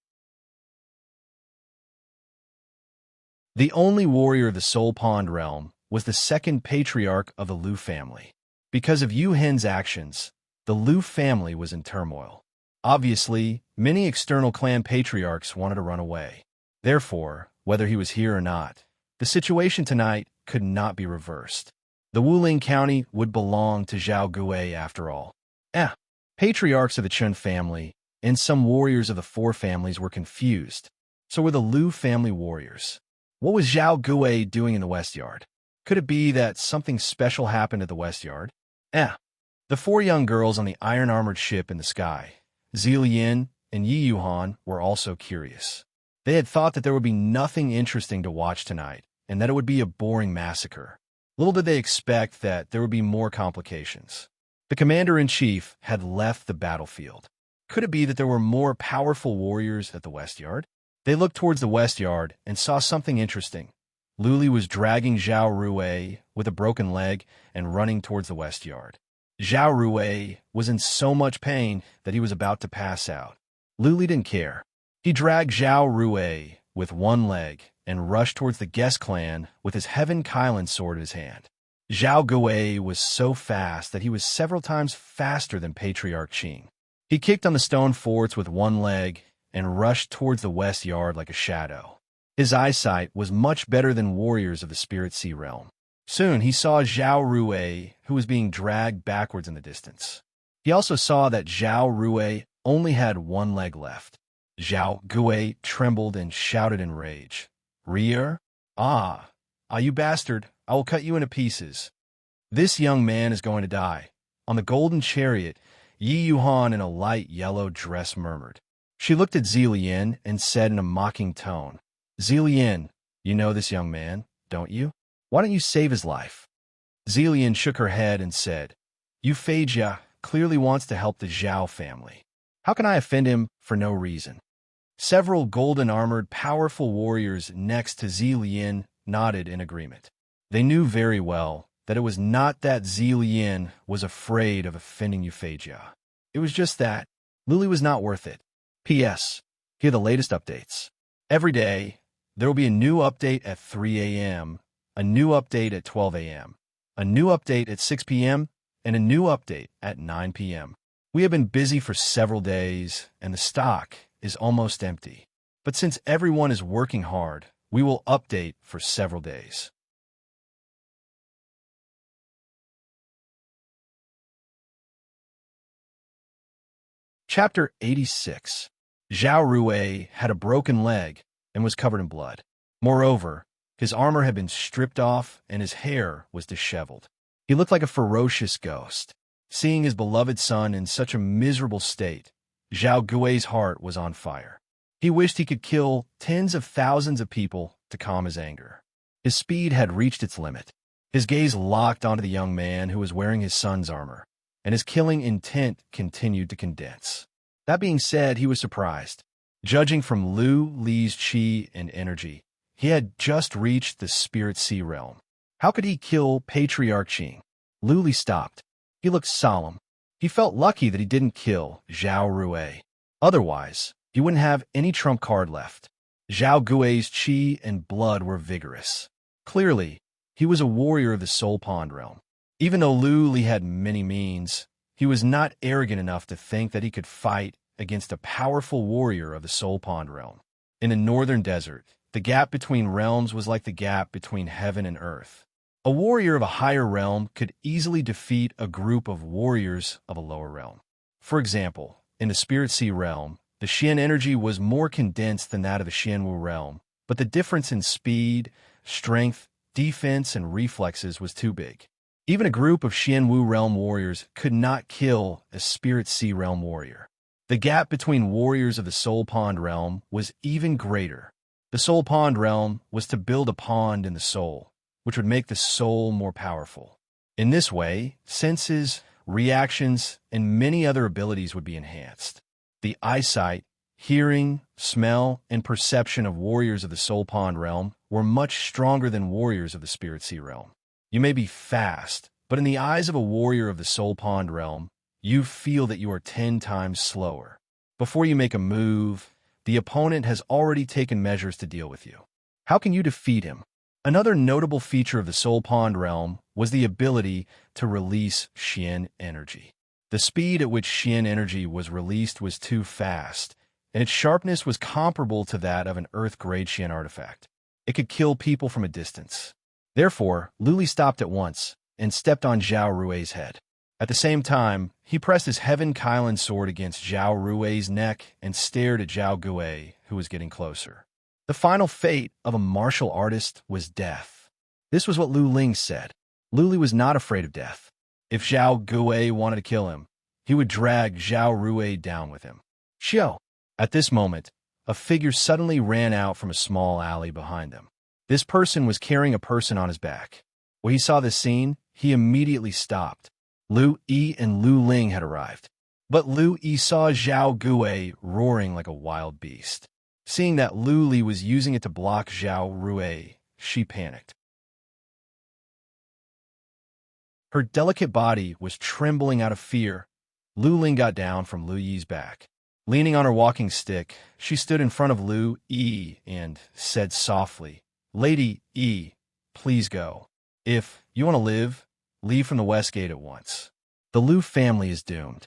The only warrior of the Soul Pond realm was the second patriarch of the Lu family. Because of Yu Hen's actions, the Lu family was in turmoil. Obviously, many external clan patriarchs wanted to run away. Therefore, whether he was here or not, the situation tonight could not be reversed. The Wuling County would belong to Zhao Gui after all. Patriarchs of the Chun family and some warriors of the four families were confused. So were the Lu family warriors. What was Zhao Gui doing in the West Yard? Could it be that something special happened at the West Yard? The four young girls on the iron-armored ship in the sky, Zilian and Yi Yuhan, were also curious. They had thought that there would be nothing interesting to watch tonight, and that it would be a boring massacre. Little did they expect that there would be more complications. The commander-in-chief had left the battlefield. Could it be that there were more powerful warriors at the West Yard? They looked towards the West Yard and saw something interesting. Luli was dragging Zhao Rui with a broken leg and running towards the West Yard. Zhao Rui was in so much pain that he was about to pass out. Luli didn't care. He dragged Zhao Rui with one leg and rushed towards the guest clan with his Heaven Kylan sword in his hand. Zhao Gui was so fast that he was several times faster than Patriarch Qing. He kicked on the stone forts with one leg and rushed towards the West Yard like a shadow. His eyesight was much better than warriors of the Spirit Sea realm. Soon he saw Zhao Rui, who was being dragged backwards in the distance. He also saw that Zhao Rui only had one leg left. Zhao Gui trembled and shouted in rage. "Rear? You bastard, I will cut you into pieces. This young man is going to die." On the golden chariot, Yi Yuhan in a light yellow dress murmured. She looked at Zilian and said in a mocking tone, "Zilian, you know this young man, don't you? Why don't you save his life?" Zilian shook her head and said, "Euphrasia clearly wants to help the Zhao family. How can I offend him for no reason?" Several golden-armored, powerful warriors next to Zilian nodded in agreement. They knew very well that it was not that Zilian was afraid of offending Euphrasia. It was just that Luli was not worth it. P.S. Here are the latest updates. Every day, there will be a new update at 3 a.m., a new update at 12 a.m., a new update at 6 p.m., and a new update at 9 p.m. We have been busy for several days, and the stock is almost empty. But since everyone is working hard, we will update for several days. Chapter 86. Zhao Rui had a broken leg and was covered in blood. Moreover, his armor had been stripped off and his hair was disheveled. He looked like a ferocious ghost. Seeing his beloved son in such a miserable state, Zhao Gui's heart was on fire. He wished he could kill tens of thousands of people to calm his anger. His speed had reached its limit. His gaze locked onto the young man who was wearing his son's armor, and his killing intent continued to condense. That being said, he was surprised. Judging from Li's chi and energy, he had just reached the Spirit Sea realm. How could he kill Patriarch Qing? Li stopped. He looked solemn. He felt lucky that he didn't kill Zhao Rui. Otherwise, he wouldn't have any trump card left. Zhao Gui's qi and blood were vigorous. Clearly, he was a warrior of the Soul Pond realm. Even though Lu Li had many means, he was not arrogant enough to think that he could fight against a powerful warrior of the Soul Pond realm. In the northern desert, the gap between realms was like the gap between heaven and earth. A warrior of a higher realm could easily defeat a group of warriors of a lower realm. For example, in the Spirit Sea realm, the Xian energy was more condensed than that of the Xianwu realm, but the difference in speed, strength, defense, and reflexes was too big. Even a group of Xianwu realm warriors could not kill a Spirit Sea realm warrior. The gap between warriors of the Soul Pond realm was even greater. The Soul Pond realm was to build a pond in the soul, which would make the soul more powerful. In this way, senses, reactions, and many other abilities would be enhanced. The eyesight, hearing, smell, and perception of warriors of the Soul Pond realm were much stronger than warriors of the Spirit Sea realm. You may be fast, but in the eyes of a warrior of the Soul Pond realm, you feel that you are 10 times slower. Before you make a move, the opponent has already taken measures to deal with you. How can you defeat him? Another notable feature of the Soul Pond realm was the ability to release Xian energy. The speed at which Xian energy was released was too fast, and its sharpness was comparable to that of an Earth-grade Xian artifact. It could kill people from a distance. Therefore, Lu Li stopped at once and stepped on Zhao Rui's head. At the same time, he pressed his Heaven Kylan sword against Zhao Rui's neck and stared at Zhao Gui, who was getting closer. The final fate of a martial artist was death. This was what Lu Ling said. Lu Li was not afraid of death. If Zhao Gui wanted to kill him, he would drag Zhao Rui down with him. Xiao! At this moment, a figure suddenly ran out from a small alley behind them. This person was carrying a person on his back. When he saw this scene, he immediately stopped. Lu Yi and Lu Ling had arrived. But Lu Yi saw Zhao Gui roaring like a wild beast. Seeing that Lu Li was using it to block Zhao Rui, she panicked. Her delicate body was trembling out of fear. Lu Ling got down from Lu Yi's back. Leaning on her walking stick, she stood in front of Lu Yi and said softly, "Lady Yi, please go. If you want to live, leave from the west gate at once. The Lu family is doomed."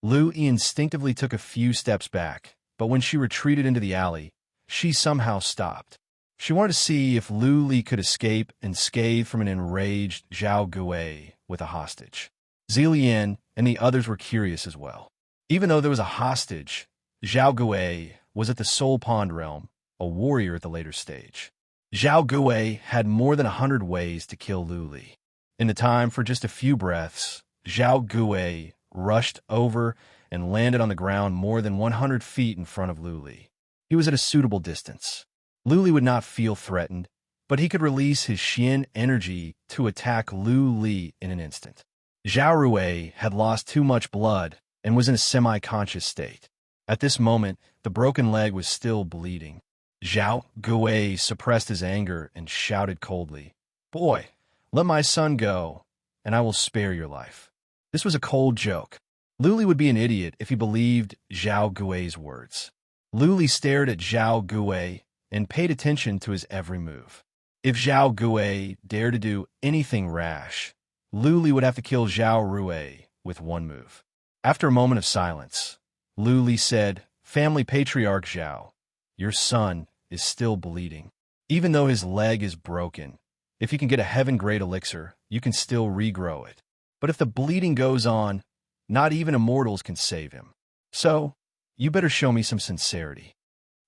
Lu Yi instinctively took a few steps back, but when she retreated into the alley, she somehow stopped. She wanted to see if Lu Li could escape unscathed from an enraged Zhao Gui with a hostage. Zilian and the others were curious as well. Even though there was a hostage, Zhao Gui was at the Soul Pond realm, a warrior at the later stage. Zhao Gui had more than 100 ways to kill Lu Li. In the time for just a few breaths, Zhao Gui rushed over and landed on the ground more than 100 feet in front of Lu Li. He was at a suitable distance. Lu Li would not feel threatened, but he could release his Xian energy to attack Lu Li in an instant. Zhao Rui had lost too much blood and was in a semi-conscious state. At this moment, the broken leg was still bleeding. Zhao Gui suppressed his anger and shouted coldly, "Boy, let my son go, and I will spare your life." This was a cold joke. Lu Li would be an idiot if he believed Zhao Gui's words. Lu Li stared at Zhao Gui and paid attention to his every move. If Zhao Gui dared to do anything rash, Lu Li would have to kill Zhao Rui with one move. After a moment of silence, Lu Li said, "Family Patriarch Zhao, your son is still bleeding. Even though his leg is broken, if you can get a heaven-grade elixir, you can still regrow it. But if the bleeding goes on, not even immortals can save him. So, you better show me some sincerity."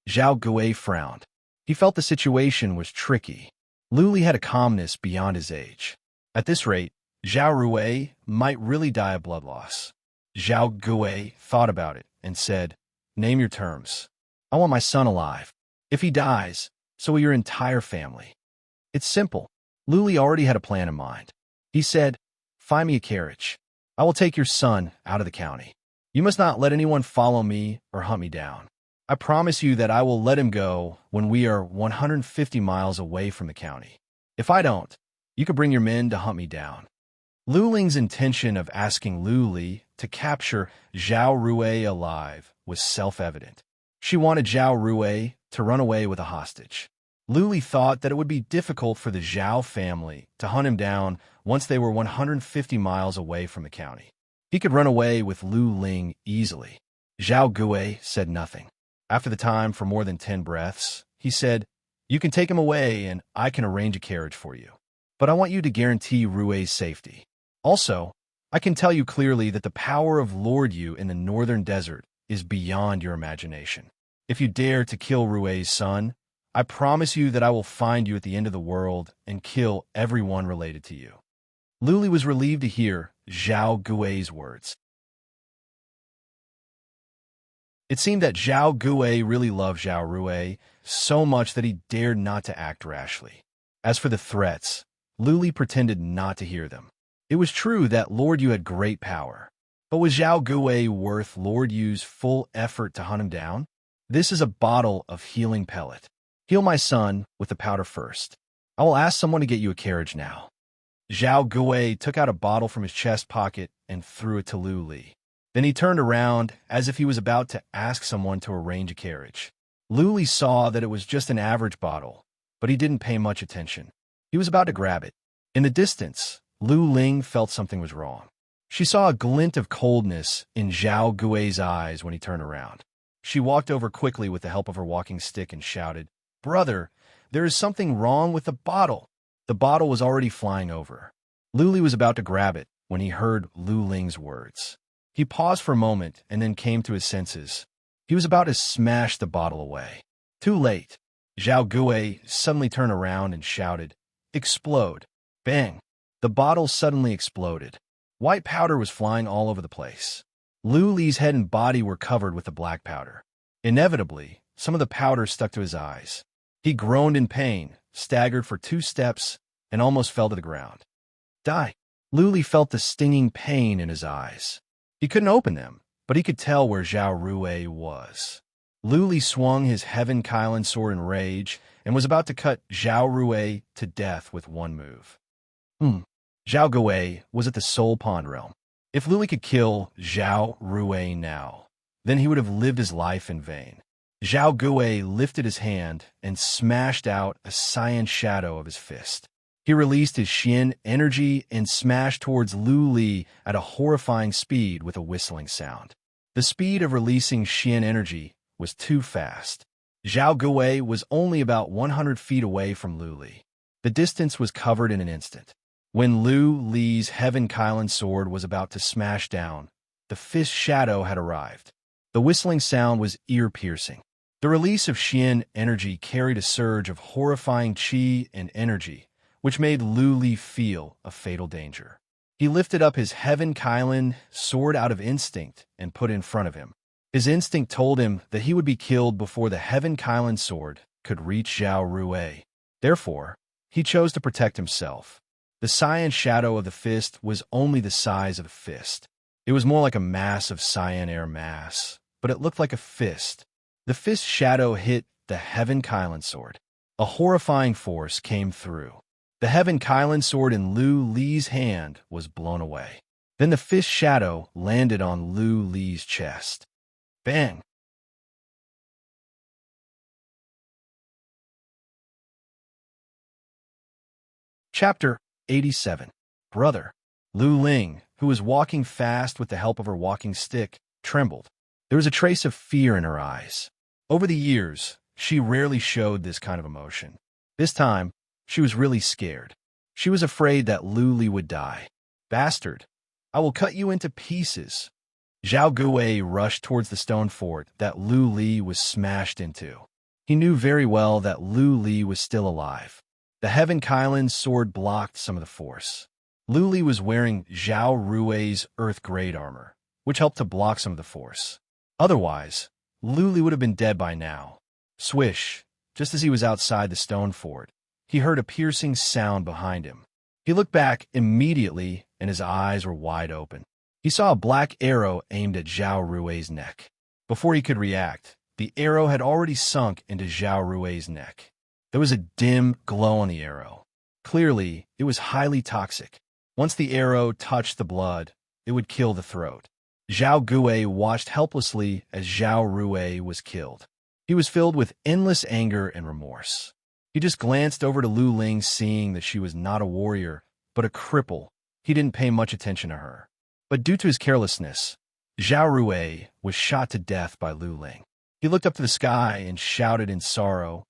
Zhao Gui frowned. He felt the situation was tricky. Lu Li had a calmness beyond his age. At this rate, Zhao Rui might really die of blood loss. Zhao Gui thought about it and said, "Name your terms. I want my son alive. If he dies, so will your entire family." It's simple. Lu Li already had a plan in mind. He said, "Find me a carriage. I will take your son out of the county. You must not let anyone follow me or hunt me down. I promise you that I will let him go when we are 150 miles away from the county. If I don't, you could bring your men to hunt me down." Lu Ling's intention of asking Lu Li to capture Zhao Rui alive was self-evident. She wanted Zhao Rui to run away with a hostage. Lu Li thought that it would be difficult for the Zhao family to hunt him down once they were 150 miles away from the county. He could run away with Lu Ling easily. Zhao Gui said nothing. After the time for more than 10 breaths, he said, "You can take him away and I can arrange a carriage for you. But I want you to guarantee Rui's safety. Also, I can tell you clearly that the power of Lord Yu in the northern desert is beyond your imagination. If you dare to kill Rui's son, I promise you that I will find you at the end of the world and kill everyone related to you." Lu Li was relieved to hear Zhao Gui's words. It seemed that Zhao Gui really loved Zhao Rui so much that he dared not to act rashly. As for the threats, Lu Li pretended not to hear them. It was true that Lord Yu had great power, but was Zhao Gui worth Lord Yu's full effort to hunt him down? "This is a bottle of healing pellet. Heal my son with the powder first. I will ask someone to get you a carriage now." Zhao Gui took out a bottle from his chest pocket and threw it to Lu Li. Then he turned around as if he was about to ask someone to arrange a carriage. Lu Li saw that it was just an average bottle, but he didn't pay much attention. He was about to grab it. In the distance, Lu Ling felt something was wrong. She saw a glint of coldness in Zhao Gui's eyes when he turned around. She walked over quickly with the help of her walking stick and shouted, "Brother, there is something wrong with the bottle." The bottle was already flying over. Lu Li was about to grab it when he heard Lu Ling's words. He paused for a moment and then came to his senses. He was about to smash the bottle away. Too late. Zhao Gui suddenly turned around and shouted, "Explode!" Bang! The bottle suddenly exploded. White powder was flying all over the place. Lu Li's head and body were covered with the black powder. Inevitably, some of the powder stuck to his eyes. He groaned in pain, staggered for 2 steps, and almost fell to the ground. Die! Lu Li felt the stinging pain in his eyes. He couldn't open them, but he could tell where Zhao Rui was. Lu Li swung his Heaven Kylan sword in rage and was about to cut Zhao Rui to death with one move. Zhao Gui was at the Soul Pond realm. If Lu Li could kill Zhao Rui now, then he would have lived his life in vain. Zhao Gui lifted his hand and smashed out a cyan shadow of his fist. He released his Xian energy and smashed towards Lu Li at a horrifying speed with a whistling sound. The speed of releasing Xian energy was too fast. Zhao Gui was only about 100 feet away from Lu Li. The distance was covered in an instant. When Lu Li's Heaven Kylan sword was about to smash down, the fist shadow had arrived. The whistling sound was ear-piercing. The release of Xian energy carried a surge of horrifying qi and energy, which made Lu Li feel a fatal danger. He lifted up his Heaven Kylan sword out of instinct and put it in front of him. His instinct told him that he would be killed before the Heaven Kylan sword could reach Zhao Rui. Therefore, he chose to protect himself. The cyan shadow of the fist was only the size of a fist. It was more like a mass of cyan air mass, but it looked like a fist. The fist shadow hit the Heaven Kylan sword. A horrifying force came through. The Heaven Kylan sword in Lu Li's hand was blown away. Then the fist shadow landed on Lu Li's chest. Bang! Chapter 87. Brother. Lu Ling, who was walking fast with the help of her walking stick, trembled. There was a trace of fear in her eyes. Over the years, she rarely showed this kind of emotion. This time, she was really scared. She was afraid that Lu Li would die. "Bastard, I will cut you into pieces." Zhao Gui rushed towards the stone fort that Lu Li was smashed into. He knew very well that Lu Li was still alive. The Heaven Kylan sword blocked some of the force. Lu Li was wearing Zhao Rui's Earth Grade armor, which helped to block some of the force. Otherwise, Lu Li would have been dead by now. Swish, just as he was outside the stone fort, he heard a piercing sound behind him. He looked back immediately, and his eyes were wide open. He saw a black arrow aimed at Zhao Rui's neck. Before he could react, the arrow had already sunk into Zhao Rui's neck. There was a dim glow on the arrow. Clearly, it was highly toxic. Once the arrow touched the blood, it would kill the throat. Zhao Gui watched helplessly as Zhao Rui was killed. He was filled with endless anger and remorse. He just glanced over to Lu Ling, seeing that she was not a warrior, but a cripple. He didn't pay much attention to her. But due to his carelessness, Zhao Rui was shot to death by Lu Ling. He looked up to the sky and shouted in sorrow.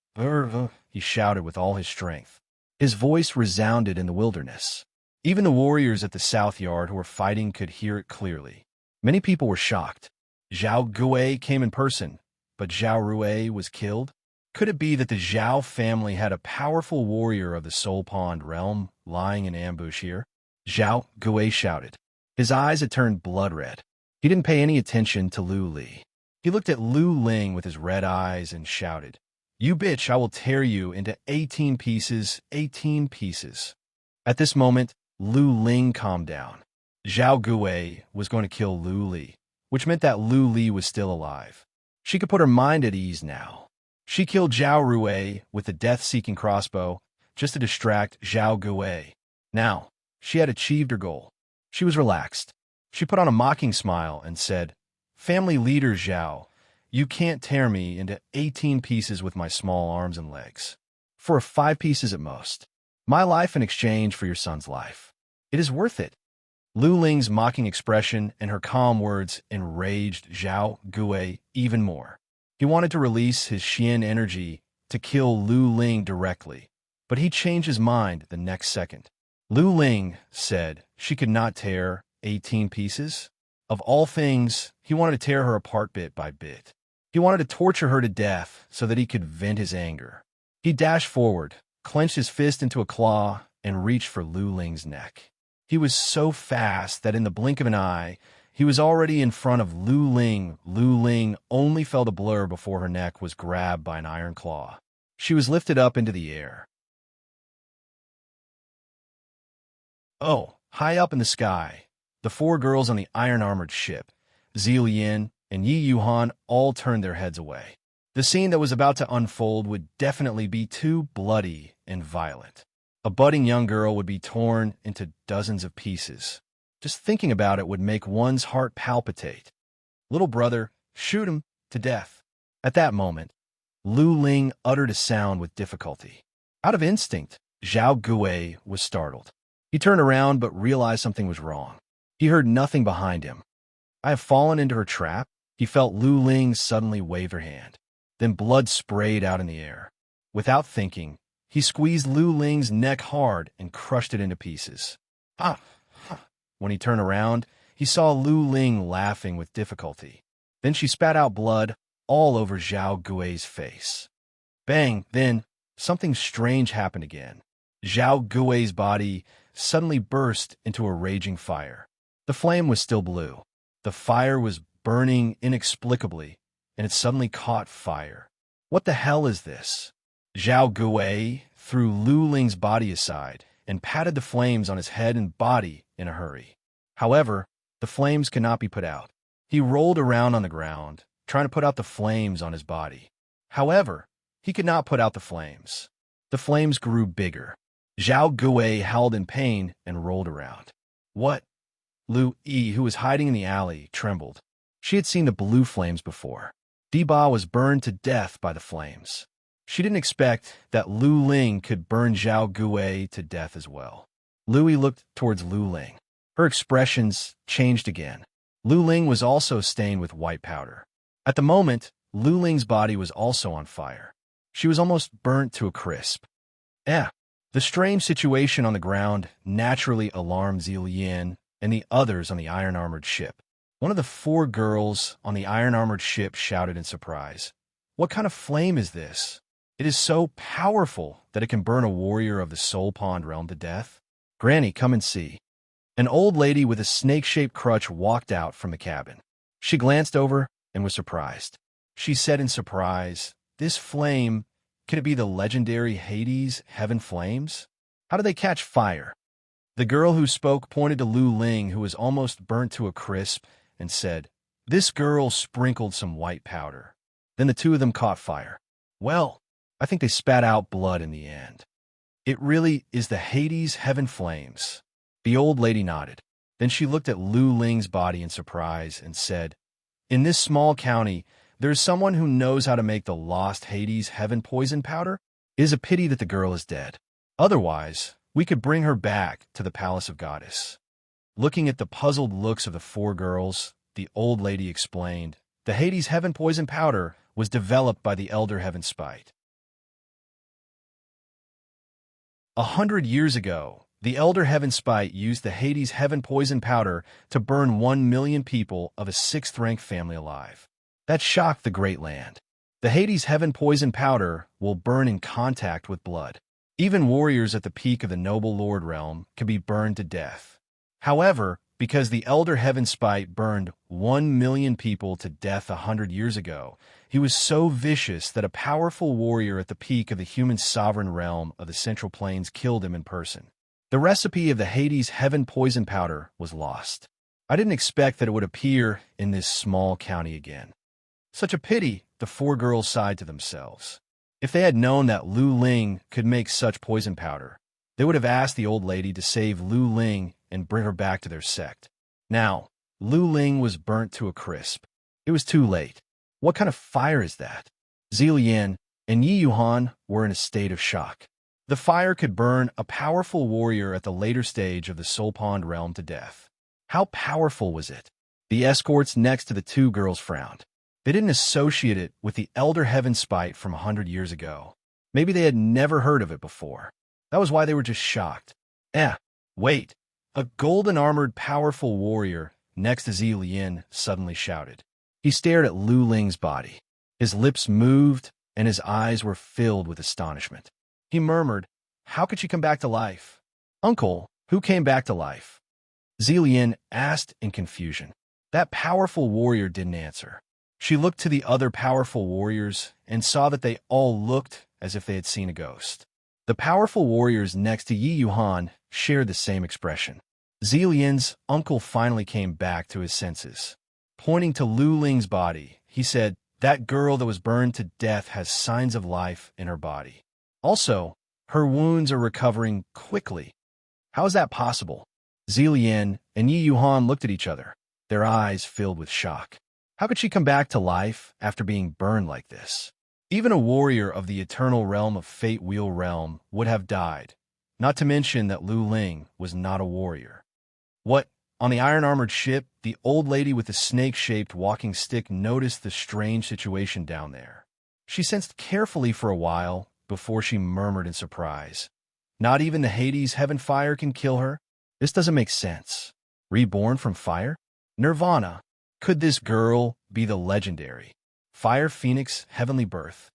He shouted with all his strength. His voice resounded in the wilderness. Even the warriors at the south yard who were fighting could hear it clearly. Many people were shocked. Zhao Gui came in person, but Zhao Rui was killed? Could it be that the Zhao family had a powerful warrior of the Soul Pond realm lying in ambush here? Zhao Gui shouted. His eyes had turned blood red. He didn't pay any attention to Lu Li. He looked at Lu Ling with his red eyes and shouted, "You bitch, I will tear you into 18 pieces, 18 pieces." At this moment, Lu Ling calmed down. Zhao Gui was going to kill Lu Li, which meant that Lu Li was still alive. She could put her mind at ease now. She killed Zhao Rui with the death-seeking crossbow just to distract Zhao Gui. Now, she had achieved her goal. She was relaxed. She put on a mocking smile and said, "Family leader Zhao, you can't tear me into 18 pieces with my small arms and legs. For 5 pieces at most. My life in exchange for your son's life. It is worth it." Lu Ling's mocking expression and her calm words enraged Zhao Gui even more. He wanted to release his Xian energy to kill Lu Ling directly, but he changed his mind the next second. Lu Ling said she could not tear 18 pieces. Of all things, he wanted to tear her apart bit by bit. He wanted to torture her to death so that he could vent his anger. He dashed forward, clenched his fist into a claw, and reached for Lu Ling's neck. He was so fast that in the blink of an eye, he was already in front of Lu Ling. Lu Ling only felt a blur before her neck was grabbed by an iron claw. She was lifted up into the air. Oh, high up in the sky, the 4 girls on the iron-armored ship, Zhou Yin and Yi Yuhan, all turned their heads away. The scene that was about to unfold would definitely be too bloody and violent. A budding young girl would be torn into dozens of pieces. Just thinking about it would make one's heart palpitate. "Little brother, shoot him to death." At that moment, Lu Ling uttered a sound with difficulty. Out of instinct, Zhao Gui was startled. He turned around but realized something was wrong. He heard nothing behind him. "I have fallen into her trap." He felt Lu Ling suddenly wave her hand. Then blood sprayed out in the air. Without thinking, he squeezed Lu Ling's neck hard and crushed it into pieces. Ah! When he turned around, he saw Lu Ling laughing with difficulty. Then she spat out blood all over Zhao Gui's face. Bang! Then, something strange happened again. Zhao Gui's body suddenly burst into a raging fire. The flame was still blue. The fire was burning inexplicably, and it suddenly caught fire. What the hell is this? Zhao Gui threw Lu Ling's body aside and patted the flames on his head and body in a hurry. However, the flames could not be put out. He rolled around on the ground, trying to put out the flames on his body. However, he could not put out the flames. The flames grew bigger. Zhao Gui howled in pain and rolled around. What? Lu Yi, who was hiding in the alley, trembled. She had seen the blue flames before. Diba was burned to death by the flames. She didn't expect that Lu Ling could burn Zhao Gui to death as well. Lu Yi looked towards Lu Ling. Her expressions changed again. Lu Ling was also stained with white powder. At the moment, Lu Ling's body was also on fire. She was almost burnt to a crisp. The strange situation on the ground naturally alarmed Zhou Yin and the others on the iron-armored ship. One of the 4 girls on the iron-armored ship shouted in surprise, "What kind of flame is this? It is so powerful that it can burn a warrior of the Soul Pond realm to death. Granny, come and see." An old lady with a snake-shaped crutch walked out from the cabin. She glanced over and was surprised. She said in surprise, "This flame, can it be the legendary Hades heaven flames? How do they catch fire?" The girl who spoke pointed to Lu Ling, who was almost burnt to a crisp, and said, "This girl sprinkled some white powder. Then the 2 of them caught fire. Well, I think they spat out blood in the end. It really is the Hades heaven flames." The old lady nodded. Then she looked at Lu Ling's body in surprise and said, "In this small county, There's someone who knows how to make the lost Hades heaven poison powder. It is a pity that the girl is dead. Otherwise, we could bring her back to the palace of goddess. Looking at the puzzled looks of the four girls, the old lady explained, the Hades heaven poison powder was developed by the elder heaven spite. 100 years ago, the elder heaven spite used the Hades heaven poison powder to burn 1 million people of a 6th-rank family alive. That shocked the great land. The Hades heaven poison powder will burn in contact with blood. Even warriors at the peak of the noble lord realm can be burned to death. However, because the elder heaven spite burned 1 million people to death 100 years ago, he was so vicious that a powerful warrior at the peak of the human sovereign realm of the Central Plains killed him in person. The recipe of the Hades heaven poison powder was lost. I didn't expect that it would appear in this small county again. Such a pity, the four girls sighed to themselves. If they had known that Lu Ling could make such poison powder, they would have asked the old lady to save Lu Ling and bring her back to their sect. Now, Lu Ling was burnt to a crisp. It was too late. What kind of fire is that? Zilian and Yi Yuhan were in a state of shock. The fire could burn a powerful warrior at the later stage of the Soul Pond realm to death. How powerful was it? The escorts next to the two girls frowned. They didn't associate it with the Elder Heaven Spite from 100 years ago. Maybe they had never heard of it before. That was why they were just shocked. Wait. A golden-armored powerful warrior next to Zilian suddenly shouted. He stared at Lu Ling's body. His lips moved, and his eyes were filled with astonishment. He murmured, "How could she come back to life?" "Uncle, who came back to life?" Zilian asked in confusion. That powerful warrior didn't answer. She looked to the other powerful warriors and saw that they all looked as if they had seen a ghost. The powerful warriors next to Yi Yuhan shared the same expression. Zilian's uncle finally came back to his senses. Pointing to Lu Ling's body, he said, "That girl that was burned to death has signs of life in her body. Also, her wounds are recovering quickly." "How is that possible?" Zilian and Yi Yuhan looked at each other, their eyes filled with shock. How could she come back to life after being burned like this? Even a warrior of the eternal realm of Fate Wheel Realm would have died, not to mention that Lu Ling was not a warrior. What? On the iron-armored ship, the old lady with the snake-shaped walking stick noticed the strange situation down there. She sensed carefully for a while before she murmured in surprise, "Not even the Hades heaven fire can kill her? This doesn't make sense. Reborn from fire? Nirvana. Could this girl be the legendary Fire Phoenix Heavenly Birth?"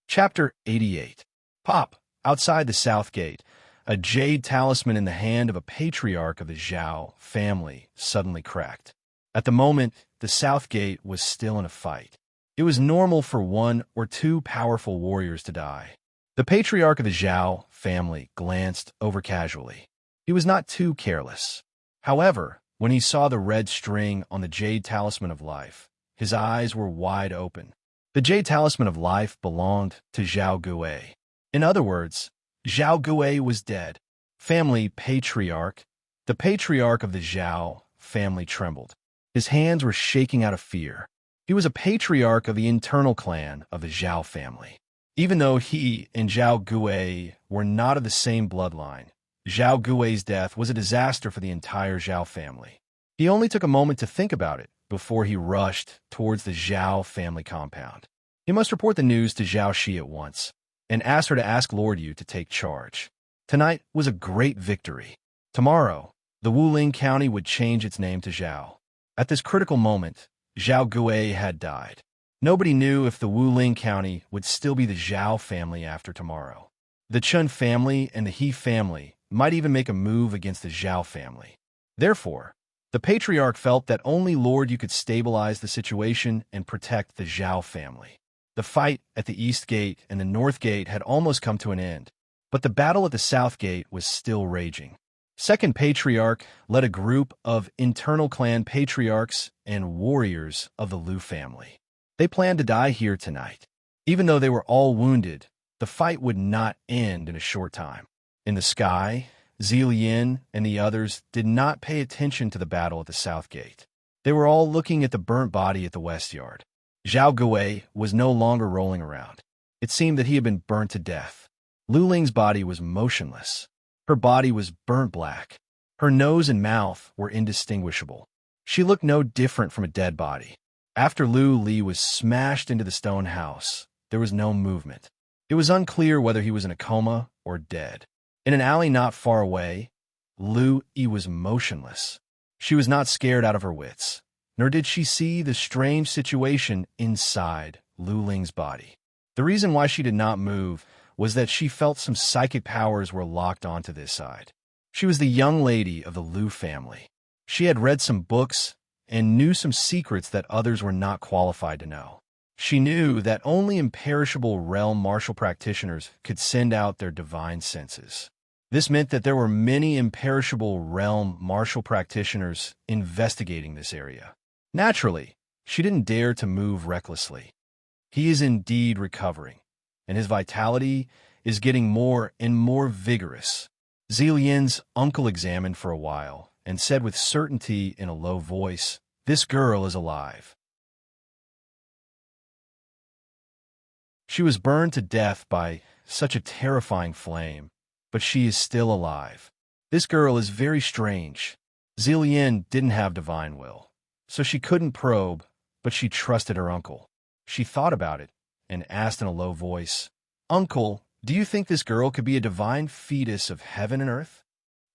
Chapter 88. Pop! Outside the South Gate, a jade talisman in the hand of a patriarch of the Zhao family suddenly cracked. At the moment, the South Gate was still in a fight. It was normal for 1 or 2 powerful warriors to die. The patriarch of the Zhao family glanced over casually. He was not too careless. However, when he saw the red string on the Jade Talisman of Life, his eyes were wide open. The Jade Talisman of Life belonged to Zhao Gui. In other words, Zhao Gui was dead. Family patriarch. The patriarch of the Zhao family trembled. His hands were shaking out of fear. He was a patriarch of the internal clan of the Zhao family. Even though he and Zhao Gui were not of the same bloodline, Zhao Gui's death was a disaster for the entire Zhao family. He only took a moment to think about it before he rushed towards the Zhao family compound. He must report the news to Zhao Shi at once and ask her to ask Lord Yu to take charge. Tonight was a great victory. Tomorrow, the Wuling County would change its name to Zhao. At this critical moment, Zhao Gui had died. Nobody knew if the Wuling County would still be the Zhao family after tomorrow. The Chun family and the He family might even make a move against the Zhao family. Therefore, the patriarch felt that only Lord Yu could stabilize the situation and protect the Zhao family. The fight at the East Gate and the North Gate had almost come to an end, but the battle at the South Gate was still raging. Second Patriarch led a group of internal clan patriarchs and warriors of the Lu family. They planned to die here tonight. Even though they were all wounded, the fight would not end in a short time. In the sky, Zillian and the others did not pay attention to the battle at the south gate. They were all looking at the burnt body at the west yard. Zhao Gui was no longer rolling around. It seemed that he had been burnt to death. Lu Ling's body was motionless. Her body was burnt black. Her nose and mouth were indistinguishable. She looked no different from a dead body. After Lu Li was smashed into the stone house, there was no movement. It was unclear whether he was in a coma or dead. In an alley not far away, Lu Yi was motionless. She was not scared out of her wits, nor did she see the strange situation inside Lu Ling's body. The reason why she did not move was that she felt some psychic powers were locked onto this side. She was the young lady of the Lu family. She had read some books and knew some secrets that others were not qualified to know. She knew that only imperishable realm martial practitioners could send out their divine senses. This meant that there were many imperishable realm martial practitioners investigating this area. Naturally, she didn't dare to move recklessly. He is indeed recovering, and his vitality is getting more and more vigorous. Zillian's uncle examined for a while and said with certainty in a low voice, "This girl is alive." She was burned to death by such a terrifying flame, but she is still alive. This girl is very strange. Zillian didn't have divine will, so she couldn't probe, but she trusted her uncle. She thought about it and asked in a low voice, "Uncle, do you think this girl could be a divine fetus of heaven and earth?"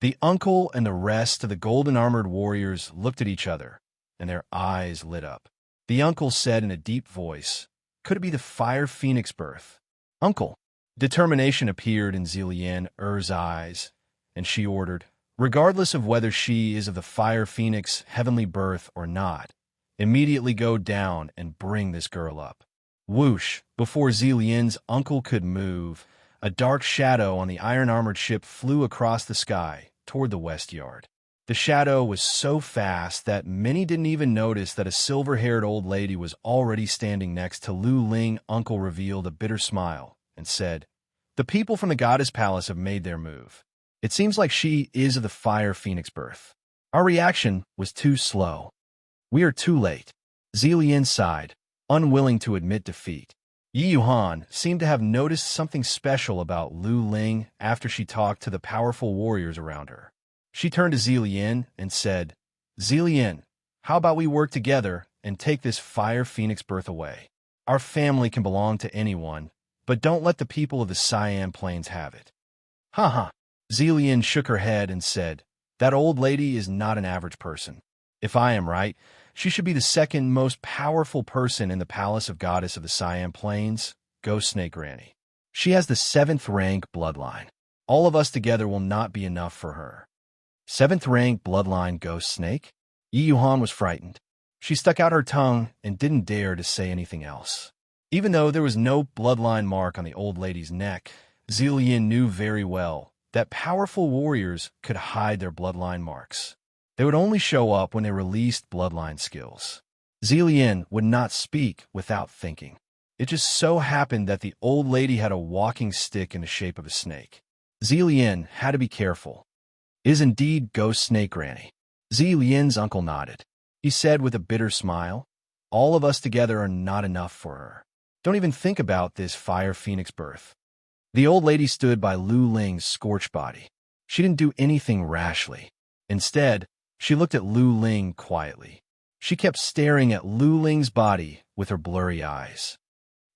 The uncle and the rest of the golden-armored warriors looked at each other, and their eyes lit up. The uncle said in a deep voice, "Could it be the fire phoenix birth?" "Uncle." Determination appeared in Zillian Er's eyes, and she ordered, "Regardless of whether she is of the fire phoenix heavenly birth or not, immediately go down and bring this girl up." Whoosh! Before Zillian's uncle could move, a dark shadow on the iron-armored ship flew across the sky toward the west yard. The shadow was so fast that many didn't even notice that a silver-haired old lady was already standing next to Lu Ling. Uncle revealed a bitter smile and said, "The people from the goddess palace have made their move. It seems like she is of the fire phoenix birth. Our reaction was too slow. We are too late." Zillian sighed, unwilling to admit defeat. Yi Yuhan seemed to have noticed something special about Lu Ling after she talked to the powerful warriors around her. She turned to Zillian and said, "Zillian, how about we work together and take this fire phoenix birth away? Our family can belong to anyone, but don't let the people of the Siam Plains have it." "Ha ha." Zillian shook her head and said, "That old lady is not an average person. If I am right, she should be the second most powerful person in the palace of goddess of the Siam Plains, Ghost Snake Granny. She has the 7th rank bloodline. All of us together will not be enough for her." 7th rank bloodline Ghost Snake? Yi Yuhan was frightened. She stuck out her tongue and didn't dare to say anything else. Even though there was no bloodline mark on the old lady's neck, Zillian knew very well that powerful warriors could hide their bloodline marks. They would only show up when they released bloodline skills. Zillian would not speak without thinking. It just so happened that the old lady had a walking stick in the shape of a snake. Zillian had to be careful. "It is indeed Ghost Snake Granny." Zillian's uncle nodded. He said with a bitter smile, "All of us together are not enough for her. Don't even think about this fire phoenix birth." The old lady stood by Lu Ling's scorched body. She didn't do anything rashly. Instead, she looked at Lu Ling quietly. She kept staring at Lu Ling's body with her blurry eyes.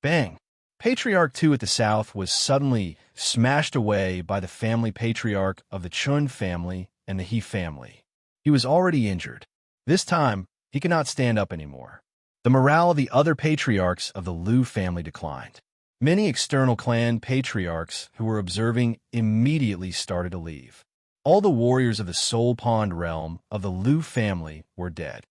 Bang! Patriarch 2 at the south was suddenly smashed away by the family patriarch of the Chun family and the He family. He was already injured. This time, he could not stand up anymore. The morale of the other patriarchs of the Lu family declined. Many external clan patriarchs who were observing immediately started to leave. All the warriors of the Soul Pond realm of the Lu family were dead.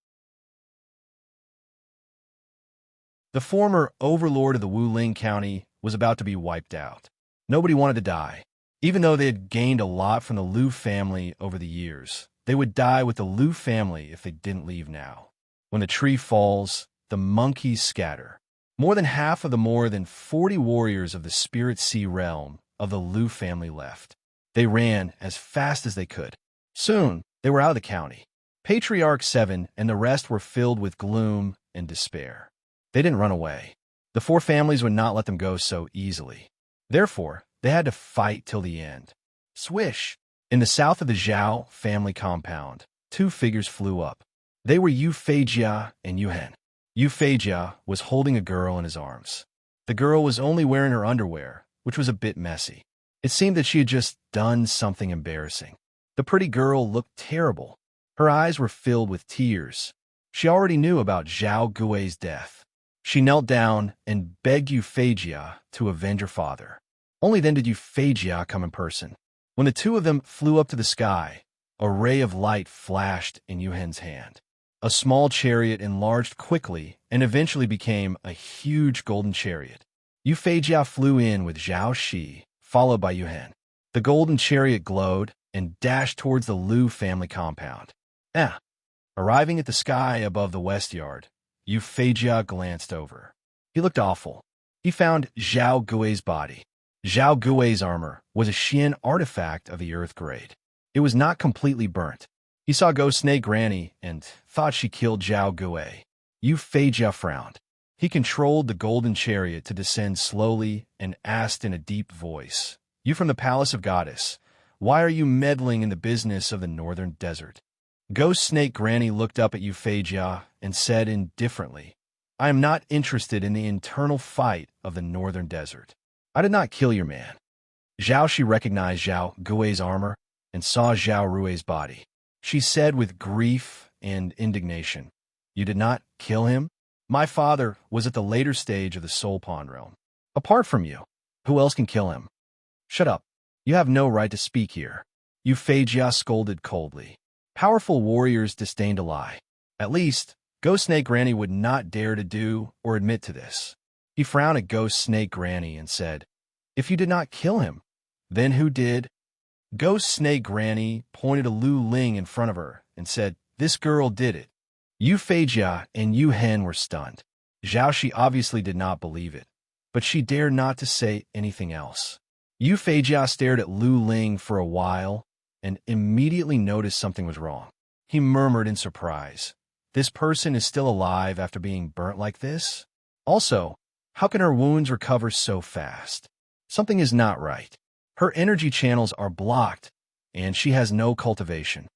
The former overlord of the Wuling County was about to be wiped out. Nobody wanted to die. Even though they had gained a lot from the Lu family over the years, they would die with the Lu family if they didn't leave now. When the tree falls, the monkeys scatter. More than half of the more than 40 warriors of the Spirit Sea realm of the Lu family left. They ran as fast as they could. Soon, they were out of the county. Patriarch 7 and the rest were filled with gloom and despair. They didn't run away. The 4 families would not let them go so easily. Therefore, they had to fight till the end. Swish! In the south of the Zhao family compound, 2 figures flew up. They were Yu Feijia and Yu Hen. Yu Feijia was holding a girl in his arms. The girl was only wearing her underwear, which was a bit messy. It seemed that she had just done something embarrassing. The pretty girl looked terrible. Her eyes were filled with tears. She already knew about Zhao Gui's death. She knelt down and begged Yu Feijia to avenge her father. Only then did Yu Feijia come in person. When the 2 of them flew up to the sky, a ray of light flashed in Yu Hen's hand. A small chariot enlarged quickly and eventually became a huge golden chariot. Yu Feijia flew in with Zhao Shi, followed by Yu Hen. The golden chariot glowed and dashed towards the Lu family compound. Arriving at the sky above the west yard, Yu Feijia glanced over. He looked awful. He found Zhao Gui's body. Zhao Gui's armor was a Xian artifact of the earth grade. It was not completely burnt. He saw Ghost Snake Granny and thought she killed Zhao Gui. Yu Feijia frowned. He controlled the golden chariot to descend slowly and asked in a deep voice, "You from the Palace of Goddess, why are you meddling in the business of the northern desert?" Ghost Snake Granny looked up at Yu Feijia and said indifferently, "I am not interested in the internal fight of the northern desert. I did not kill your man." Zhao Shi recognized Zhao Gui's armor and saw Zhao Rui's body. She said with grief and indignation, "You did not kill him? My father was at the later stage of the Soul Pawn realm. Apart from you, who else can kill him?" "Shut up. You have no right to speak here." Yu Feijia scolded coldly. Powerful warriors disdain to lie. At least, Ghost Snake Granny would not dare to do or admit to this. He frowned at Ghost Snake Granny and said, "If you did not kill him, then who did?" Ghost Snake Granny pointed to Lu Ling in front of her and said, "This girl did it." Yu Feijia and Yu Hen were stunned. Zhao Shi obviously did not believe it, but she dared not to say anything else. Yu Feijia stared at Lu Ling for a while and immediately noticed something was wrong. He murmured in surprise, "This person is still alive after being burnt like this? Also, how can her wounds recover so fast? Something is not right. Her energy channels are blocked, and she has no cultivation."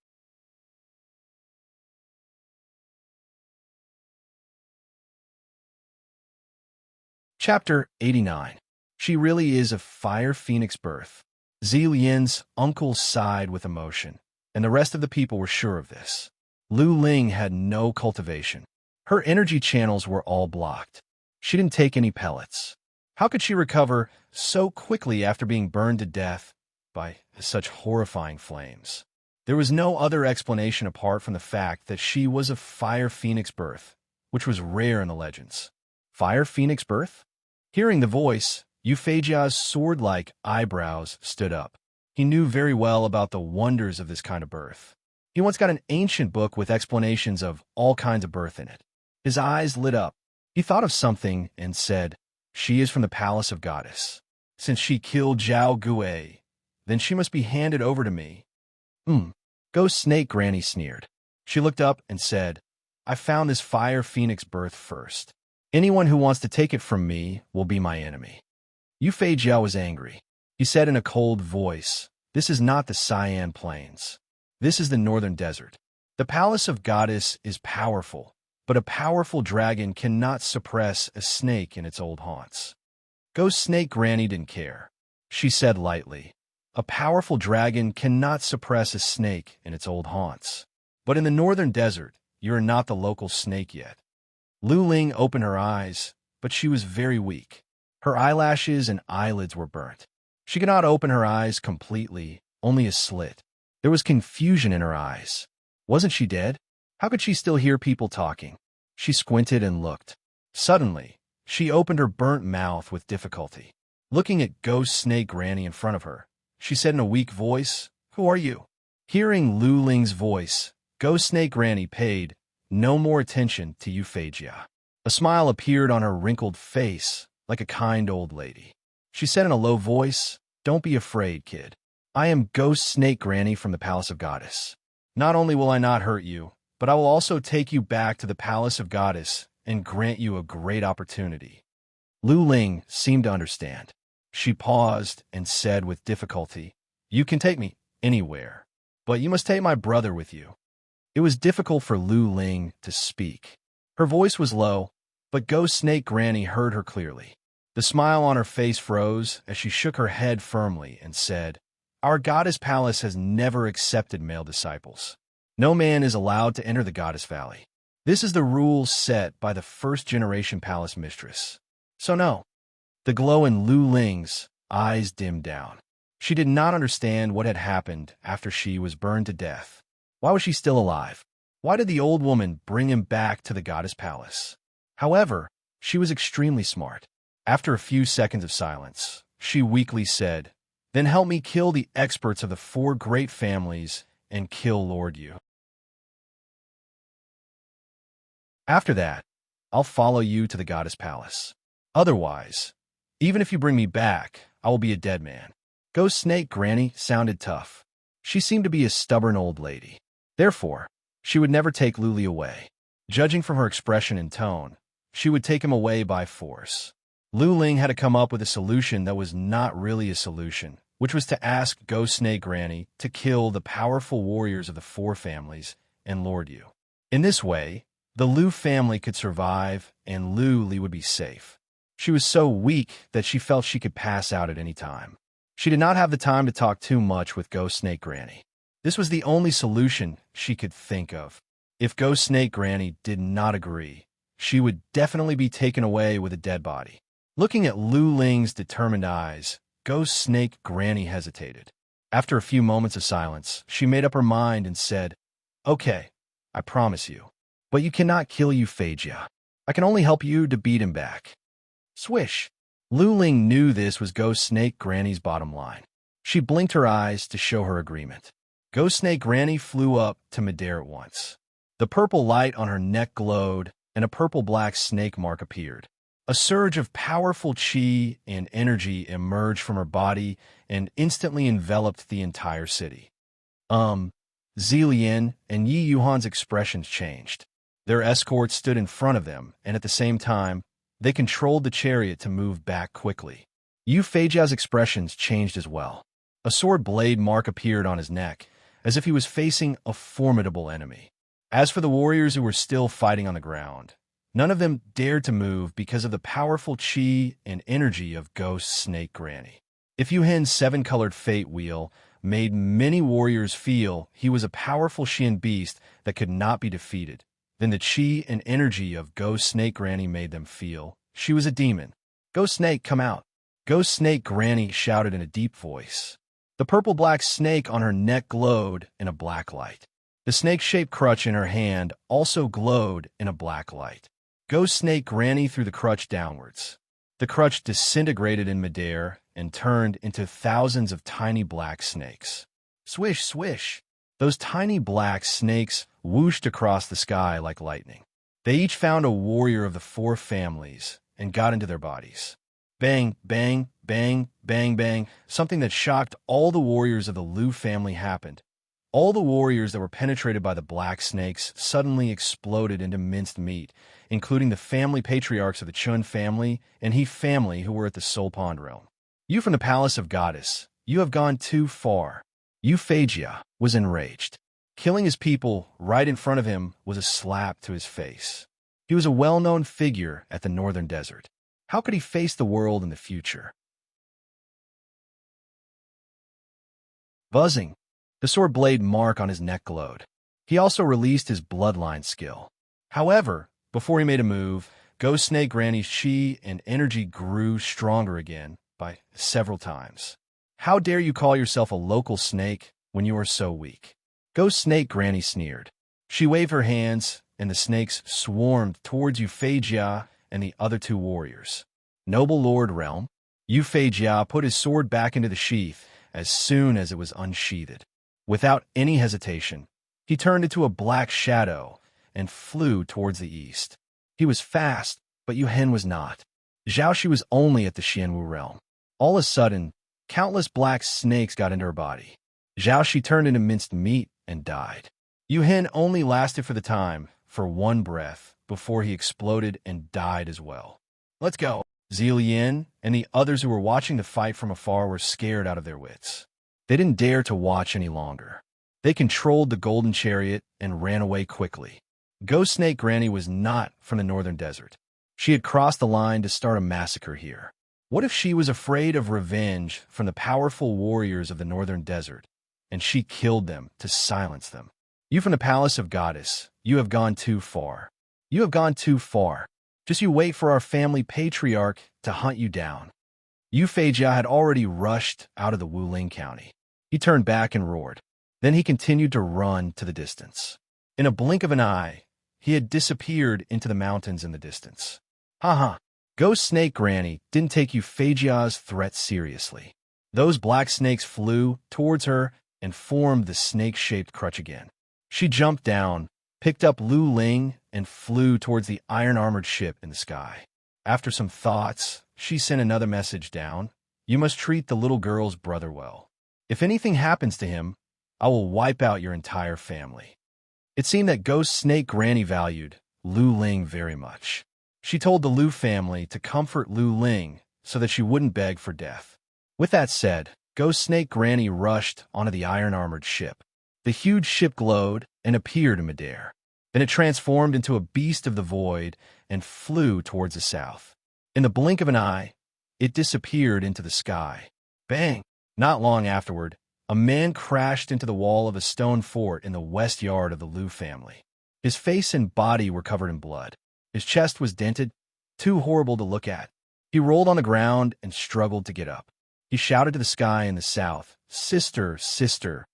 Chapter 89. She really is of fire phoenix birth. Zilian's uncle sighed with emotion, and the rest of the people were sure of this. Lu Ling had no cultivation. Her energy channels were all blocked. She didn't take any pellets. How could she recover so quickly after being burned to death by such horrifying flames? There was no other explanation apart from the fact that she was of fire phoenix birth, which was rare in the legends. Fire phoenix birth? Hearing the voice, Yu Feijia's sword-like eyebrows stood up. He knew very well about the wonders of this kind of birth. He once got an ancient book with explanations of all kinds of birth in it. His eyes lit up. He thought of something and said, "She is from the Palace of Goddess. Since she killed Zhao Gui, then she must be handed over to me." Ghost Snake Granny sneered. She looked up and said, "I found this fire phoenix birth first. Anyone who wants to take it from me will be my enemy." Yu Feijia was angry. He said in a cold voice, "This is not the Cyan Plains. This is the Northern Desert. The Palace of Goddess is powerful, but a powerful dragon cannot suppress a snake in its old haunts." Ghost Snake Granny didn't care. She said lightly, "A powerful dragon cannot suppress a snake in its old haunts. But in the Northern Desert, you are not the local snake yet." Lu Ling opened her eyes, but she was very weak. Her eyelashes and eyelids were burnt. She could not open her eyes completely, only a slit. There was confusion in her eyes. Wasn't she dead? How could she still hear people talking? She squinted and looked. Suddenly, she opened her burnt mouth with difficulty. Looking at Ghost Snake Granny in front of her, she said in a weak voice, "Who are you?" Hearing Lu Ling's voice, Ghost Snake Granny paid no more attention to Yu Feijia. A smile appeared on her wrinkled face, like a kind old lady. She said in a low voice, "Don't be afraid, kid. I am Ghost Snake Granny from the Palace of Goddess. Not only will I not hurt you, but I will also take you back to the Palace of Goddess and grant you a great opportunity." Lu Ling seemed to understand. She paused and said with difficulty, "You can take me anywhere, but you must take my brother with you." It was difficult for Lu Ling to speak. Her voice was low, but Ghost Snake Granny heard her clearly. The smile on her face froze as she shook her head firmly and said, "Our goddess palace has never accepted male disciples. No man is allowed to enter the goddess valley. This is the rule set by the first-generation palace mistress. So no." The glow in Lu Ling's eyes dimmed down. She did not understand what had happened after she was burned to death. Why was she still alive? Why did the old woman bring him back to the goddess palace? However, she was extremely smart. After a few seconds of silence, she weakly said, "Then help me kill the experts of the 4 great families and kill Lord Yu. After that, I'll follow you to the goddess palace. Otherwise, even if you bring me back, I will be a dead man." Ghost Snake Granny sounded tough. She seemed to be a stubborn old lady. Therefore, she would never take Luli away. Judging from her expression and tone, she would take him away by force. Lu Ling had to come up with a solution that was not really a solution, which was to ask Ghost Snake Granny to kill the powerful warriors of the 4 families and Lord Yu. In this way, the Lu family could survive and Lu Li would be safe. She was so weak that she felt she could pass out at any time. She did not have the time to talk too much with Ghost Snake Granny. This was the only solution she could think of. If Ghost Snake Granny did not agree, she would definitely be taken away with a dead body. Looking at Lu Ling's determined eyes, Ghost Snake Granny hesitated. After a few moments of silence, she made up her mind and said, "Okay, I promise you. But you cannot kill Euphrasia. I can only help you to beat him back." Swish! Lu Ling knew this was Ghost Snake Granny's bottom line. She blinked her eyes to show her agreement. Ghost Snake Granny flew up to midair at once. The purple light on her neck glowed, and a purple-black snake mark appeared. A surge of powerful chi and energy emerged from her body and instantly enveloped the entire city. Zillian and Yi Yuhan's expressions changed. Their escorts stood in front of them, and at the same time, they controlled the chariot to move back quickly. Yu Feijia's expressions changed as well. A sword blade mark appeared on his neck, as if he was facing a formidable enemy. As for the warriors who were still fighting on the ground, none of them dared to move because of the powerful chi and energy of Ghost Snake Granny. If Yuhin's 7-colored fate wheel made many warriors feel he was a powerful Xian beast that could not be defeated, then the chi and energy of Ghost Snake Granny made them feel she was a demon. "Ghost Snake, come out!" Ghost Snake Granny shouted in a deep voice. The purple-black snake on her neck glowed in a black light. The snake-shaped crutch in her hand also glowed in a black light. Ghost Snake Granny threw the crutch downwards. The crutch disintegrated in midair and turned into thousands of tiny black snakes. Swish, swish! Those tiny black snakes whooshed across the sky like lightning. They each found a warrior of the 4 families and got into their bodies. Bang, bang, bang, bang, bang. Something that shocked all the warriors of the Lu family happened. All the warriors that were penetrated by the black snakes suddenly exploded into minced meat, including the family patriarchs of the Chun family and He family who were at the Soul Pond realm. "You from the Palace of Goddess, you have gone too far." Euphrasia was enraged. Killing his people right in front of him was a slap to his face. He was a well-known figure at the Northern Desert. How could he face the world in the future? Buzzing. The sword blade mark on his neck glowed. He also released his bloodline skill. However, before he made a move, Ghost Snake Granny's chi and energy grew stronger again by several times. "How dare you call yourself a local snake when you are so weak?" Ghost Snake Granny sneered. She waved her hands, and the snakes swarmed towards Euphrasia and the other 2 warriors. "Noble Lord Realm." Euphrasia put his sword back into the sheath as soon as it was unsheathed. Without any hesitation, he turned into a black shadow and flew towards the east. He was fast, but Yuhen was not. Zhao Shi was only at the Xianwu realm. All of a sudden, Countless black snakes got into her body. Zhao Shi turned into minced meat and died. Yu Hen only lasted for the time, for one breath, before he exploded and died as well. Let's go. Zilian and the others who were watching the fight from afar were scared out of their wits. They didn't dare to watch any longer. They controlled the golden chariot and ran away quickly. Ghost Snake Granny was not from the northern desert. She had crossed the line to start a massacre here. What if she was afraid of revenge from the powerful warriors of the northern desert, and she killed them to silence them? You from the palace of Goddess, you have gone too far. You have gone too far. Just you wait for our family patriarch to hunt you down. Yu Feijia had already rushed out of the Wuling County. He turned back and roared. Then he continued to run to the distance. In a blink of an eye, he had disappeared into the mountains in the distance. Ha! Ghost Snake Granny didn't take Yu Feijia's threat seriously. Those black snakes flew towards her and formed the snake-shaped crutch again. She jumped down, picked up Lu Ling, and flew towards the iron-armored ship in the sky. After some thoughts, she sent another message down. You must treat the little girl's brother well. If anything happens to him, I will wipe out your entire family. It seemed that Ghost Snake Granny valued Lu Ling very much. She told the Lu family to comfort Lu Ling so that she wouldn't beg for death. With that said, Ghost Snake Granny rushed onto the iron-armored ship. The huge ship glowed and appeared in midair. Then it transformed into a beast of the void and flew towards the south. In the blink of an eye, it disappeared into the sky. Bang! Not long afterward, a man crashed into the wall of a stone fort in the west yard of the Lu family. His face and body were covered in blood. His chest was dented, too horrible to look at. He rolled on the ground and struggled to get up. He shouted to the sky in the south, "Sister, sister."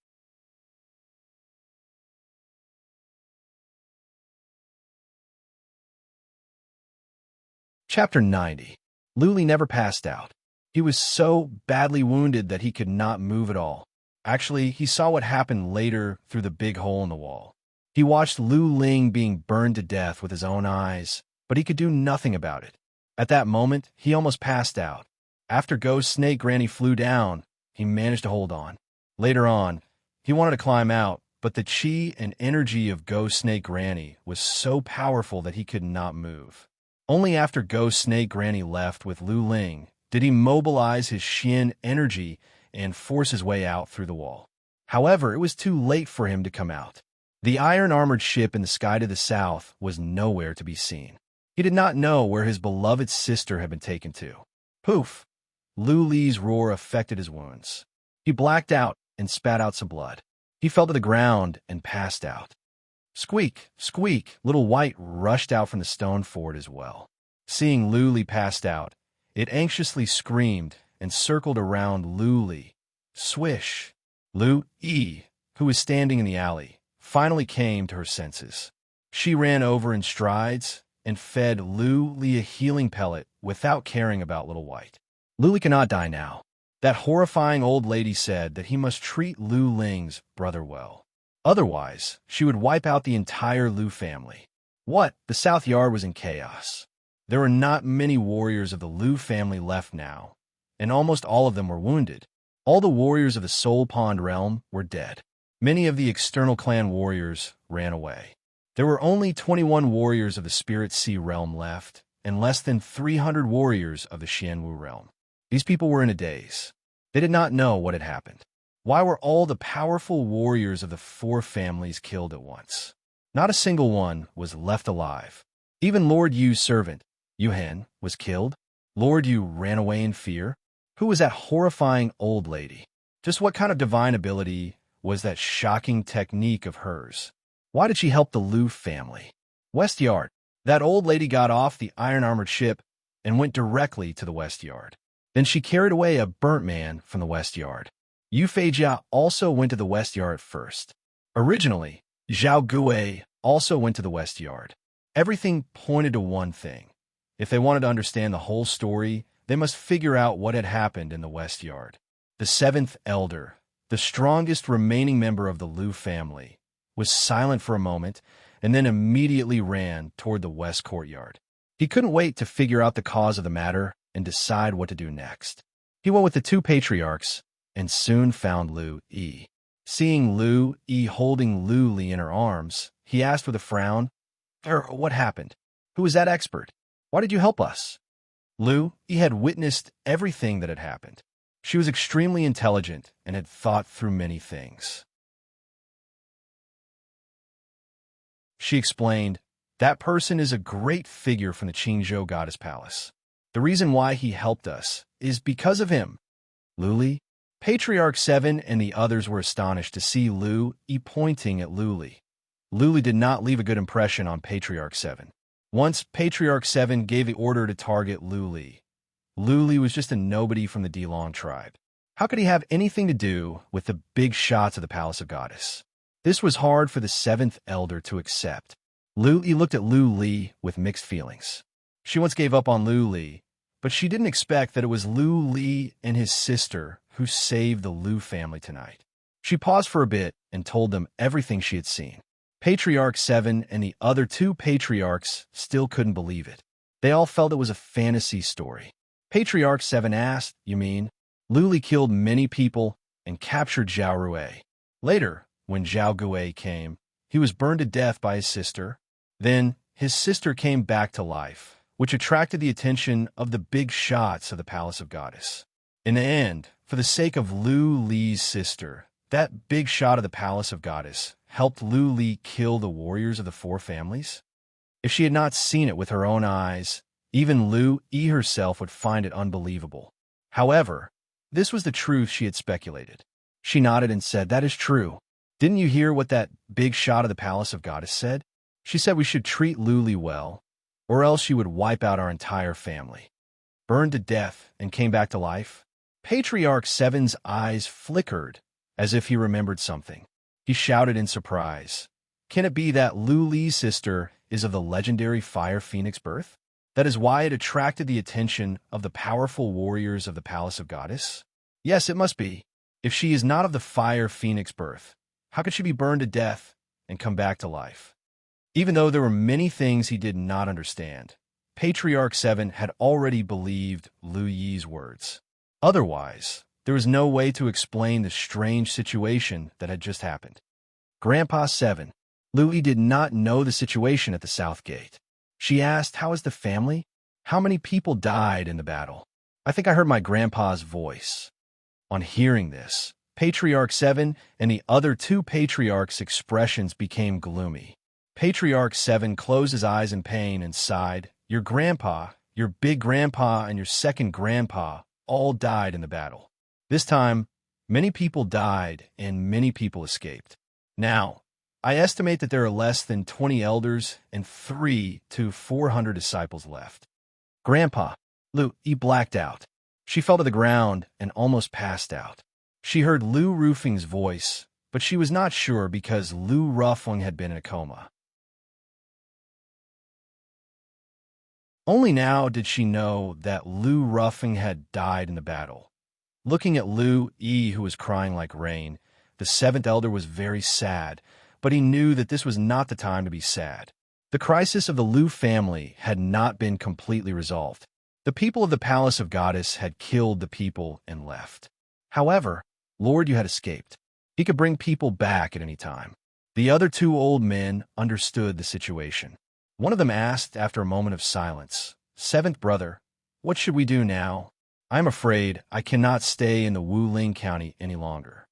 Chapter 90. Luli never passed out. He was so badly wounded that he could not move at all. Actually, he saw what happened later through the big hole in the wall. He watched Lu Ling being burned to death with his own eyes, but he could do nothing about it. At that moment, he almost passed out. After Ghost Snake Granny flew down, he managed to hold on. Later on, he wanted to climb out, but the chi and energy of Ghost Snake Granny was so powerful that he could not move. Only after Ghost Snake Granny left with Lu Ling did he mobilize his Xian energy and force his way out through the wall. However, it was too late for him to come out. The iron-armored ship in the sky to the south was nowhere to be seen. He did not know where his beloved sister had been taken to. Poof! Lu Li's roar affected his wounds. He blacked out and spat out some blood. He fell to the ground and passed out. Squeak, squeak, Little White rushed out from the stone fort as well. Seeing Lu Li passed out, it anxiously screamed and circled around Lu Li. Swish! Lu Yi, who was standing in the alley, finally came to her senses. She ran over in strides and fed Lu Li a healing pellet without caring about Little White. Lu Li cannot die now. That horrifying old lady said that he must treat Lu Ling's brother well. Otherwise, she would wipe out the entire Lu family. What? The South Yard was in chaos. There were not many warriors of the Lu family left now, and almost all of them were wounded. All the warriors of the Soul Pond realm were dead. Many of the external clan warriors ran away. There were only 21 warriors of the Spirit Sea realm left, and less than 300 warriors of the Xianwu realm. These people were in a daze. They did not know what had happened. Why were all the powerful warriors of the four families killed at once? Not a single one was left alive. Even Lord Yu's servant, Yu Hen, was killed. Lord Yu ran away in fear. Who was that horrifying old lady? Just what kind of divine ability was that shocking technique of hers? Why did she help the Lu family? West Yard. That old lady got off the iron-armored ship and went directly to the West Yard. Then she carried away a burnt man from the West Yard. Yu Feijia also went to the West Yard first. Originally, Zhao Gui also went to the West Yard. Everything pointed to one thing. If they wanted to understand the whole story, they must figure out what had happened in the West Yard. The seventh elder, the strongest remaining member of the Lu family, was silent for a moment and then immediately ran toward the West Courtyard. He couldn't wait to figure out the cause of the matter and decide what to do next. He went with the two patriarchs and soon found Lu Yi. Seeing Lu Yi holding Lu Li in her arms, he asked with a frown, What happened? Who was that expert? Why did you help us?" Lu Yi had witnessed everything that had happened. She was extremely intelligent and had thought through many things. She explained, "That person is a great figure from the Qingzhou goddess palace. The reason why he helped us is because of him." Luli, Patriarch 7 and the others were astonished to see Lu Yi pointing at Luli. Luli did not leave a good impression on Patriarch 7. Once Patriarch 7 gave the order to target Luli. Luli was just a nobody from the Dilong tribe. How could he have anything to do with the big shots of the Palace of Goddess? This was hard for the 7th elder to accept. Lu Yi looked at Lu Li with mixed feelings. She once gave up on Lu Li, but she didn't expect that it was Lu Li and his sister who saved the Lu family tonight. She paused for a bit and told them everything she had seen. Patriarch 7 and the other two patriarchs still couldn't believe it. They all felt it was a fantasy story. Patriarch 7 asked, "You mean?" Lu Li killed many people and captured Zhao Rui. Later, when Zhao Gui came, he was burned to death by his sister. Then, his sister came back to life, which attracted the attention of the big shots of the Palace of Goddess. In the end, for the sake of Lu Li's sister, that big shot of the Palace of Goddess helped Lu Li kill the warriors of the four families. If she had not seen it with her own eyes, even Lu Yi herself would find it unbelievable. However, this was the truth she had speculated. She nodded and said, "That is true. Didn't you hear what that big shot of the Palace of Goddess said? She said we should treat Lu Li well, or else she would wipe out our entire family." Burned to death and came back to life? Patriarch 7's eyes flickered as if he remembered something. He shouted in surprise, "Can it be that Lu Li's sister is of the legendary Fire Phoenix birth? That is why it attracted the attention of the powerful warriors of the Palace of Goddess? Yes, it must be. If she is not of the Fire Phoenix birth, how could she be burned to death and come back to life?" Even though there were many things he did not understand, Patriarch 7 had already believed Lu Yi's words. Otherwise, there was no way to explain the strange situation that had just happened. Grandpa 7. Lu Yi did not know the situation at the South Gate. She asked, "How is the family? How many people died in the battle?" "I think I heard my grandpa's voice." On hearing this, Patriarch 7 and the other two patriarchs' expressions became gloomy. Patriarch 7 closed his eyes in pain and sighed, "Your grandpa, your big grandpa, and your second grandpa all died in the battle. This time, many people died and many people escaped. Now, I estimate that there are less than 20 elders and 300 to 400 disciples left." "Grandpa," Lu Yi blacked out. She fell to the ground and almost passed out. She heard Lu Rufeng's voice, but she was not sure because Lu Rufeng had been in a coma. Only now did she know that Lu Rufeng had died in the battle. Looking at Lu Yi, who was crying like rain, the 7th elder was very sad, but he knew that this was not the time to be sad. The crisis of the Lu family had not been completely resolved. The people of the Palace of Goddess had killed the people and left. However, Lord Yu had escaped. He could bring people back at any time. The other two old men understood the situation. One of them asked after a moment of silence, "7th brother, what should we do now? I'm afraid I cannot stay in the Wuling County any longer."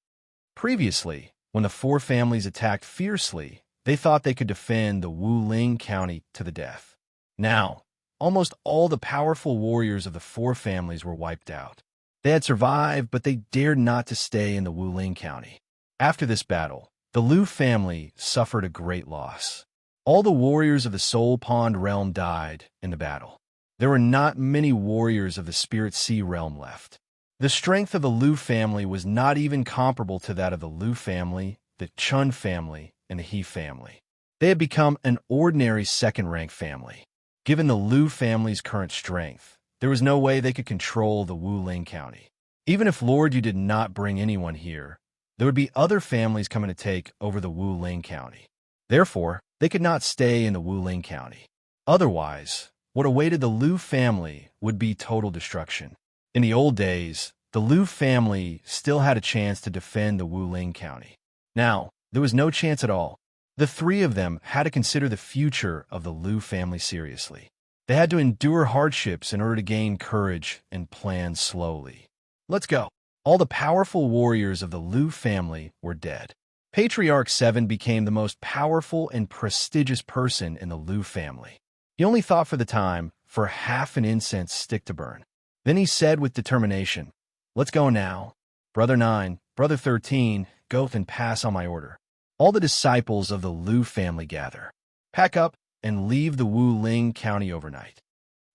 Previously, when the four families attacked fiercely, they thought they could defend the Wuling County to the death. Now, almost all the powerful warriors of the four families were wiped out. They had survived, but they dared not to stay in the Wuling County. After this battle, the Lu family suffered a great loss. All the warriors of the Soul Pond realm died in the battle. There were not many warriors of the Spirit Sea realm left. The strength of the Lu family was not even comparable to that of the Lu family, the Chun family, and the He family. They had become an ordinary second-rank family. Given the Lu family's current strength, there was no way they could control the Wuling County. Even if Lord Yu did not bring anyone here, there would be other families coming to take over the Wuling County. Therefore, they could not stay in the Wuling County. Otherwise, what awaited the Lu family would be total destruction. In the old days, the Liu family still had a chance to defend the Wuling County. Now, there was no chance at all. The three of them had to consider the future of the Liu family seriously. They had to endure hardships in order to gain courage and plan slowly. Let's go. All the powerful warriors of the Liu family were dead. Patriarch 7 became the most powerful and prestigious person in the Liu family. He only thought for the time for half an incense stick to burn. Then he said with determination, "Let's go now. Brother 9, Brother 13, go and pass on my order." All the disciples of the Liu family gather, pack up, and leave the Wuling County overnight.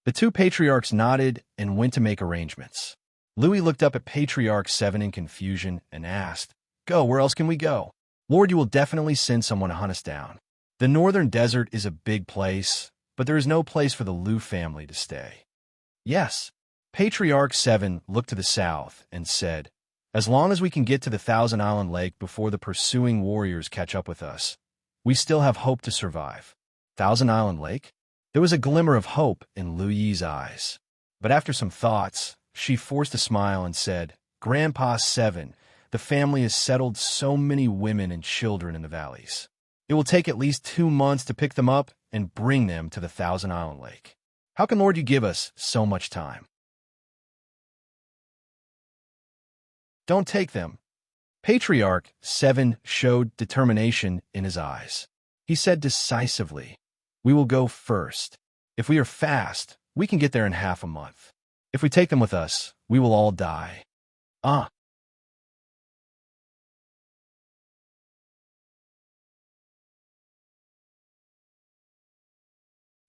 The two patriarchs nodded and went to make arrangements. Louis looked up at Patriarch 7 in confusion and asked, "Go, where else can we go? Lord, you will definitely send someone to hunt us down. The northern desert is a big place, but there is no place for the Liu family to stay." "Yes." Patriarch 7 looked to the south and said, "As long as we can get to the Thousand Island Lake before the pursuing warriors catch up with us, we still have hope to survive." Thousand Island Lake? There was a glimmer of hope in Lu Yi's eyes. But after some thoughts, she forced a smile and said, "Grandpa 7, the family has settled so many women and children in the valleys. It will take at least 2 months to pick them up and bring them to the Thousand Island Lake. How can Lord you give us so much time?" "Don't take them." Patriarch 7 showed determination in his eyes. He said decisively, "We will go first. If we are fast, we can get there in half a month. If we take them with us, we will all die." Ah.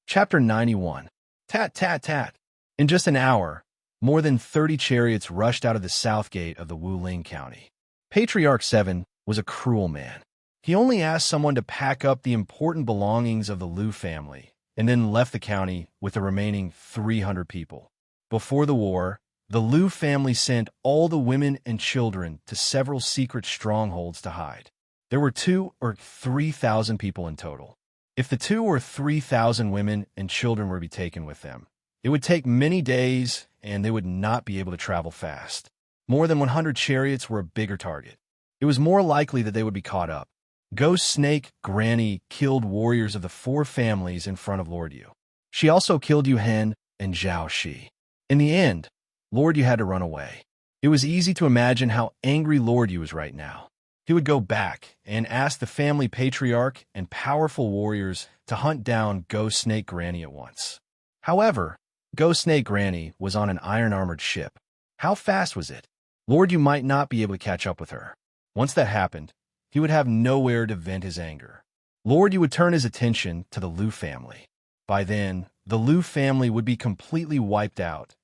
Chapter 91. Tat, tat, tat. In just an hour, more than 30 chariots rushed out of the south gate of the Wuling County. Patriarch 7 was a cruel man. He only asked someone to pack up the important belongings of the Liu family and then left the county with the remaining 300 people. Before the war, the Liu family sent all the women and children to several secret strongholds to hide. There were 2,000 or 3,000 people in total. If the 2,000 or 3,000 women and children were to be taken with them, it would take many days and they would not be able to travel fast. More than 100 chariots were a bigger target. It was more likely that they would be caught up. Ghost Snake Granny killed warriors of the 4 families in front of Lord Yu. She also killed Yu Hen and Zhao Shi. In the end, Lord Yu had to run away. It was easy to imagine how angry Lord Yu was right now. He would go back and ask the family patriarch and powerful warriors to hunt down Ghost Snake Granny at once. However, Ghost Snake Granny was on an iron-armored ship. How fast was it? Lord Yu might not be able to catch up with her. Once that happened, he would have nowhere to vent his anger. Lord Yu would turn his attention to the Liu family. By then, the Liu family would be completely wiped out.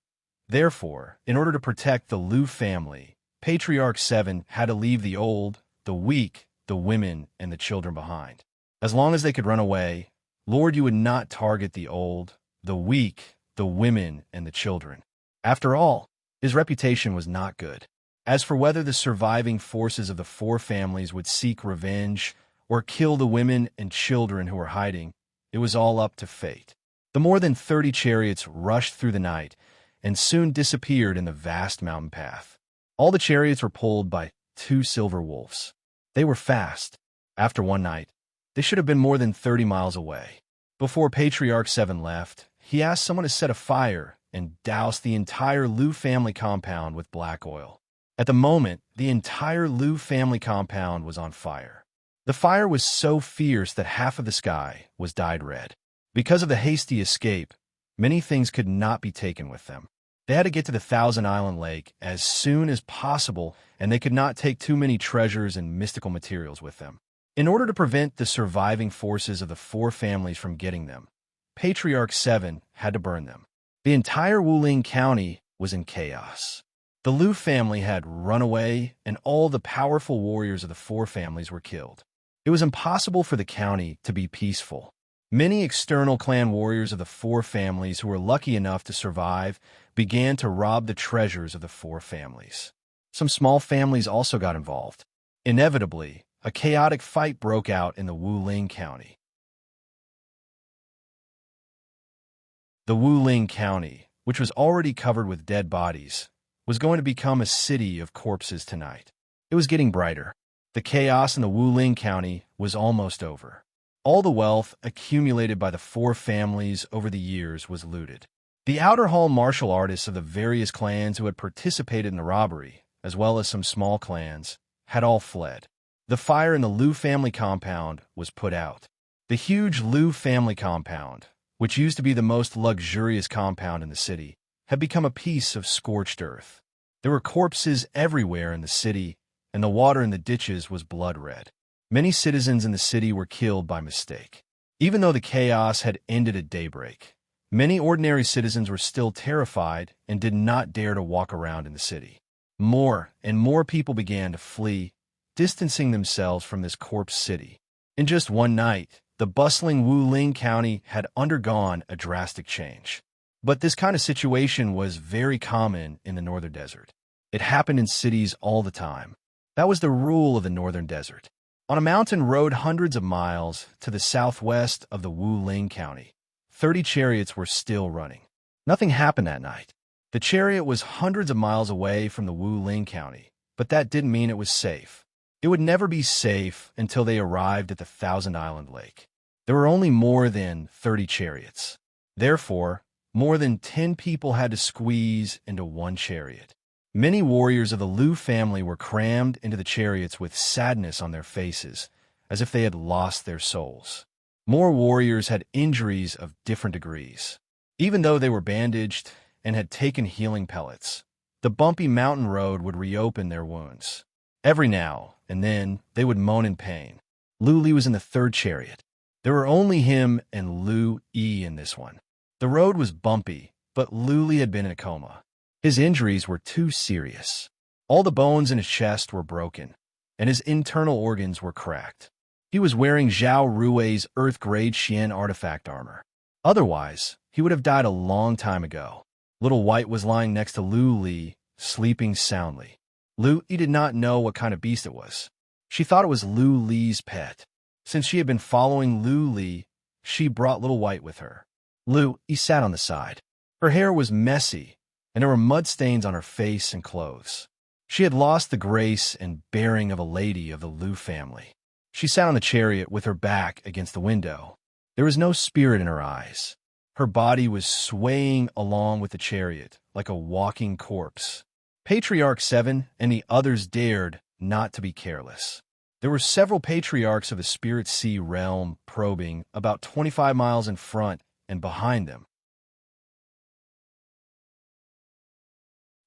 Therefore, in order to protect the Liu family, Patriarch 7 had to leave the old, the weak, the women, and the children behind. As long as they could run away, Lord Yu would not target the old, the weak, the women, and the children. After all, his reputation was not good. As for whether the surviving forces of the 4 families would seek revenge or kill the women and children who were hiding, it was all up to fate. The more than 30 chariots rushed through the night and soon disappeared in the vast mountain path. All the chariots were pulled by 2 silver wolves. They were fast. After one night, they should have been more than 30 miles away. Before Patriarch 7 left, he asked someone to set a fire and douse the entire Liu family compound with black oil. At the moment, the entire Liu family compound was on fire. The fire was so fierce that half of the sky was dyed red. Because of the hasty escape, many things could not be taken with them. They had to get to the Thousand Island Lake as soon as possible, and they could not take too many treasures and mystical materials with them. In order to prevent the surviving forces of the 4 families from getting them, Patriarch 7 had to burn them. The entire Wuling County was in chaos. The Liu family had run away, and all the powerful warriors of the 4 families were killed. It was impossible for the county to be peaceful. Many external clan warriors of the 4 families who were lucky enough to survive began to rob the treasures of the 4 families. Some small families also got involved. Inevitably, a chaotic fight broke out in the Wuling County. The Wuling County, which was already covered with dead bodies, was going to become a city of corpses tonight. It was getting brighter. The chaos in the Wuling County was almost over. All the wealth accumulated by the four families over the years was looted. The outer hall martial artists of the various clans who had participated in the robbery, as well as some small clans, had all fled. The fire in the Liu family compound was put out. The huge Liu family compound, which used to be the most luxurious compound in the city, had become a piece of scorched earth. There were corpses everywhere in the city, and the water in the ditches was blood red. Many citizens in the city were killed by mistake. Even though the chaos had ended at daybreak, many ordinary citizens were still terrified and did not dare to walk around in the city. More and more people began to flee, distancing themselves from this corpse city. In just one night, the bustling Wuling County had undergone a drastic change. But this kind of situation was very common in the northern desert. It happened in cities all the time. That was the rule of the northern desert. On a mountain road hundreds of miles to the southwest of the Wuling County, 30 chariots were still running. Nothing happened that night. The chariot was hundreds of miles away from the Wuling County, but that didn't mean it was safe. It would never be safe until they arrived at the Thousand Island Lake. There were only more than 30 chariots. Therefore, more than 10 people had to squeeze into one chariot. Many warriors of the Liu family were crammed into the chariots with sadness on their faces, as if they had lost their souls. More warriors had injuries of different degrees. Even though they were bandaged and had taken healing pellets, the bumpy mountain road would reopen their wounds. Every now and then, they would moan in pain. Lu Li was in the third chariot. There were only him and Lu Yi in this one. The road was bumpy, but Lu Li had been in a coma. His injuries were too serious. All the bones in his chest were broken, and his internal organs were cracked. He was wearing Zhao Rui's Earth-grade Xian artifact armor. Otherwise, he would have died a long time ago. Little White was lying next to Lu Li, sleeping soundly. Lu Yi did not know what kind of beast it was. She thought it was Lu Li's pet. Since she had been following Lu Li, she brought Little White with her. Lu Yi sat on the side. Her hair was messy, and there were mud stains on her face and clothes. She had lost the grace and bearing of a lady of the Liu family. She sat on the chariot with her back against the window. There was no spirit in her eyes. Her body was swaying along with the chariot like a walking corpse. Patriarch 7 and the others dared not to be careless. There were several patriarchs of the Spirit Sea realm probing about 25 miles in front and behind them,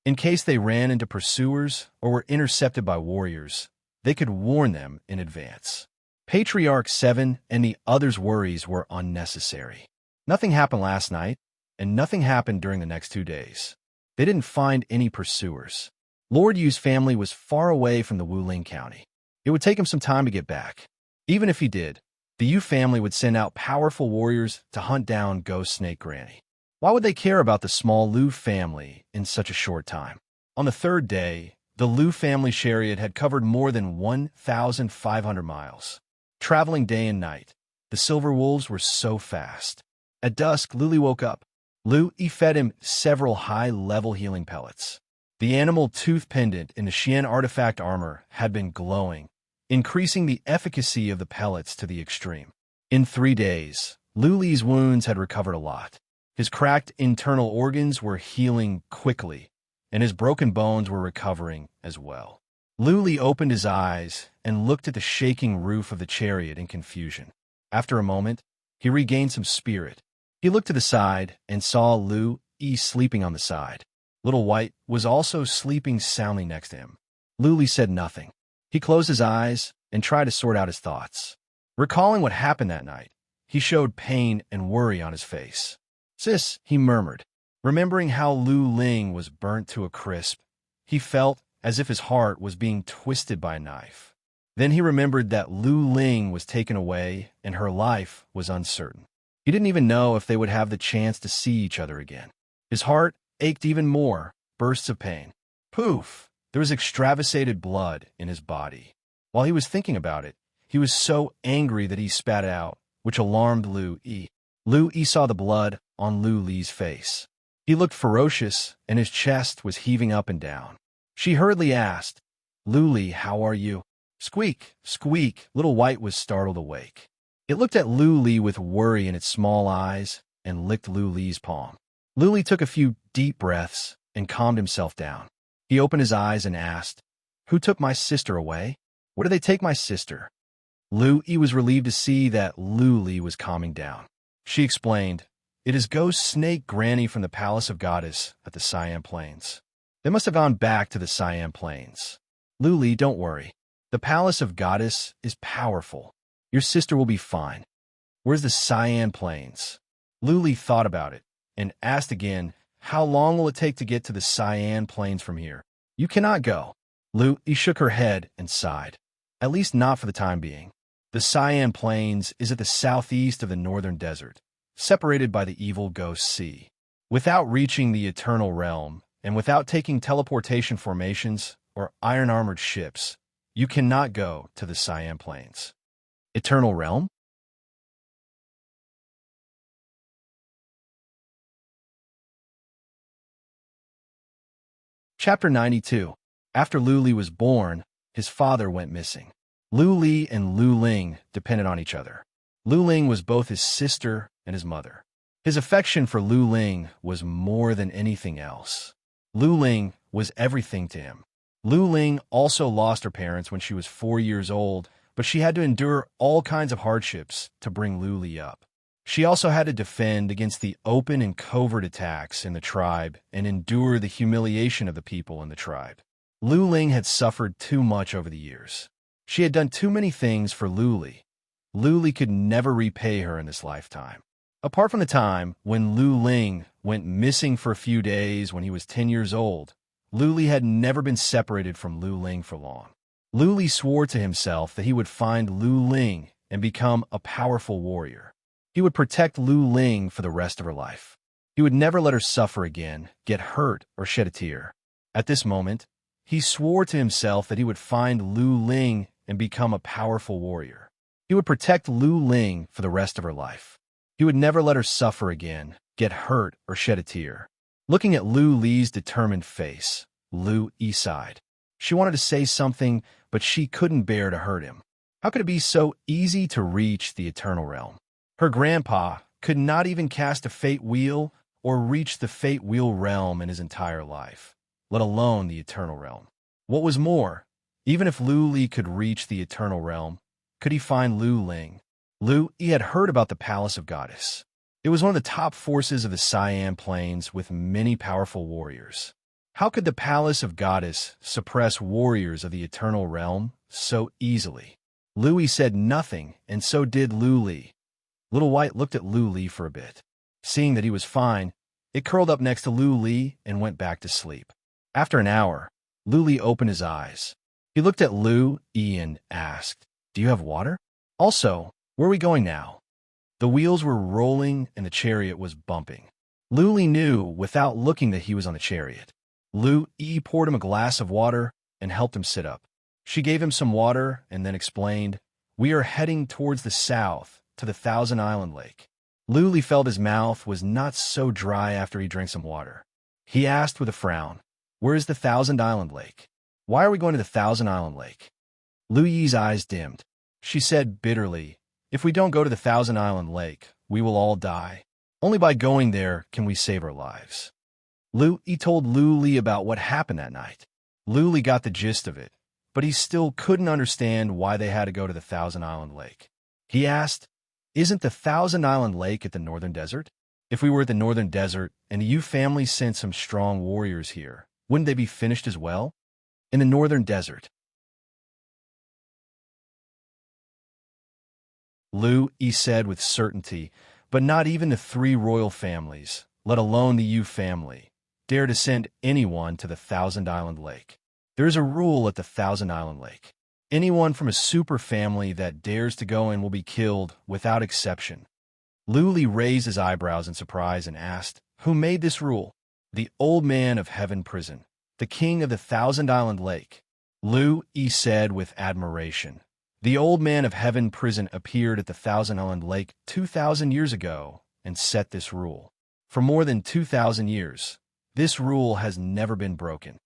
in case they ran into pursuers or were intercepted by warriors. They could warn them in advance. Patriarch 7 and the others' worries were unnecessary. Nothing happened last night, and nothing happened during the next 2 days. They didn't find any pursuers. Lord Yu's family was far away from the Wuling County. It would take him some time to get back. Even if he did, the Yu family would send out powerful warriors to hunt down Ghost Snake Granny. Why would they care about the small Liu family in such a short time? On the third day, the Liu family chariot had covered more than 1,500 miles. Traveling day and night, the silver wolves were so fast. At dusk, Lu Li woke up. Lu Yi fed him several high-level healing pellets. The animal tooth pendant in the Xian artifact armor had been glowing, increasing the efficacy of the pellets to the extreme. In 3 days, Lu Li's wounds had recovered a lot. His cracked internal organs were healing quickly, and his broken bones were recovering as well. Lu Li opened his eyes and looked at the shaking roof of the chariot in confusion. After a moment, he regained some spirit. He looked to the side and saw Lu Yi sleeping on the side. Little White was also sleeping soundly next to him. Lu Li said nothing. He closed his eyes and tried to sort out his thoughts. Recalling what happened that night, he showed pain and worry on his face. "Sis," he murmured. Remembering how Lu Ling was burnt to a crisp, he felt as if his heart was being twisted by a knife. Then he remembered that Lu Ling was taken away and her life was uncertain. He didn't even know if they would have the chance to see each other again. His heart ached even more, bursts of pain. Poof! There was extravasated blood in his body. While he was thinking about it, he was so angry that he spat it out, which alarmed Lu Yi. Lu Yi saw the blood on Lu Li's face. He looked ferocious, and his chest was heaving up and down. She hurriedly asked, "Luli, how are you?" Squeak, squeak, Little White was startled awake. It looked at Luli with worry in its small eyes and licked Luli's palm. Luli took a few deep breaths and calmed himself down. He opened his eyes and asked, "Who took my sister away? Where did they take my sister?" Luli was relieved to see that Luli was calming down. She explained, "It is Ghost Snake Granny from the Palace of Goddess at the Siam Plains. They must have gone back to the Siam Plains. Luli, don't worry. The Palace of Goddess is powerful. Your sister will be fine. Where's the Siam Plains?" Luli thought about it and asked again, "How long will it take to get to the Siam Plains from here?" "You cannot go." Luli shook her head and sighed. "At least not for the time being. The Siam Plains is at the southeast of the northern desert, separated by the evil Ghost Sea. Without reaching the Eternal Realm, and without taking teleportation formations or iron-armored ships, you cannot go to the Siam Plains." Eternal Realm? Chapter 92. After Luli was born, his father went missing. Lu Li and Lu Ling depended on each other. Lu Ling was both his sister and his mother. His affection for Lu Ling was more than anything else. Lu Ling was everything to him. Lu Ling also lost her parents when she was 4 years old, but she had to endure all kinds of hardships to bring Lu Li up. She also had to defend against the open and covert attacks in the tribe and endure the humiliation of the people in the tribe. Lu Ling had suffered too much over the years. She had done too many things for Lu Li. Lu Li could never repay her in this lifetime. Apart from the time when Lu Ling went missing for a few days when he was 10 years old, Lu Li had never been separated from Lu Ling for long. Lu Li swore to himself that he would find Lu Ling and become a powerful warrior. He would protect Lu Ling for the rest of her life. He would never let her suffer again, get hurt, or shed a tear. At this moment, he swore to himself that he would find Lu Ling and become a powerful warrior. He would protect Lu Ling for the rest of her life. He would never let her suffer again, get hurt, or shed a tear. Looking at Lu Li's determined face, Lu Yi sighed. She wanted to say something, but she couldn't bear to hurt him. How could it be so easy to reach the Eternal Realm? Her grandpa could not even cast a fate wheel or reach the fate wheel realm in his entire life, let alone the Eternal Realm. What was more, even if Lu Li could reach the Eternal Realm, could he find Lu Ling? Lu Yi had heard about the Palace of Goddess. It was one of the top forces of the Siam Plains with many powerful warriors. How could the Palace of Goddess suppress warriors of the Eternal Realm so easily? Lu Yi said nothing, and so did Lu Li. Little White looked at Lu Li for a bit. Seeing that he was fine, it curled up next to Lu Li and went back to sleep. After an hour, Lu Li opened his eyes. He looked at Lu Yi and asked, "Do you have water? Also, where are we going now?" The wheels were rolling and the chariot was bumping. Lu Li knew without looking that he was on the chariot. Lu Yi poured him a glass of water and helped him sit up. She gave him some water and then explained, "We are heading towards the south to the Thousand Island Lake." Lu Li felt his mouth was not so dry after he drank some water. He asked with a frown, "Where is the Thousand Island Lake? Why are we going to the Thousand Island Lake?" Lu Yi's eyes dimmed. She said bitterly, "If we don't go to the Thousand Island Lake, we will all die. Only by going there can we save our lives." Lu Yi told Lu Li about what happened that night. Lu Li got the gist of it, but he still couldn't understand why they had to go to the Thousand Island Lake. He asked, "Isn't the Thousand Island Lake at the northern desert? If we were at the northern desert and the Yu family sent some strong warriors here, wouldn't they be finished as well?" "In the northern desert," Lu Yi said with certainty, "but not even the 3 royal families, let alone the Yu family, dare to send anyone to the Thousand Island Lake. There is a rule at the Thousand Island Lake. Anyone from a super family that dares to go in will be killed without exception." Lu Li raised his eyebrows in surprise and asked, "Who made this rule?" "The old man of Heaven Prison, the king of the Thousand Island Lake," Lu Yi said with admiration. "The old man of Heaven Prison appeared at the Thousand Island Lake 2,000 years ago and set this rule. For more than 2,000 years, this rule has never been broken.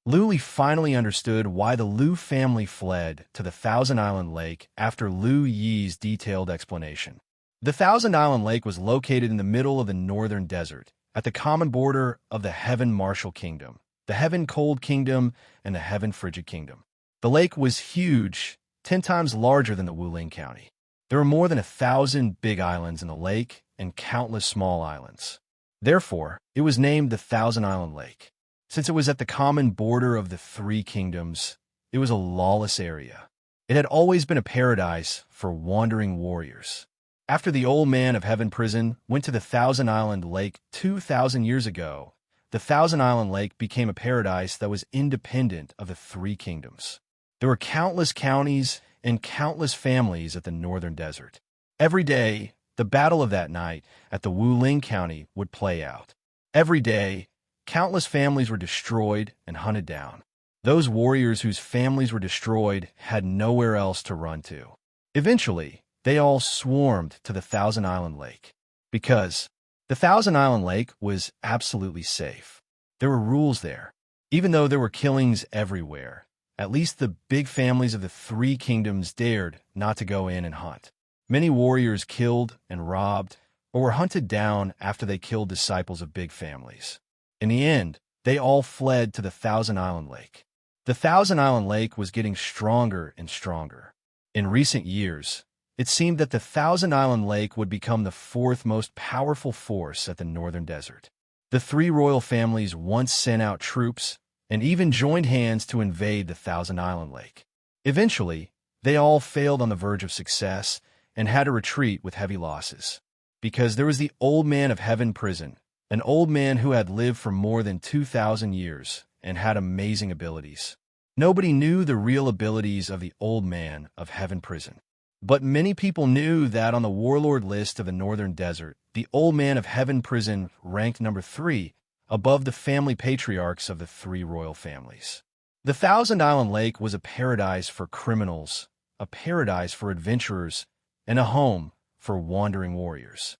Lu Li finally understood why the Lu family fled to the Thousand Island Lake after Lu Yi's detailed explanation. The Thousand Island Lake was located in the middle of the northern desert, at the common border of the Heaven Martial Kingdom, the Heaven Cold Kingdom, and the Heaven Frigid Kingdom. The lake was huge, 10 times larger than the Wuling County. There were more than 1,000 big islands in the lake and countless small islands. Therefore, it was named the Thousand Island Lake. Since it was at the common border of the three kingdoms, it was a lawless area. It had always been a paradise for wandering warriors. After the old man of Heaven Prison went to the Thousand Island Lake 2,000 years ago, the Thousand Island Lake became a paradise that was independent of the three kingdoms. There were countless counties and countless families at the northern desert. Every day, the battle of that night at the Wuling County would play out. Every day, countless families were destroyed and hunted down. Those warriors whose families were destroyed had nowhere else to run to. Eventually, they all swarmed to the Thousand Island Lake. Because the Thousand Island Lake was absolutely safe. There were rules there. Even though there were killings everywhere, at least the big families of the three kingdoms dared not to go in and hunt. Many warriors killed and robbed or were hunted down after they killed disciples of big families. In the end, they all fled to the Thousand Island Lake. The Thousand Island Lake was getting stronger and stronger. In recent years, it seemed that the Thousand Island Lake would become the fourth most powerful force at the northern desert. The three royal families once sent out troops and even joined hands to invade the Thousand Island Lake. Eventually, they all failed on the verge of success and had to retreat with heavy losses. Because there was the old man of Heaven Prison, an old man who had lived for more than 2,000 years and had amazing abilities. Nobody knew the real abilities of the old man of Heaven Prison. But many people knew that on the warlord list of the northern desert, the old man of Heaven Prison ranked number 3, above the family patriarchs of the three royal families. The Thousand Island Lake was a paradise for criminals, a paradise for adventurers, and a home for wandering warriors.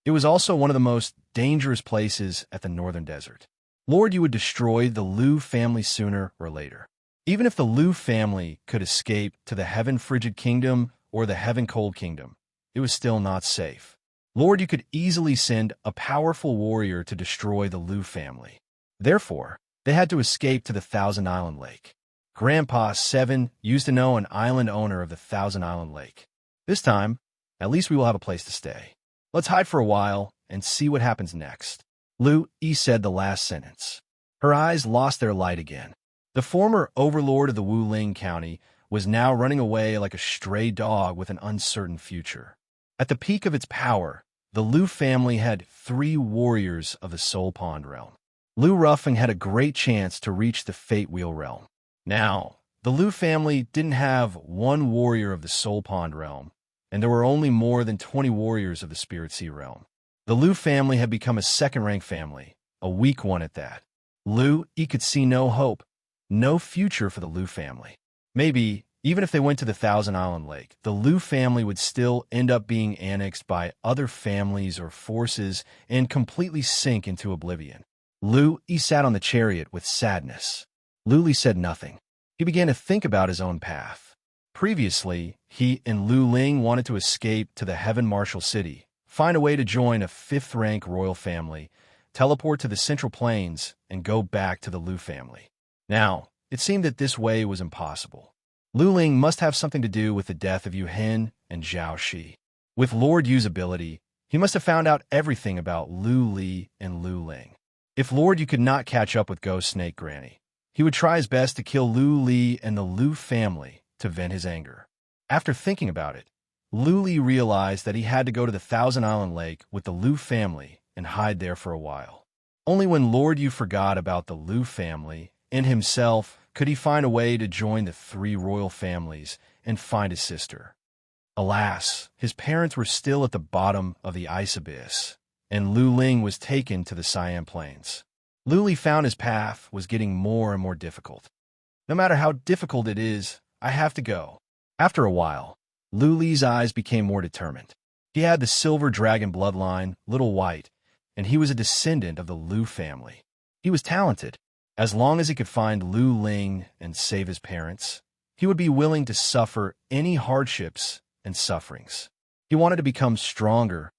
It was also one of the most dangerous places at the northern desert. Lord, you would destroy the Lu family sooner or later. Even if the Lu family could escape to the Heaven Frigid Kingdom or the Heaven Cold Kingdom, it was still not safe. Lord, you could easily send a powerful warrior to destroy the Lu family. Therefore, they had to escape to the Thousand Island Lake. Grandpa 7 used to know an island owner of the Thousand Island Lake. This time, at least we will have a place to stay. Let's hide for a while and see what happens next. Lu Yi said the last sentence. Her eyes lost their light again. The former overlord of the Wuling County was now running away like a stray dog with an uncertain future. At the peak of its power, the Lu family had 3 warriors of the Soul Pond realm. Lu Ruffing had a great chance to reach the Fate Wheel realm. Now, the Lu family didn't have 1 warrior of the Soul Pond realm, and there were only more than 20 warriors of the Spirit Sea realm. The Lu family had become a second-rank family, a weak one at that. Lu Yi could see no hope, no future for the Lu family. Maybe, even if they went to the Thousand Island Lake, the Lu family would still end up being annexed by other families or forces and completely sink into oblivion. Lu Yi sat on the chariot with sadness. Lu Li said nothing. He began to think about his own path. Previously, he and Lu Ling wanted to escape to the Heaven Martial City, find a way to join a 5th-rank royal family, teleport to the Central Plains, and go back to the Lu family. Now, it seemed that this way was impossible. Lu Ling must have something to do with the death of Yu Hen and Zhao Shi. With Lord Yu's ability, he must have found out everything about Lu Li and Lu Ling. If Lord Yu could not catch up with Ghost Snake Granny, he would try his best to kill Lu Li and the Lu family to vent his anger. After thinking about it, Lu Li realized that he had to go to the Thousand Island Lake with the Lu family and hide there for a while. Only when Lord Yu forgot about the Lu family and himself could he find a way to join the 3 royal families and find his sister. Alas, his parents were still at the bottom of the ice abyss, and Lu Ling was taken to the Siam Plains. Lu Li found his path was getting more and more difficult. No matter how difficult it is, I have to go. After a while, Lu Li's eyes became more determined. He had the silver dragon bloodline, Little White, and he was a descendant of the Lu family. He was talented. As long as he could find Lu Ling and save his parents, he would be willing to suffer any hardships and sufferings. He wanted to become stronger.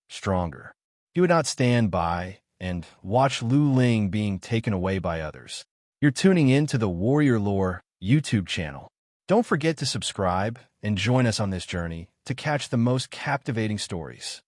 He would not stand by and watch Lu Ling being taken away by others. You're tuning in to the Warrior Lore YouTube channel. Don't forget to subscribe and join us on this journey to catch the most captivating stories.